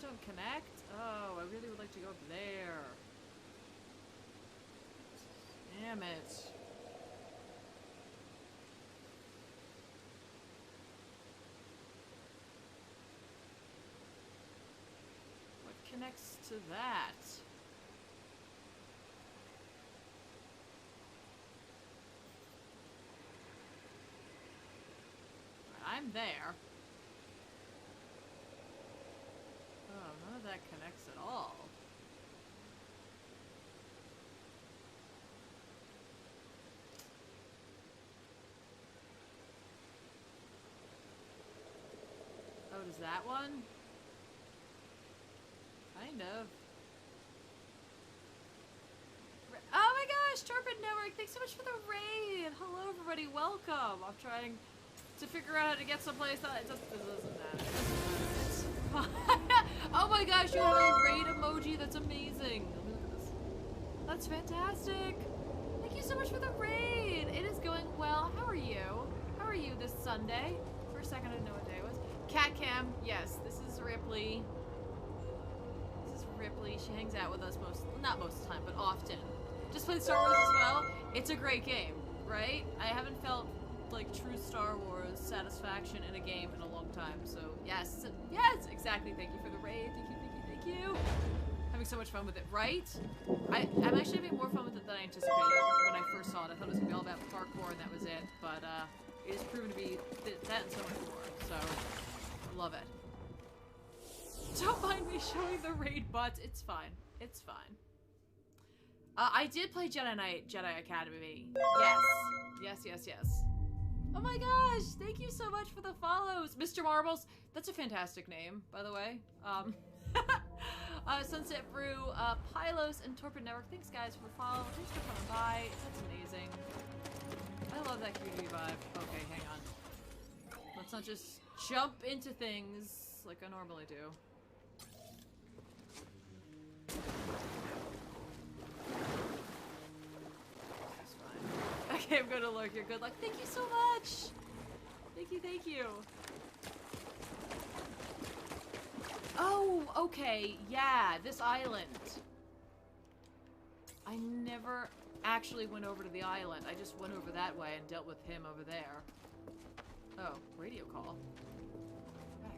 don't connect? Oh, I really would like to go up there. Damn it. What connects to that? I'm there. Oh, none of that connects at all. Oh, does that one? Kind of. Oh my gosh, Torpid Network, thanks so much for the raid! Hello everybody, welcome! I'm trying to figure out how to get someplace that it doesn't matter. It's fine. Oh my gosh, you have a raid emoji, that's amazing! Look at this. That's fantastic! Thank you so much for the raid! It is going well. How are you? How are you this Sunday? For a second I didn't know what day it was. Cat Cam, yes, this is Ripley. This is Ripley. She hangs out with us not most of the time, but often. Just played Star Wars as well. It's a great game, right? I haven't felt like true Star Wars satisfaction in a game in a long time. So yes, yes, exactly. Thank you for the raid. Thank you. Having so much fun with it, right? I'm actually having more fun with it than I anticipated when I first saw it. I thought it was gonna be all about parkour and that was it, but it has proven to be that and so much more. So I love it. Don't mind me showing the raid butts. It's fine. It's fine. I did play Jedi Knight, Jedi Academy. Yes. Oh my gosh, thank you so much for the follows. Mr. Marbles, that's a fantastic name, by the way. Sunset Brew, Pylos, and Torpid Network, thanks guys for the follow. Thanks for coming by, that's amazing. I love that community vibe. Okay, hang on. Let's not just jump into things like I normally do. Okay, I'm gonna lurk here. Good luck. Thank you so much! Thank you. Oh, okay. Yeah, this island. I never actually went over to the island. I just went over that way and dealt with him over there. Oh, radio call. Back.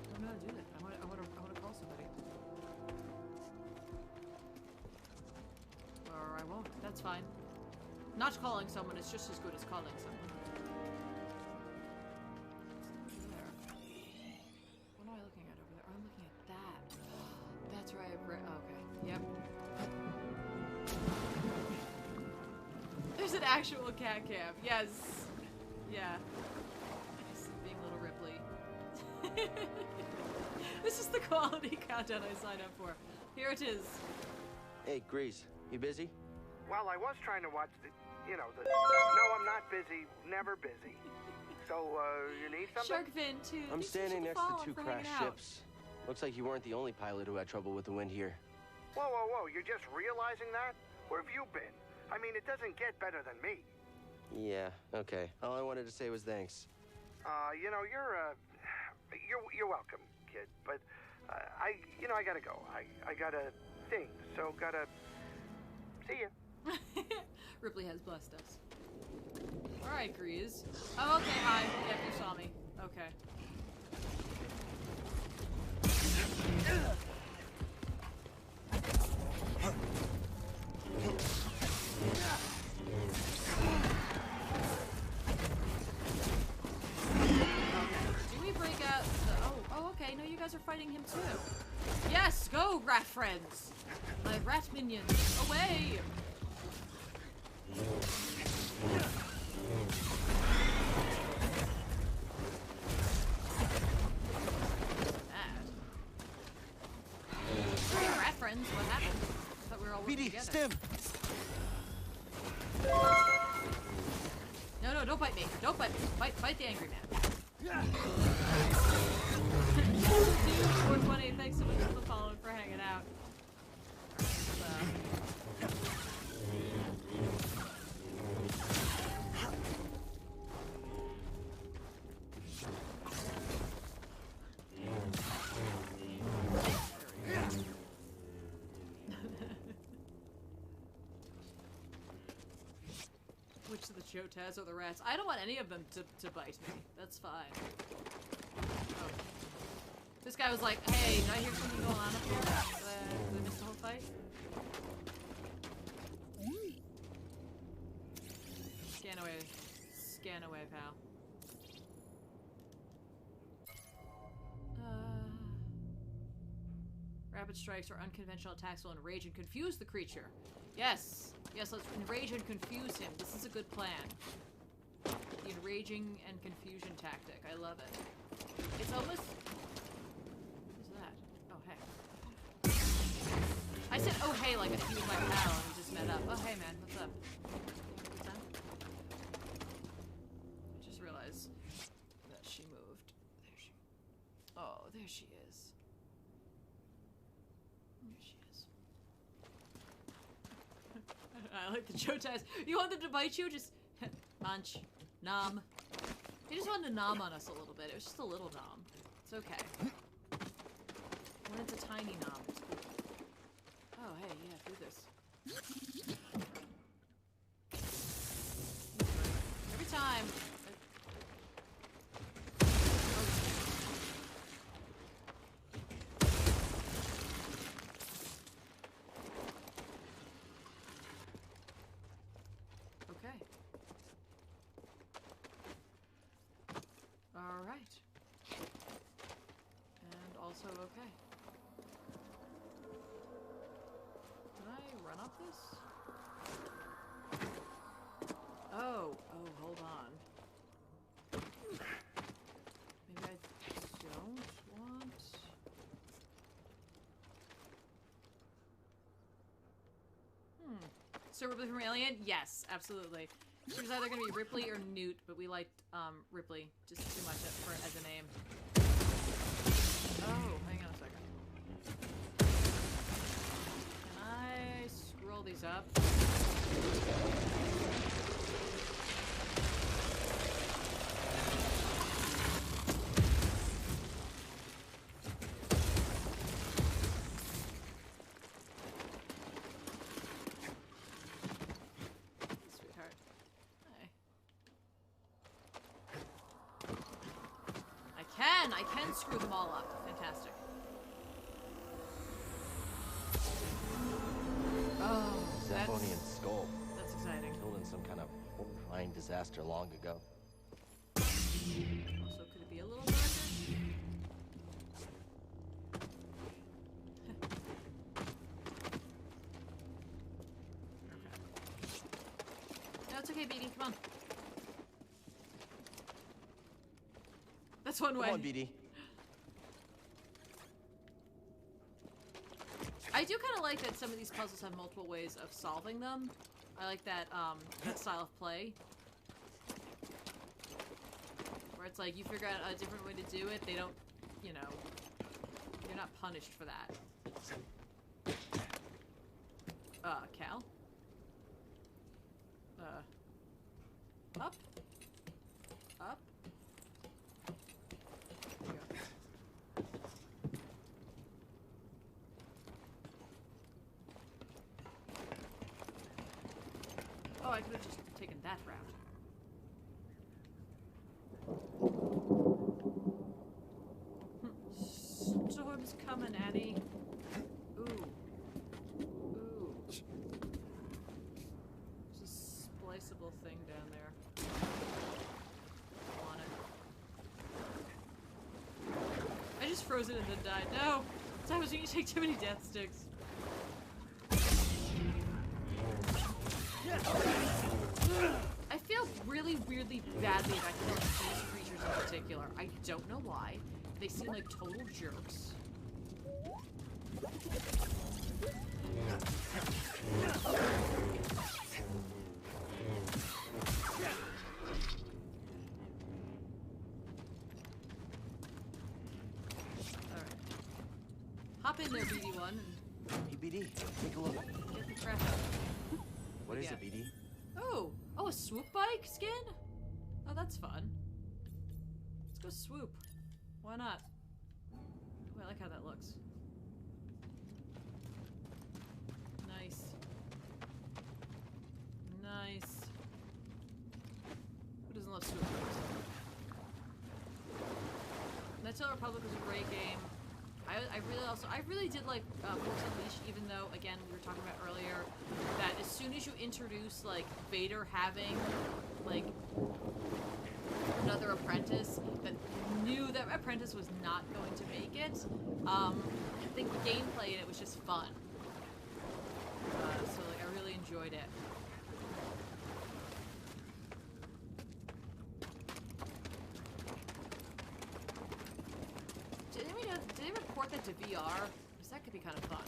I don't know how to do that. I want to call somebody. Or I won't. That's fine. Not calling someone is just as good as calling someone. There. What am I looking at over there? Oh, I'm looking at that. That's right. Okay. Yep. There's an actual cat cam. Yes. Yeah. Nice. Being little Ripley. This is the quality content I signed up for. Here it is. Hey, Grease. You busy? Well, I was trying to watch the... No, I'm not busy. Never busy. So, you need something? Shark Fin, too. I'm standing next to two crashed ships. Looks like you weren't the only pilot who had trouble with the wind here. Whoa. You're just realizing that? Where have you been? I mean, it doesn't get better than me. Yeah, okay. All I wanted to say was thanks. You're welcome, kid. But, I gotta go. I got a thing, so gotta... See ya. Ripley has blessed us. Alright, Grease. Oh, okay, hi. Yep, you saw me. Okay. Do we break out the... Oh, okay. No, you guys are fighting him too. Yes, go, rat friends. My rat minions, away! Hey, rat friends, what happened? I thought we were all working together. Stim! No, don't bite me. Don't bite me. Fight the angry man. 420, thanks so much for the follow and for hanging out. Jotaz or the rats. I don't want any of them to bite me. That's fine. Oh. This guy was like, hey, did I hear something going on up here? Did I miss the whole fight? Scan away. Scan away, pal. Rapid strikes or unconventional attacks will enrage and confuse the creature. Yes. Yes, let's enrage and confuse him. This is a good plan. The enraging and confusion tactic. I love it. It's almost... Who's that? Oh, hey. I said, oh, hey, like he was my pal and we just met up. Oh, hey, man. What's up? Good time? I just realized that she moved. There she... Oh, there she is. I like the Jotaz. You want them to bite you? Just munch. Nom. He just wanted to nom on us a little bit. It was just a little nom. It's okay. When it's a tiny nom, it's cool. Oh, hey, yeah, do this. Every time. Alright. And also okay. Can I run up this? Oh, hold on. Maybe I don't want... So Ripley from Alien? Yes, absolutely. She was either going to be Ripley or Newt, but we liked Ripley just too much as a name. Oh, hang on a second. Can I scroll these up? I can screw them all up. Fantastic. Oh, Zephonian skull. That's exciting. Killed in some kind of horrifying disaster long ago. Also, could it be a little darker? No, it's okay, Beanie. Come on. That's one way. Come on, BD. I do kind of like that some of these puzzles have multiple ways of solving them. I like that that style of play. Where it's like you figure out a different way to do it, they don't, you know, you're not punished for that. Cal? Up? Up? Oh, I could have just taken that route. Storm's coming, Annie. Ooh. Ooh. There's a spliceable thing down there. I want it. I just froze it and then died. No! That was when you take too many death sticks. I feel really weirdly badly about killing these creatures in particular. I don't know why. They seem like total jerks. Alright. Hop in there, BD1. Hey, BD, take a look. Get the crap out. What is it, BD? Oh! Oh, a swoop bike skin? Oh, that's fun. Let's go swoop. Why not? Oh, I like how that looks. Nice. Nice. love Scoop. Untitled Republic was a great game. I really did like Force Unleashed, even though, again, we were talking about earlier, that as soon as you introduce, like, Vader having, like, another apprentice, that knew that apprentice was not going to make it, I think the gameplay in it was just fun. So, like, I really enjoyed it. Did they report that to VR? Because that could be kind of fun.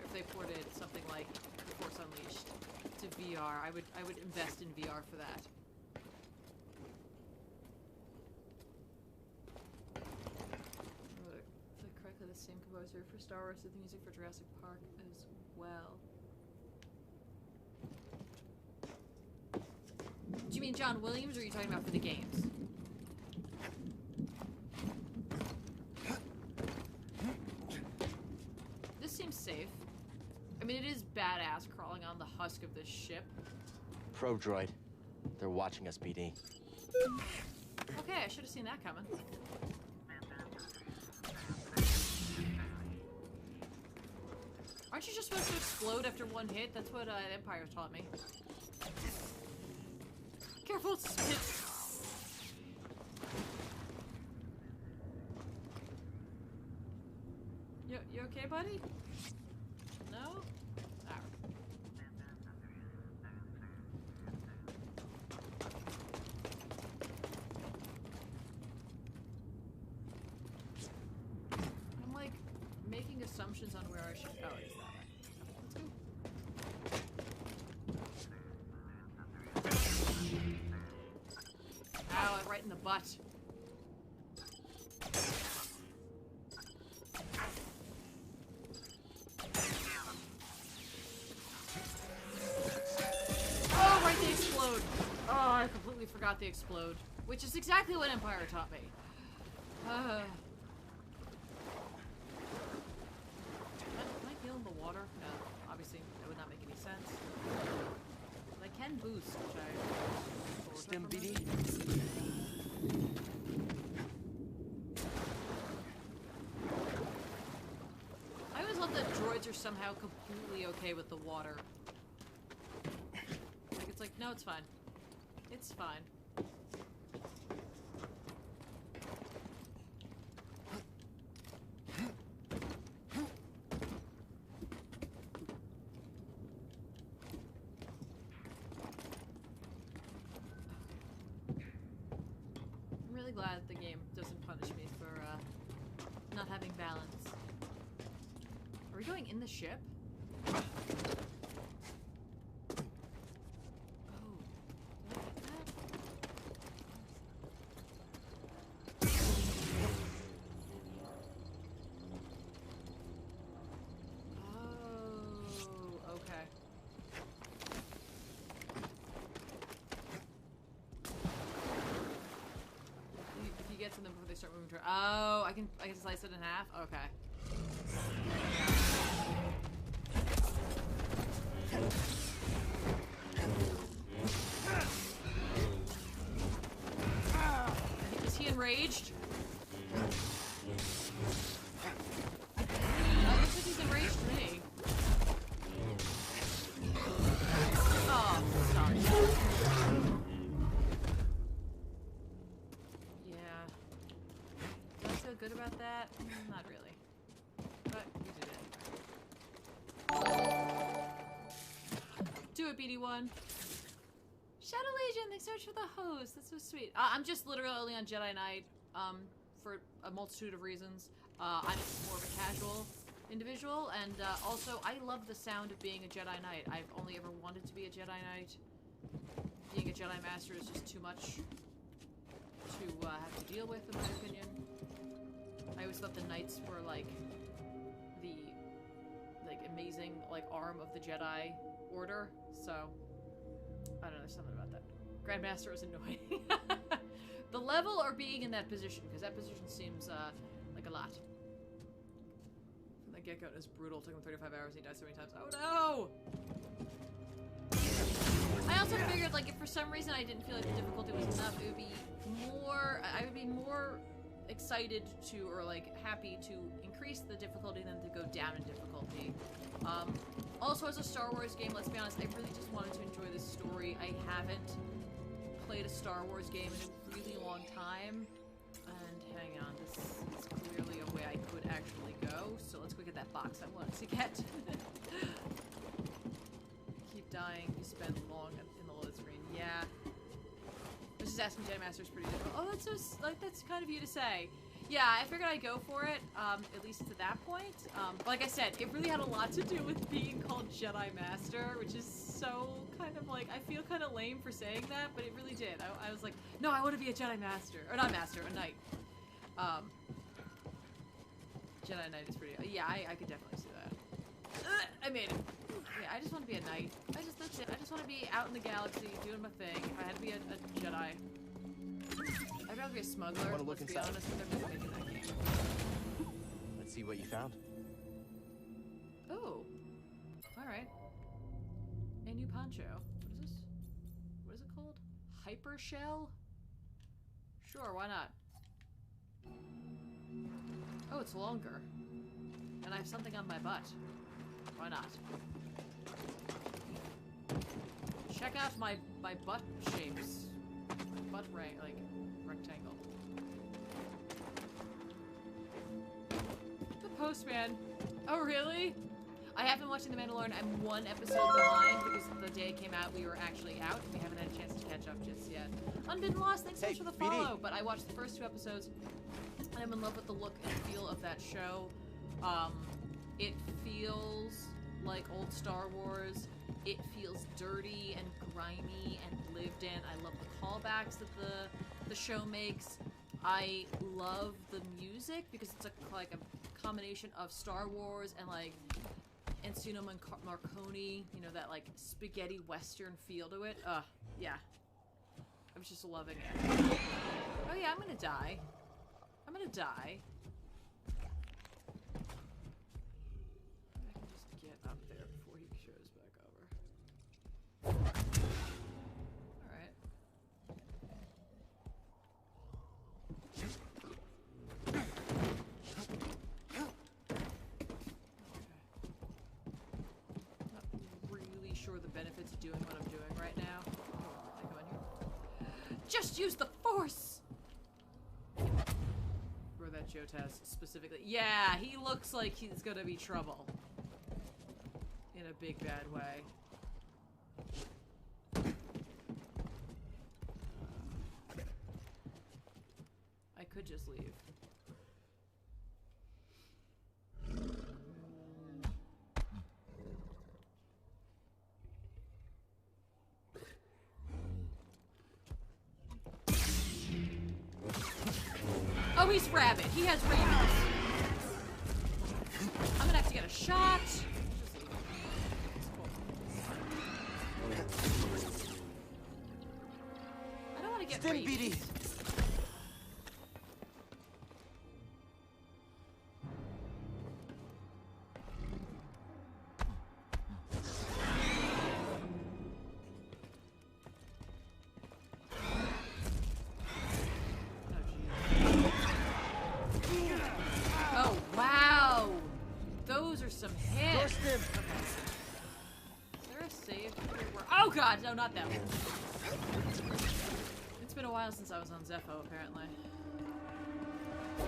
If they ported something like Force Unleashed to VR, I would invest in VR for that. If I correctly, the same composer for Star Wars did the music for Jurassic Park as well. Do you mean John Williams, or are you talking about for the games? Seems safe. I mean, it is badass crawling on the husk of this ship. Probe droid. They're watching us, BD. Okay, I should have seen that coming. Aren't you just supposed to explode after one hit? That's what Empire taught me. Careful, spit. You okay, buddy? No? Alright. I'm like making assumptions on where I should go. Is that right? Let's go. Ow, right in the butt. I completely forgot they explode, which is exactly what Empire taught me. Can I heal in the water? No, obviously that would not make any sense. But I can boost, which I... Stim BD? I always love that droids are somehow completely okay with the water. Like, it's like, no, it's fine. It's fine. I'm really glad the game doesn't punish me for not having balance. Are we going in the ship? And then before they start moving to I can slice it in half? Okay. Is he enraged? Looks like he's enraged to me. Oh, sorry. Good about that? Not really. But we did it. Do it, BD1. Shadow Legion, thanks so much for the host. That's so sweet. I'm just literally on Jedi Knight for a multitude of reasons. I'm more of a casual individual, and also I love the sound of being a Jedi Knight. I've only ever wanted to be a Jedi Knight. Being a Jedi Master is just too much to have to deal with, in my opinion. I always thought the Knights were like the amazing arm of the Jedi Order, so I don't know, there's something about that. Grandmaster is annoying. The level or being in that position, because that position seems like a lot. From the get-go, it was brutal. Took him 35 hours and he died so many times. Oh no! I also figured like, if for some reason I didn't feel like the difficulty was enough, it would be more, I would be more excited to, or like happy to increase the difficulty than to go down in difficulty. Also, as a Star Wars game, let's be honest, I really just wanted to enjoy this story. I haven't played a Star Wars game in a really long time. And hang on, this is clearly a way I could actually go. So let's go get that box I wanted to get. Keep dying, you spend long in the load screen. Yeah. I was just asking Jedi Master's pretty difficult. Oh, that's so, like, that's kind of you to say. Yeah, I figured I'd go for it, at least to that point. Like I said, it really had a lot to do with being called Jedi Master, which is so kind of like, I feel kind of lame for saying that, but it really did. I was like, no, I want to be a Jedi Master. Or not Master, a Knight. Jedi Knight is pretty, yeah, I could definitely see that. I made it. Yeah, I just want to be a Knight. That's it. I just want to be out in the galaxy, doing my thing. If I had to be a Jedi. I'd rather be a smuggler, let's be honest, but they're making that game. Let's see what you found. Oh. Alright. A new poncho. What is this? What is it called? Hyper shell? Sure, why not? Oh, it's longer. And I have something on my butt. Why not? Check out my butt shapes. My butt like rectangle. The Postman. Oh, really? I have been watching The Mandalorian. I'm one episode behind because the day it came out, we were actually out. We haven't had a chance to catch up just yet. Unbidden Lost, thanks so much for the follow. But I watched the first 2 episodes, and I'm in love with the look and feel of that show. It feels like old Star Wars. It feels dirty and grimy and lived in. I love the callbacks that the show makes. I love the music because it's like a combination of Star Wars and like Ennio Morricone, you know, that like spaghetti western feel to it. Yeah. I was just loving it. Oh yeah, I'm gonna die. I'm gonna die. I can just get up there before he shows back over. Alright. Not really sure the benefits of doing what I'm doing right now. Oh, I go in here. Just use the Force! Or that Jotaz specifically. Yeah, he looks like he's gonna be trouble. In a big bad way. I could just leave. Oh, he's rabid. He has rabies. I'm gonna have to get a shot. I don't want to get rabies. Oh, wow. Those are some hits. Okay. Is there a save here where... Oh, God. No, not that one. It's been a while since I was on Zepho, apparently. If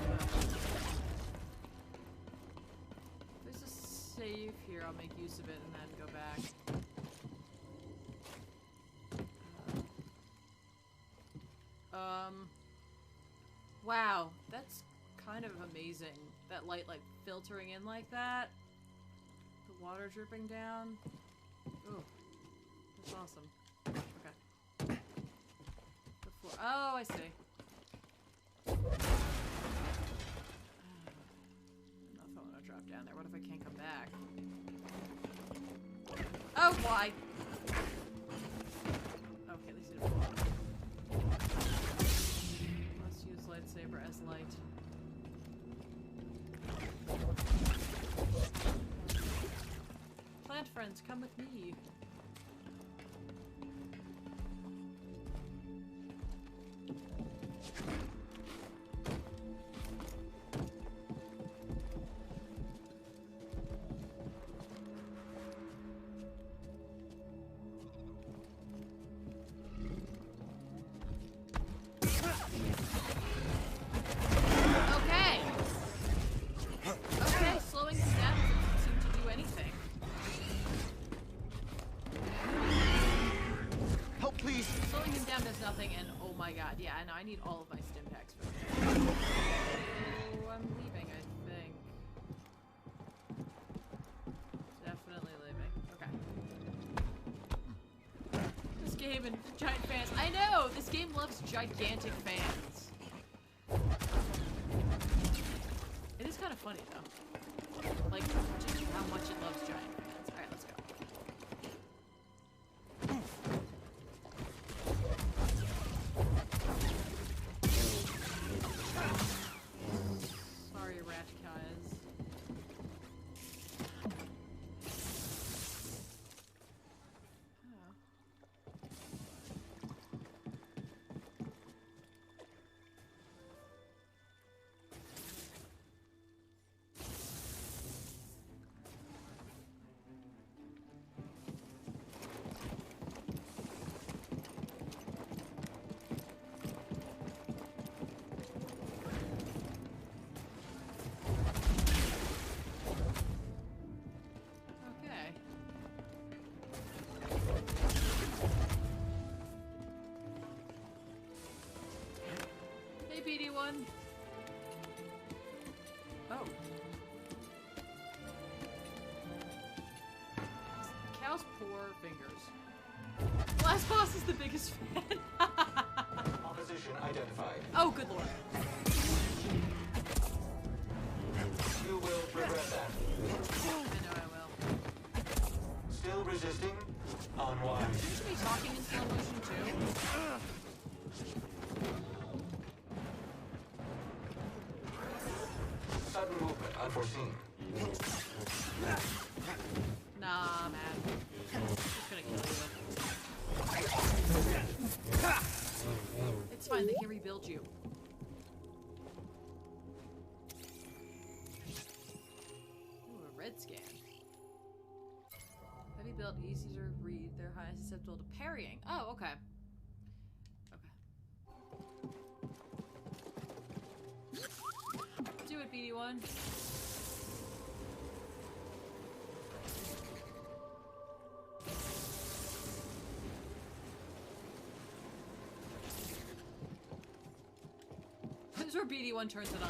there's a save here, I'll make use of it and then go back. Wow, that's kind of amazing. That light, like, filtering in like that. The water dripping down. Ooh, that's awesome. Okay. Oh, I see. I want to drop down there. What if I can't come back? Oh, why? Okay, at least it didn't. Let's use lightsaber as light. Plant friends, come with me. Freeze! Slowing him down does nothing, and oh my god, yeah, I know, I need all of my stim packs for this. Oh, I'm leaving, I think. Definitely leaving. Okay. This game and giant fans. I know! This game loves gigantic fans. It is kind of funny, though. Like, just how much it loves giant fans. Alright, let's go. Sorry, rat guys. BD1. Oh. Cow's poor fingers. Last boss is the biggest fan. Opposition identified. Oh, good lord. You will regret that. I know I will. Still resisting? Unwise. Shouldn't you be talking in slow motion too? Sudden movement unforeseen. Nah, man. Just gonna kill you. It's fine, they can rebuild you. Ooh, a red scan. Heavy built, easy to read. They're highly susceptible to parrying. Oh, okay. Do it, BD1. This is where BD1 turns it on.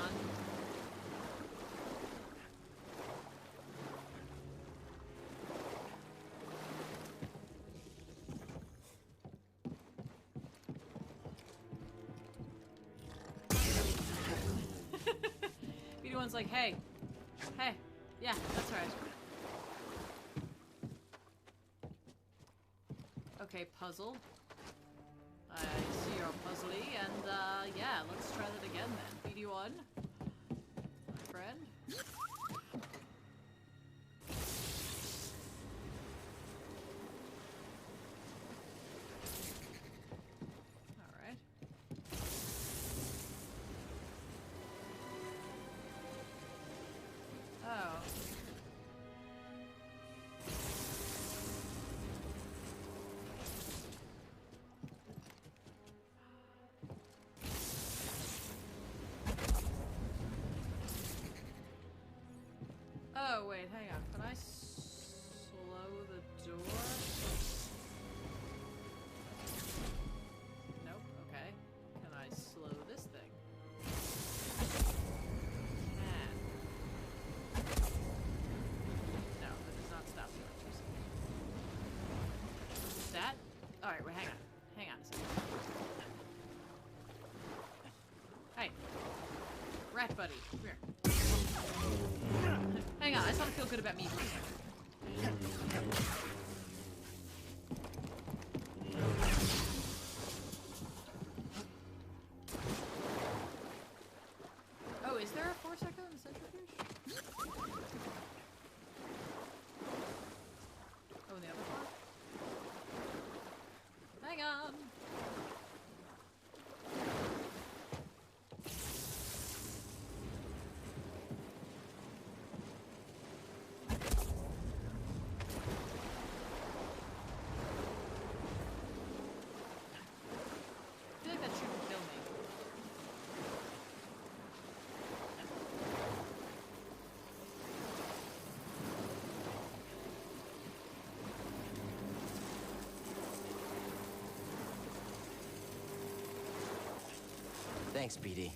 BD1's like, hey, yeah, that's right. Okay, puzzle. I see you're puzzly, and yeah, let's try that again then. BD1, my friend. Alright. Oh. Oh, wait, hang on. Can I slow the door? Nope, okay. Can I slow this thing? Can. No, that does not stop the electricity. That? Alright, wait, hang on. Hang on a second. Hey. Rat buddy, come here. Hang on, I just want to feel good about me for a second. Oh, is there a 4-second centrifuge? Oh, in the other part? Hang on! Thanks, BD.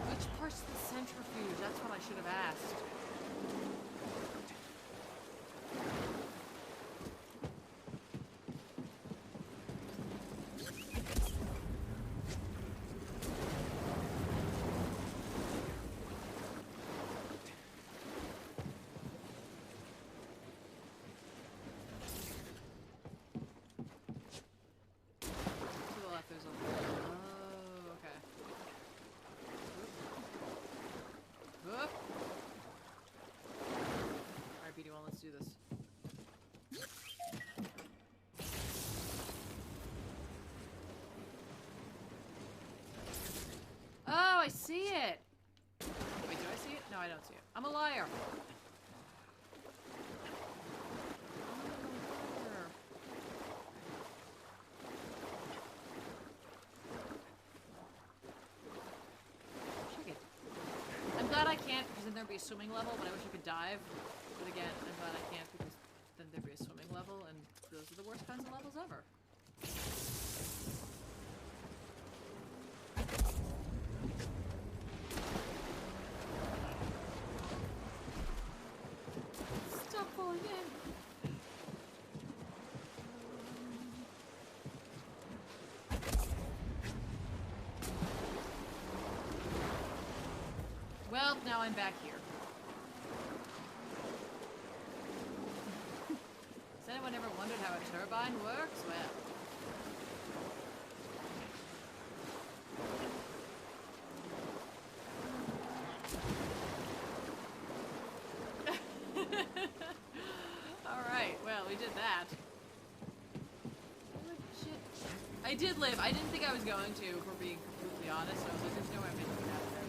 Which part's the centrifuge? That's what I should have asked. Let's do this. Oh, I see it! Wait, do I see it? No, I don't see it. I'm a liar! Check it. I'm glad I can't, because then there'd be a swimming level, but I wish I could dive. But again, I'm glad I can't because then there'd be a swimming level, and those are the worst kinds of levels ever. Stop falling in. Well, now I'm back here. Has anyone ever wondered how a turbine works? Well. Alright, well, we did that. Shit. I did live. I didn't think I was going to, if we're being completely honest. I was like, there's no way I'm going to get out of there.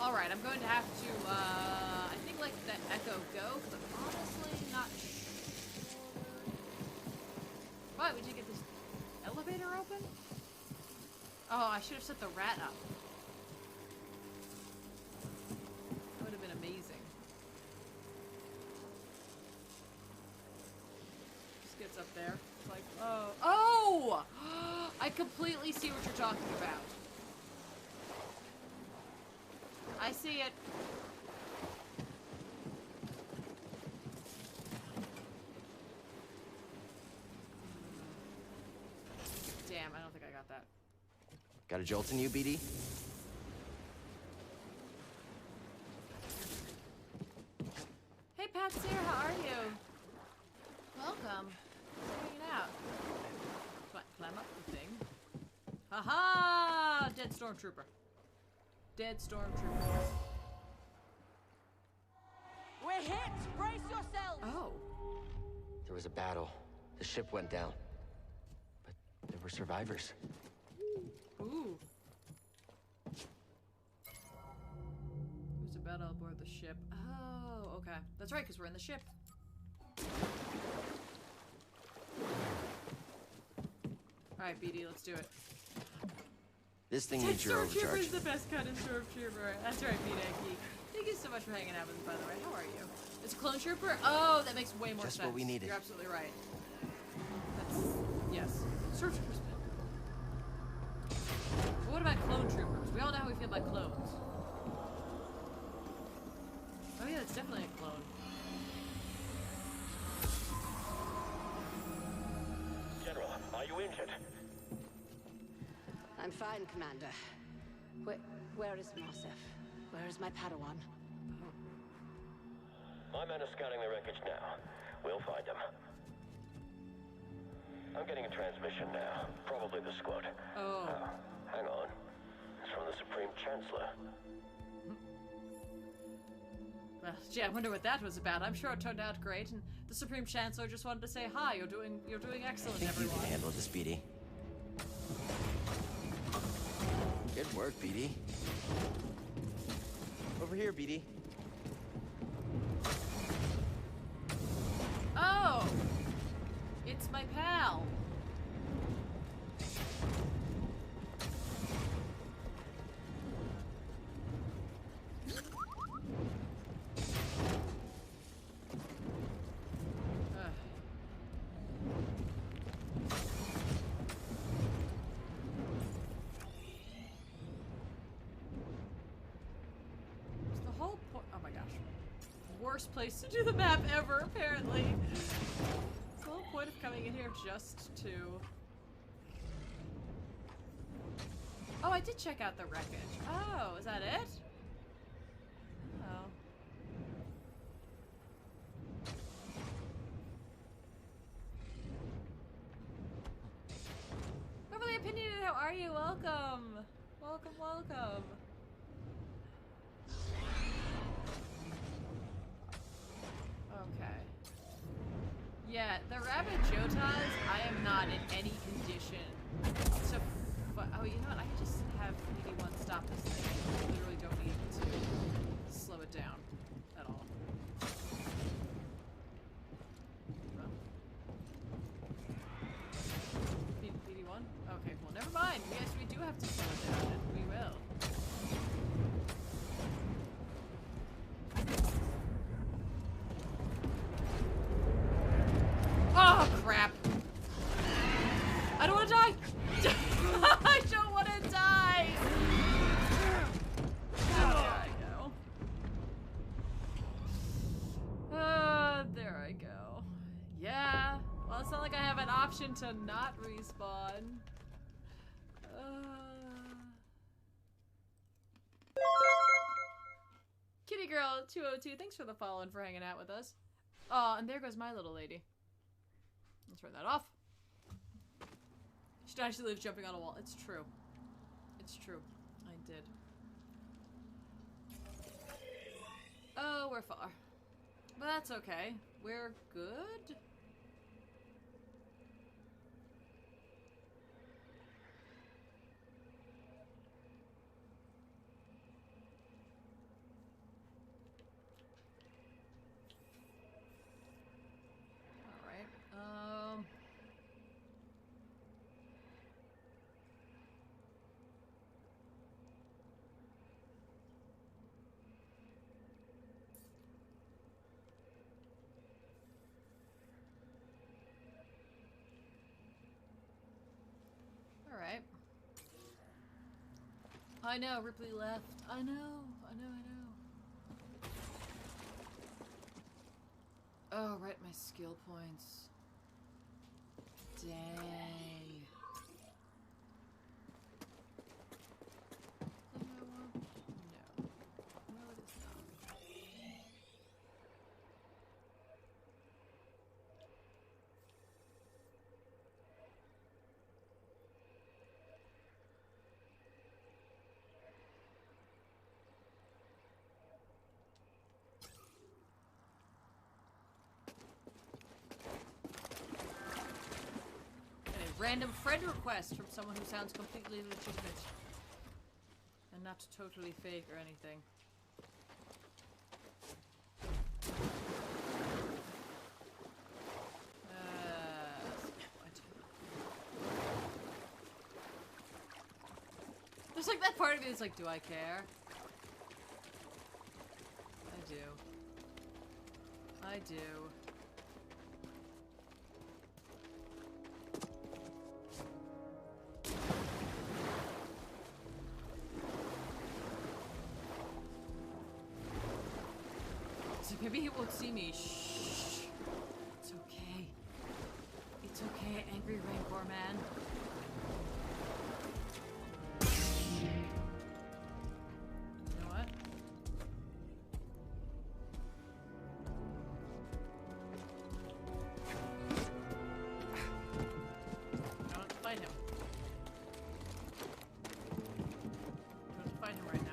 Alright, I'm going to have to, I think like that Echo go, because I'm honestly not sure. What, we did get this elevator open? Oh, I should have set the rat up. That would have been amazing. Just gets up there. It's like, oh. Oh! I completely see what you're talking about. I see it. Damn, I don't think I got that. Got a jolt in you, BD? Hey, Patsy, how are you? Welcome. Hanging out. What, climb up the thing? Haha! Dead stormtrooper. Dead stormtrooper. We're hit! Brace yourselves! Oh. There was a battle. The ship went down. But there were survivors. Ooh. There's a battle aboard the ship. Oh, okay. That's right, because we're in the ship. Alright, BD, let's do it. This thing needs your overcharge. Stormtrooper is the best kind of stormtrooper. That's right, B-Danky. Thank you so much for hanging out with me, by the way. How are you? It's a clone trooper? Oh, that makes way more sense. Just what we needed. You're absolutely right. That's... yes. Stormtroopers. But what about clone troopers? We all know how we feel about clones. Oh yeah, it's definitely a clone. General, are you injured? I'm fine, Commander. Where is Marcef? Where is my Padawan? My men are scouting the wreckage now. We'll find them. I'm getting a transmission now. Probably the squad. Oh. Hang on. It's from the Supreme Chancellor. Well, gee, I wonder what that was about. I'm sure it turned out great, and the Supreme Chancellor just wanted to say hi. You're doing excellent, I think everyone. you can handle this, BD. Good work, BD. Over here, BD. Oh! It's my pal. Worst place to do the map ever, apparently. It's the whole point of coming in here just to... Oh, I did check out the wreckage. Oh, is that it? Oh. Overly opinionated, how are you? Welcome. Welcome, welcome. Okay. Yeah, the rabbit jotas, I am not in any condition to oh, you know what? I can just have PD1 stop this thing. I literally don't need to slow it down at all. PD1? Okay, well, never mind. Yes, we do have to slow it down, and we will. Oh, crap. I don't want to die. I don't want to die. Oh, there I go. There I go. Yeah. Well, it's not like I have an option to not respawn. Kitty Girl 202, thanks for the follow and for hanging out with us. Oh, and there goes my little lady. Let's turn that off. She actually lives jumping on a wall. It's true. It's true. I did. Oh, we're far. But that's okay. We're good? Alright. I know, Ripley left. I know. Oh, right, my skill points. Dang. No. No, it is not. Random friend request from someone who sounds completely legitimate and not totally fake or anything. There's like that part of me that's like, do I care? I do. I do. Maybe he won't see me. Shh. It's okay. It's okay, angry Rancor man. You know what? Don't fight him. Don't fight him right now.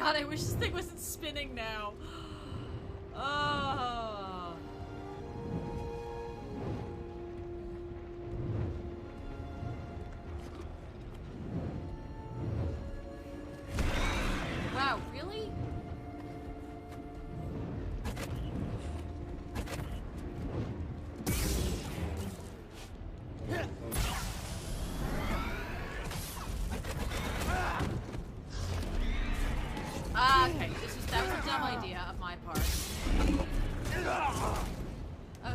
God, I wish this thing wasn't spinning now. Oh. Wow, really? Okay, that was a dumb idea of my part.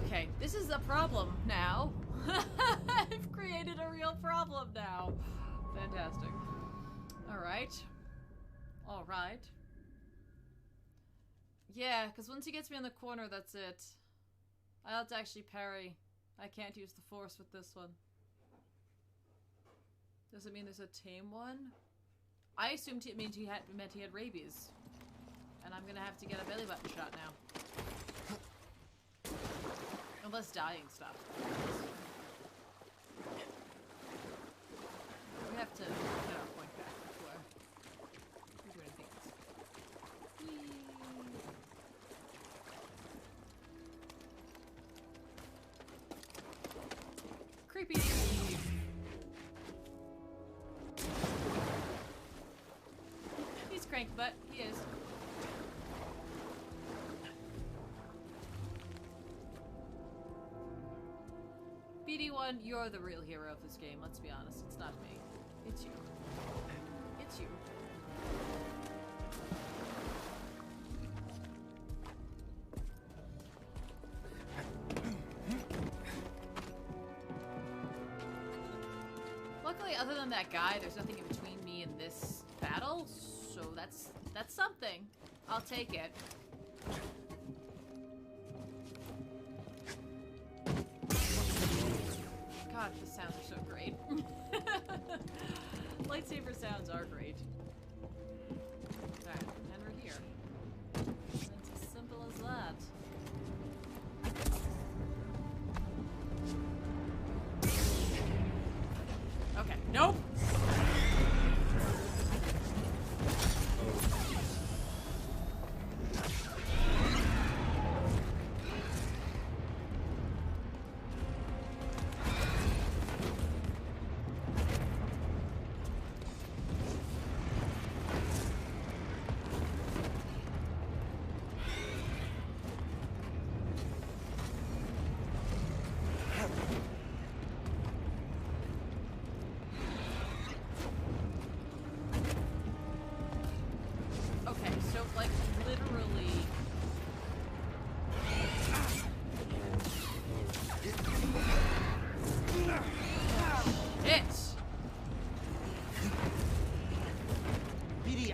Okay, this is a problem now. I've created a real problem now. Fantastic. Alright. Alright. Yeah, because once he gets me in the corner, that's it. I'll have to actually parry. I can't use the force with this one. Does it mean there's a tame one? I assumed it meant he had rabies. And I'm gonna have to get a belly button shot now. Unless dying stops. We have to get our point back before we do anything else. Creepy! He's crank butt. He is. BD1, you're the real hero of this game, let's be honest. It's not me. It's you. It's you. Luckily, other than that guy, there's nothing in between me and this battle, so that's something. I'll take it. God, the sounds are so great. Lightsaber sounds are great. Alright, and we're here. It's as simple as that. Okay, nope!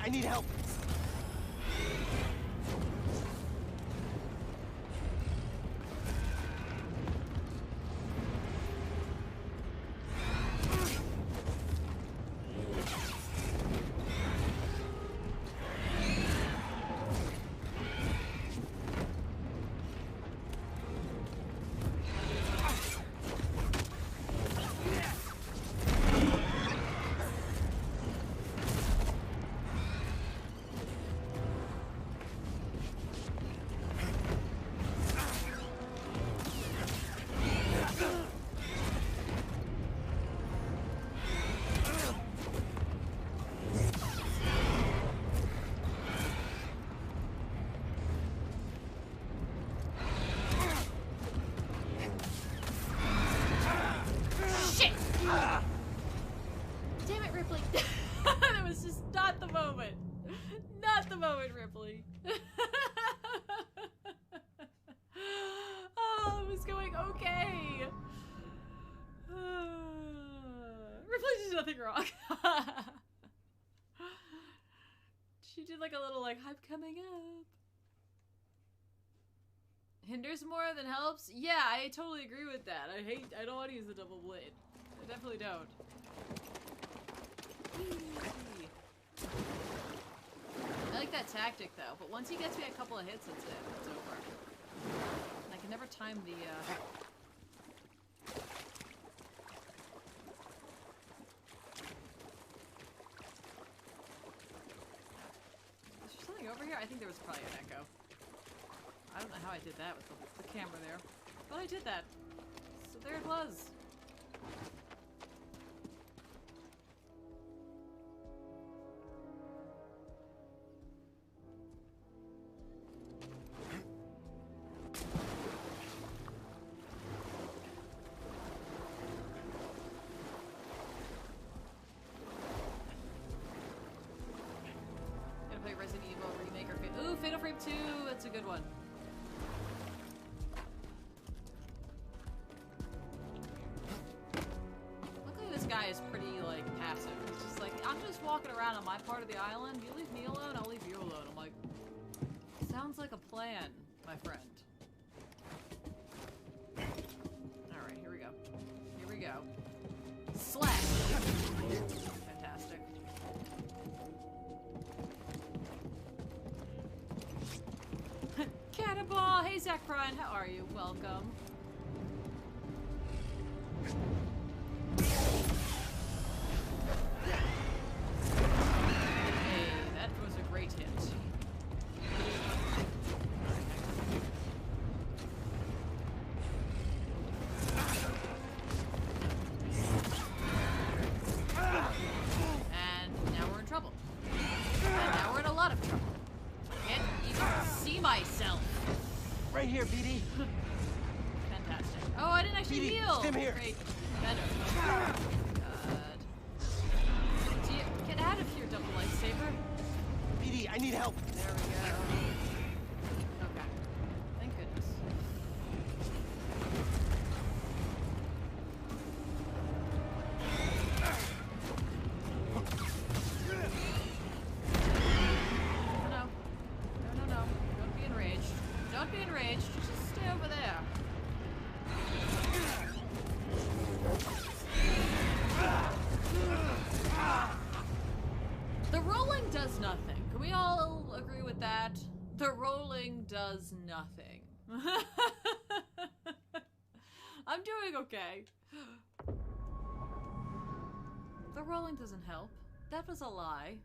I need help. Ripley. Oh, it was going okay. Ripley did nothing wrong. She did like a little like, I'm coming up. Hinders more than helps? Yeah, I totally agree with that. I don't want to use the double blade. I definitely don't. I like that tactic though, but once he gets me a couple of hits, that's it. It's over. And I can never time the, here? I think there was probably an echo. I don't know how I did that with the camera there. But I did that. So there it was. Fatal Frame 2, that's a good one. Luckily this guy is pretty, like, passive. He's just like, I'm just walking around on my part of the island. You leave me alone, I'll leave you alone. I'm like, sounds like a plan, my friend. Alright, here we go. Here we go. Slash! Fantastic. Cannonball! Hey, Zach Bryan, how are you? Welcome. Hey, that was a great hit. And now we're in trouble. And now we're in a lot of trouble. Can't even see myself. Right here, BD. Fantastic. Oh, I didn't actually BD, heal. stim here. Great. Better. God. Do you get out of here, double lightsaber? BD, I need help. There we go. Okay. Thank goodness. No. Don't be enraged. Don't be enraged. Just stay over there. The rolling does nothing. Can we all agree with that? The rolling does nothing. I'm doing okay. The rolling doesn't help. That was a lie.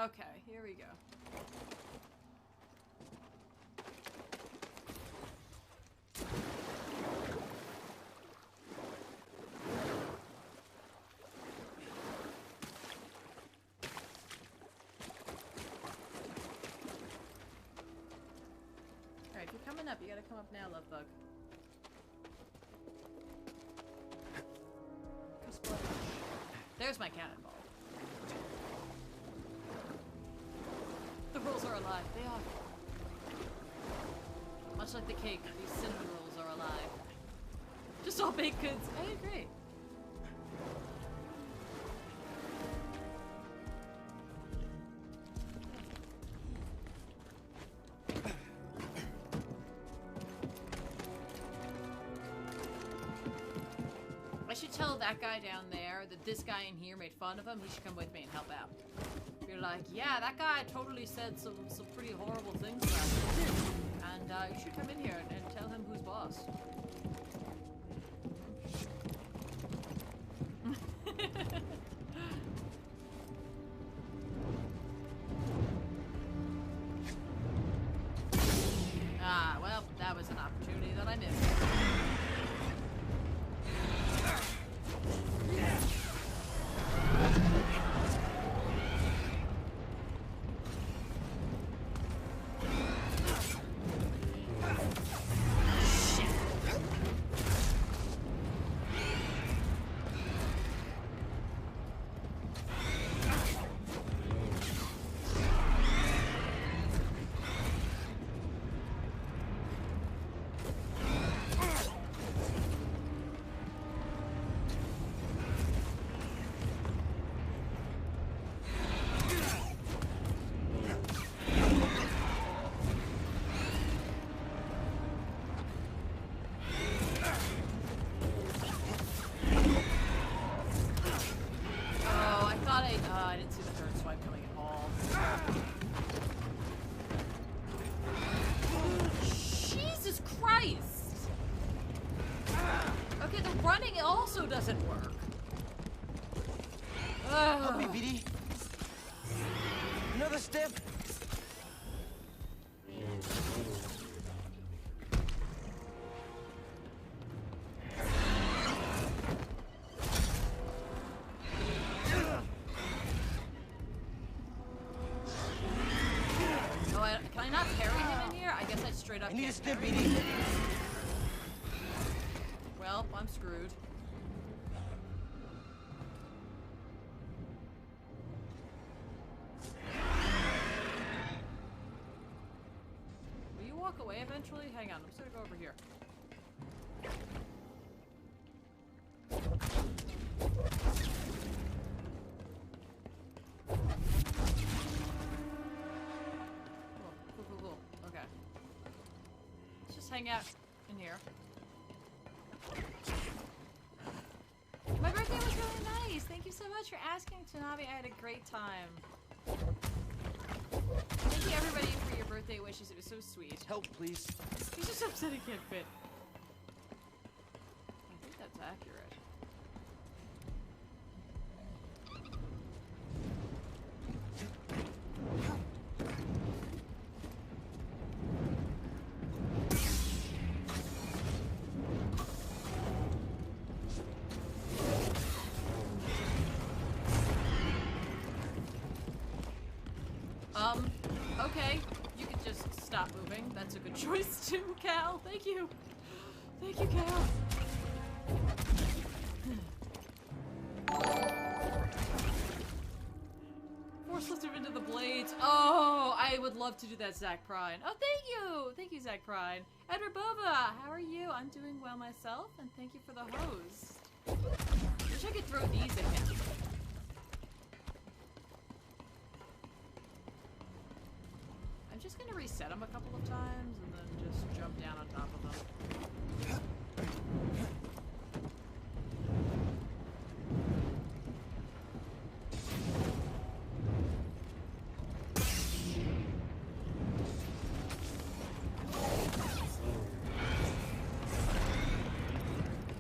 Okay, here we go. Alright, if you're coming up, you gotta come up now, love bug. There's my cannonball. The rolls are alive. They are. Much like the cake, these cinnamon rolls are alive. Just all baked goods. I agree. I should tell that guy down there that this guy in here made fun of him. He should come with me and help out. You're like, yeah, that guy totally said some pretty horrible things about him. And you should come in here and tell him who's boss. Ah, well, that was an opportunity that I missed. Stiff! Can I not parry him in here? I guess I straight up I need a can't stiff, parry. BD. Well, I'm screwed. Will you walk away eventually? Hang on, I'm just gonna go over here. Cool. Okay. Let's just hang out in here. My birthday was really nice. Thank you so much for asking, Tanabe. I had a great time. Thank you everybody for your birthday wishes. It was so sweet. Help, please. He's just upset he can't fit. I think that's accurate. Okay. You can just stop moving. That's a good choice too, Cal. Thank you. Thank you, Cal. Force lift him into the blades. Oh, I would love to do that, Zach Prine. Oh, thank you. Thank you, Zach Prine. Edward Bova, how are you? I'm doing well myself, and thank you for the hose. Wish I could throw these at him. I'm just gonna reset them a couple of times and then just jump down on top of them.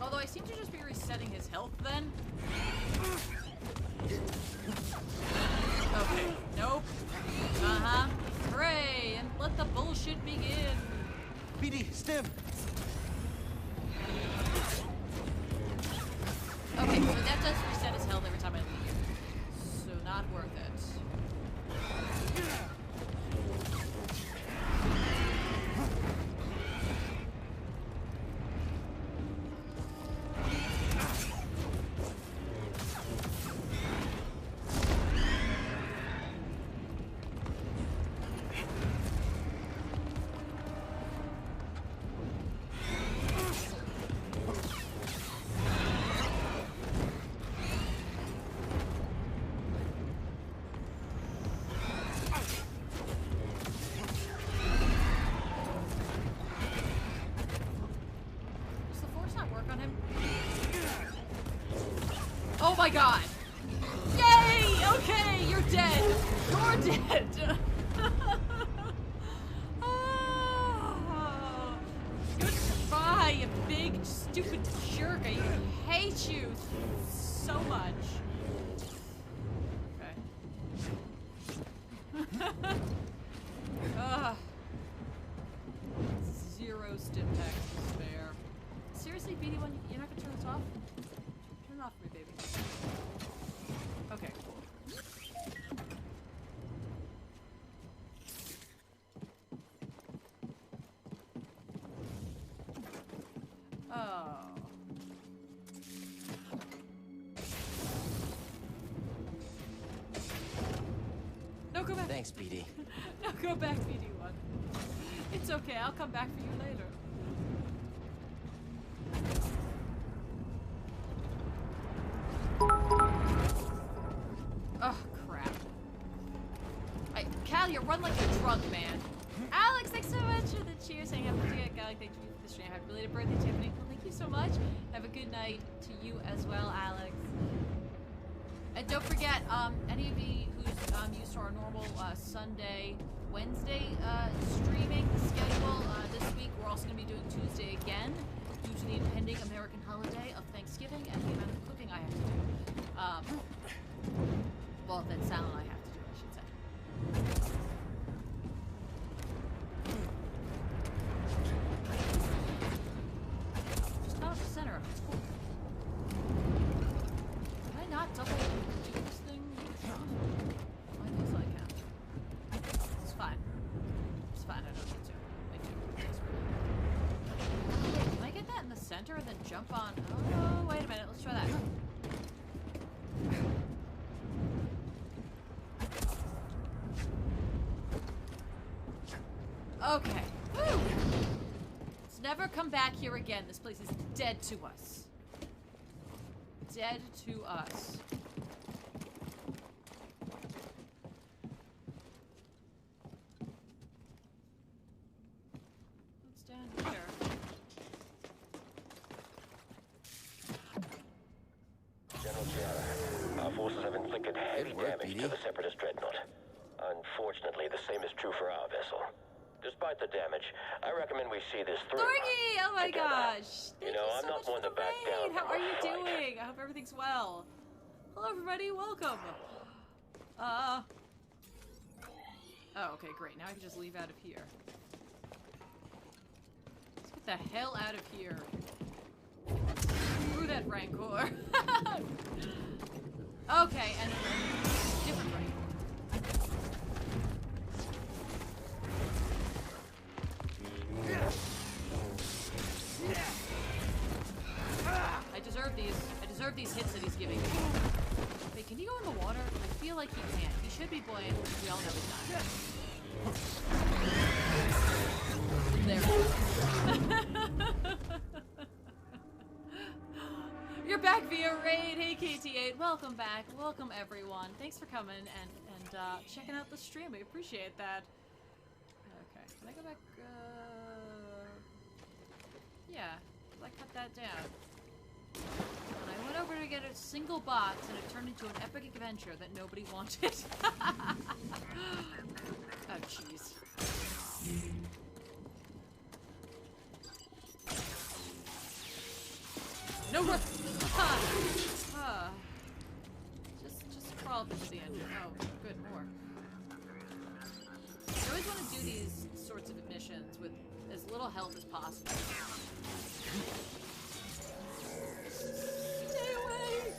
Although I seem to just be resetting his health then. Okay, nope. Uh-huh. Hooray! And let the bullshit begin! BD, stim! Okay, so that does reset his health every time I leave. So not worth it. Oh my god! Yay! Okay, you're dead! You're dead! Oh, goodbye, you big, stupid jerk. I hate you so much. Okay. Zero stim pack to spare. Seriously, BD1, you're not gonna turn this off? Turn it off for me, baby. Okay, cool. Oh. No, go back. Thanks, BD. No, go back, BD1. It's okay, I'll come back for you later. Oh, crap. Cal, you run like a drunk, man. Alex, thanks so much for the cheers. Hang out with you, Cal. Thank you for the stream. Happy belated birthday, Tiffany. Well, thank you so much. Have a good night to you as well, Alex. And don't forget, any of you who's used to our normal Sunday, Wednesday streaming schedule, this week we're also going to be doing Tuesday again due to the impending American holiday of Thanksgiving and the amount of cooking I have to do. Well, that Sal and I have to do, I should say. Just not at the center. It's cool. Can I not double do this thing? I guess I can. It's fine. It's fine. I don't need to. I do. Can I get that in the center and then jump on? Oh, wait a minute. Let's try that. Okay. Woo! Let's never come back here again. This place is dead to us. Dead to us. What's down here? General Giara, our forces have inflicted heavy damage to the Separatist dreadnought. Unfortunately, the same is true for our vessel. Despite the damage, I recommend we see this through. Dorky! Oh my gosh! Thank you so I'm not much one for to the back down. raid. How are you doing? I hope everything's well. Hello, everybody. Welcome. Oh, okay, great. Now I can just leave out of here. Let's get the hell out of here. Screw that Rancor. Okay, and different Rancor. I deserve these hits that he's giving me. Wait, can he go in the water? I feel like he can't. He should be buoyant. We all know he's not. There. You're back via raid. Hey, KT8. Welcome back. Welcome, everyone. Thanks for coming and checking out the stream. We appreciate that. Okay. Can I go back? Yeah. I cut that down. And I went over to get a single box, and it turned into an epic adventure that nobody wanted. Oh, jeez. No run! Just crawl to the end. Oh, good, more. I always want to do these sorts of missions with as little help as possible. Stay away!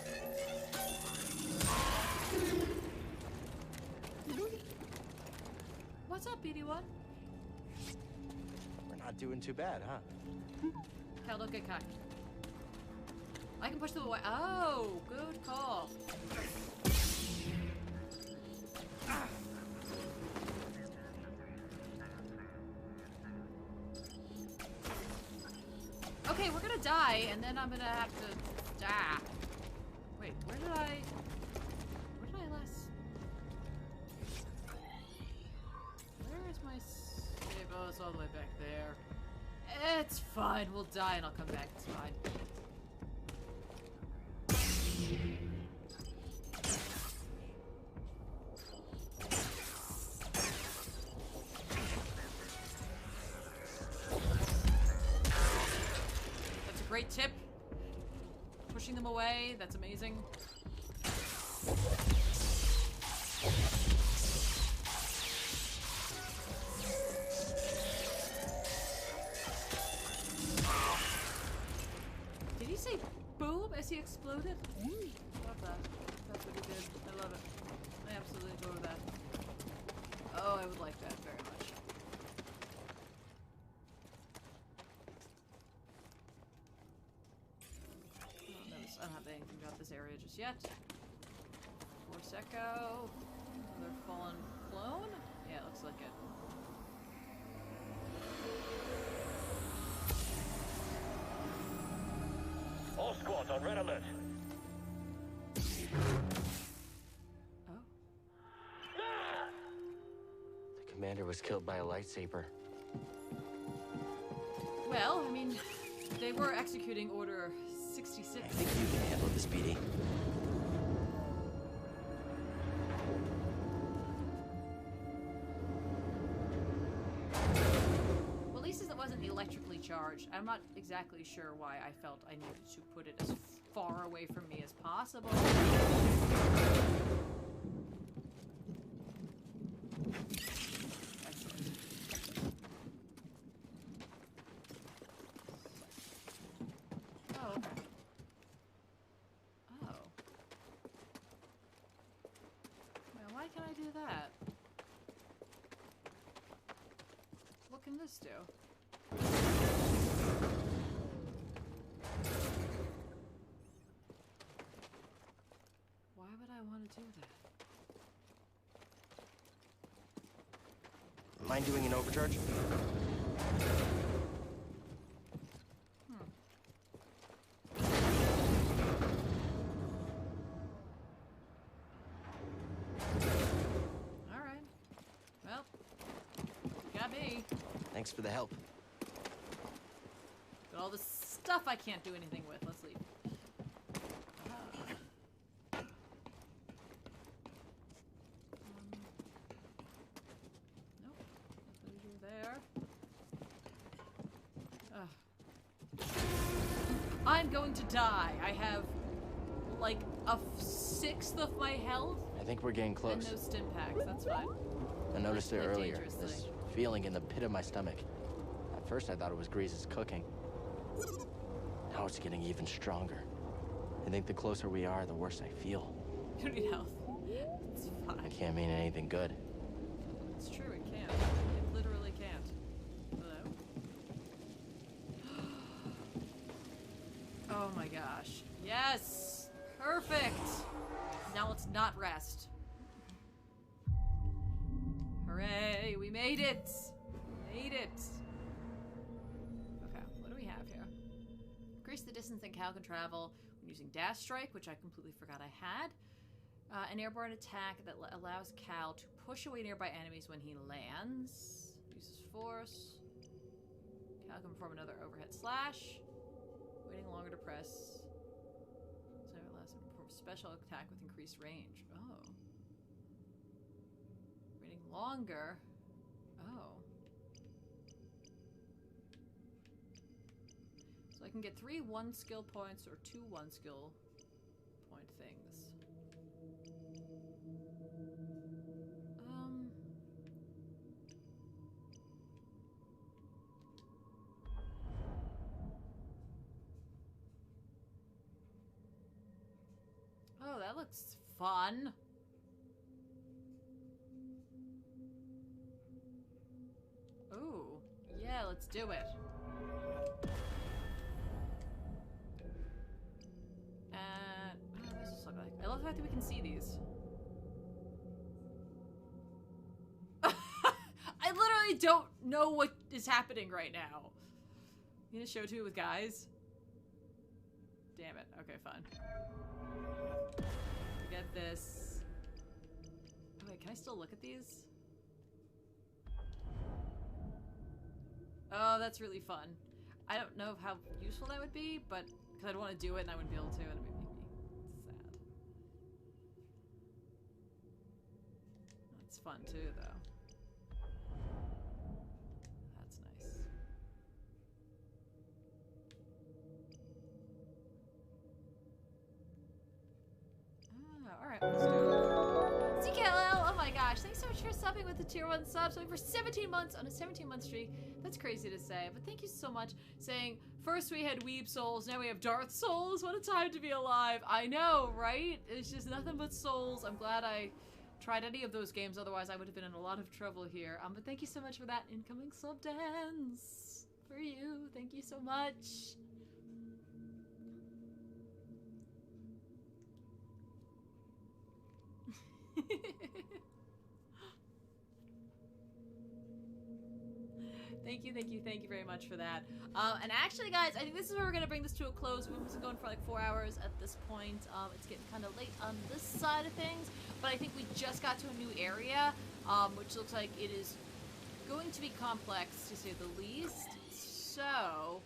What's up, BD1? We're not doing too bad, huh? Cal, don't get cocked. I can push them away. Oh, good call. Okay, we're gonna die, and then I'm gonna have to die. Wait, where did I last? Where is my save? Oh, it's all the way back there. It's fine. We'll die, and I'll come back. It's fine. Great tip. Pushing them away. That's amazing. Did he say boom as he exploded? I love that. That's what he did. I love it. I absolutely adore that. Oh, I would like that very much. I don't have anything about this area just yet. Force Echo. Another fallen clone? Yeah, it looks like it. All squads on red alert. Oh. The commander was killed by a lightsaber. Well, I mean, they were executing Order 66. I think you can handle this, BD. Well, at least it wasn't electrically charged. I'm not exactly sure why I felt I needed to put it as far away from me as possible. Oh, okay. Oh. Well, why can't I do that? What can this do? Why would I want to do that? Mind doing an overcharge? Alright. Well, you got me. Thanks for the help. Got all this stuff I can't do anything with. Let's leave. Nope. Nothing to do there. I'm going to die. I have like a sixth of my health. I think we're getting close. And no stim packs. That's fine. I noticed it earlier. Dangerously. This feeling in the pit of my stomach. At first I thought it was Grease's cooking. Now it's getting even stronger. I think the closer we are, the worse I feel. You need health. It's fine. It can't mean anything good. It's true, it can't. It literally can't. Hello? Oh my gosh. Yes! Perfect! Now let's not rest. Hooray! We made it! Made it! Okay, what do we have here? Increase the distance that Cal can travel when using Dash Strike, which I completely forgot I had. An airborne attack that allows Cal to push away nearby enemies when he lands. Uses force. Cal can perform another overhead slash. Waiting longer to press. So it allows him to perform a special attack with increased range. Oh. Waiting longer. Oh. So I can get 3 1 skill points or 2 1 skill point things. Oh, that looks fun. Ooh, yeah, let's do it. And what does this look like? I love the fact that we can see these. I literally don't know what is happening right now. You gonna show two with guys? Damn it. Okay, fine. Get this. Oh wait, can I still look at these? Oh, that's really fun. I don't know how useful that would be, but because I'd want to do it and I wouldn't be able to, and it would make me sad. That's fun too, though. That's nice. Alright, let's do it. CKLL, oh my gosh, thanks so much for subbing with the tier 1 sub. Subbing for 17 months on a 17-month streak. That's crazy to say, but thank you so much. Saying, first we had Weeb Souls, now we have Darth Souls. What a time to be alive. I know, right? It's just nothing but souls. I'm glad I tried any of those games, otherwise I would have been in a lot of trouble here. But thank you so much for that incoming sub dance. For you, thank you so much. Thank you very much for that. And actually, guys, I think this is where we're gonna bring this to a close. We've been going for like 4 hours at this point. It's getting kind of late on this side of things, but I think we just got to a new area, which looks like it is going to be complex, to say the least. So,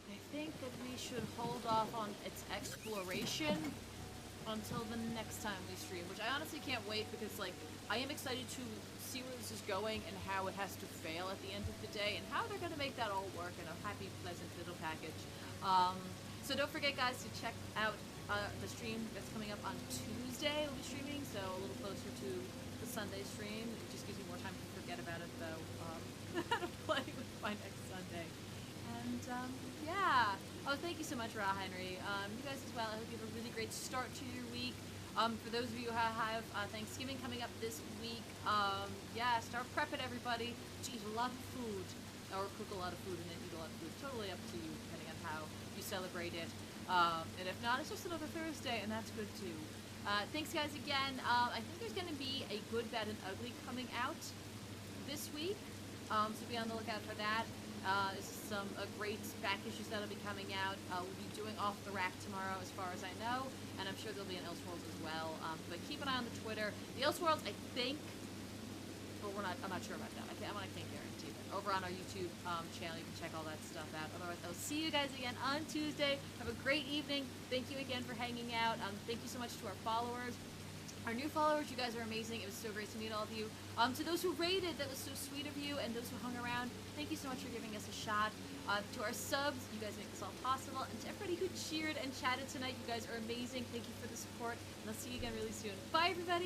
I think that we should hold off on its exploration until the next time we stream, which I honestly can't wait, because like I am excited to see where this is going and how it has to fail at the end of the day and how they're going to make that all work in a happy, pleasant little package. So don't forget, guys, to check out the stream that's coming up on Tuesday. We'll be streaming, so a little closer to the Sunday stream. It just gives me more time to forget about it, though. To play with my next Sunday. And, yeah. Oh, thank you so much, Ra Henry. You guys as well. I hope you have a really great start to your week. For those of you who have Thanksgiving coming up this week, yeah, start prepping, everybody, to eat a lot of food, or cook a lot of food and then eat a lot of food. Totally up to you, depending on how you celebrate it. And if not, it's just another Thursday, and that's good too. Thanks, guys, again. I think there's going to be a Good, Bad, and Ugly coming out this week, so be on the lookout for that. There's some great back issues that'll be coming out. We'll be doing Off the Rack tomorrow, as far as I know, and I'm sure there'll be an Elseworlds as well. But keep an eye on the Twitter. The Elseworlds, I think, but I'm not sure about that. I can't guarantee that. Over on our YouTube channel, you can check all that stuff out. Otherwise, I'll see you guys again on Tuesday. Have a great evening. Thank you again for hanging out. Thank you so much to our followers. Our new followers, you guys are amazing. It was so great to meet all of you. To those who rated, that was so sweet of you, and those who hung around, thank you so much for giving us a shot. To our subs, you guys make this all possible. And to everybody who cheered and chatted tonight, you guys are amazing. Thank you for the support, and I'll see you again really soon. Bye, everybody!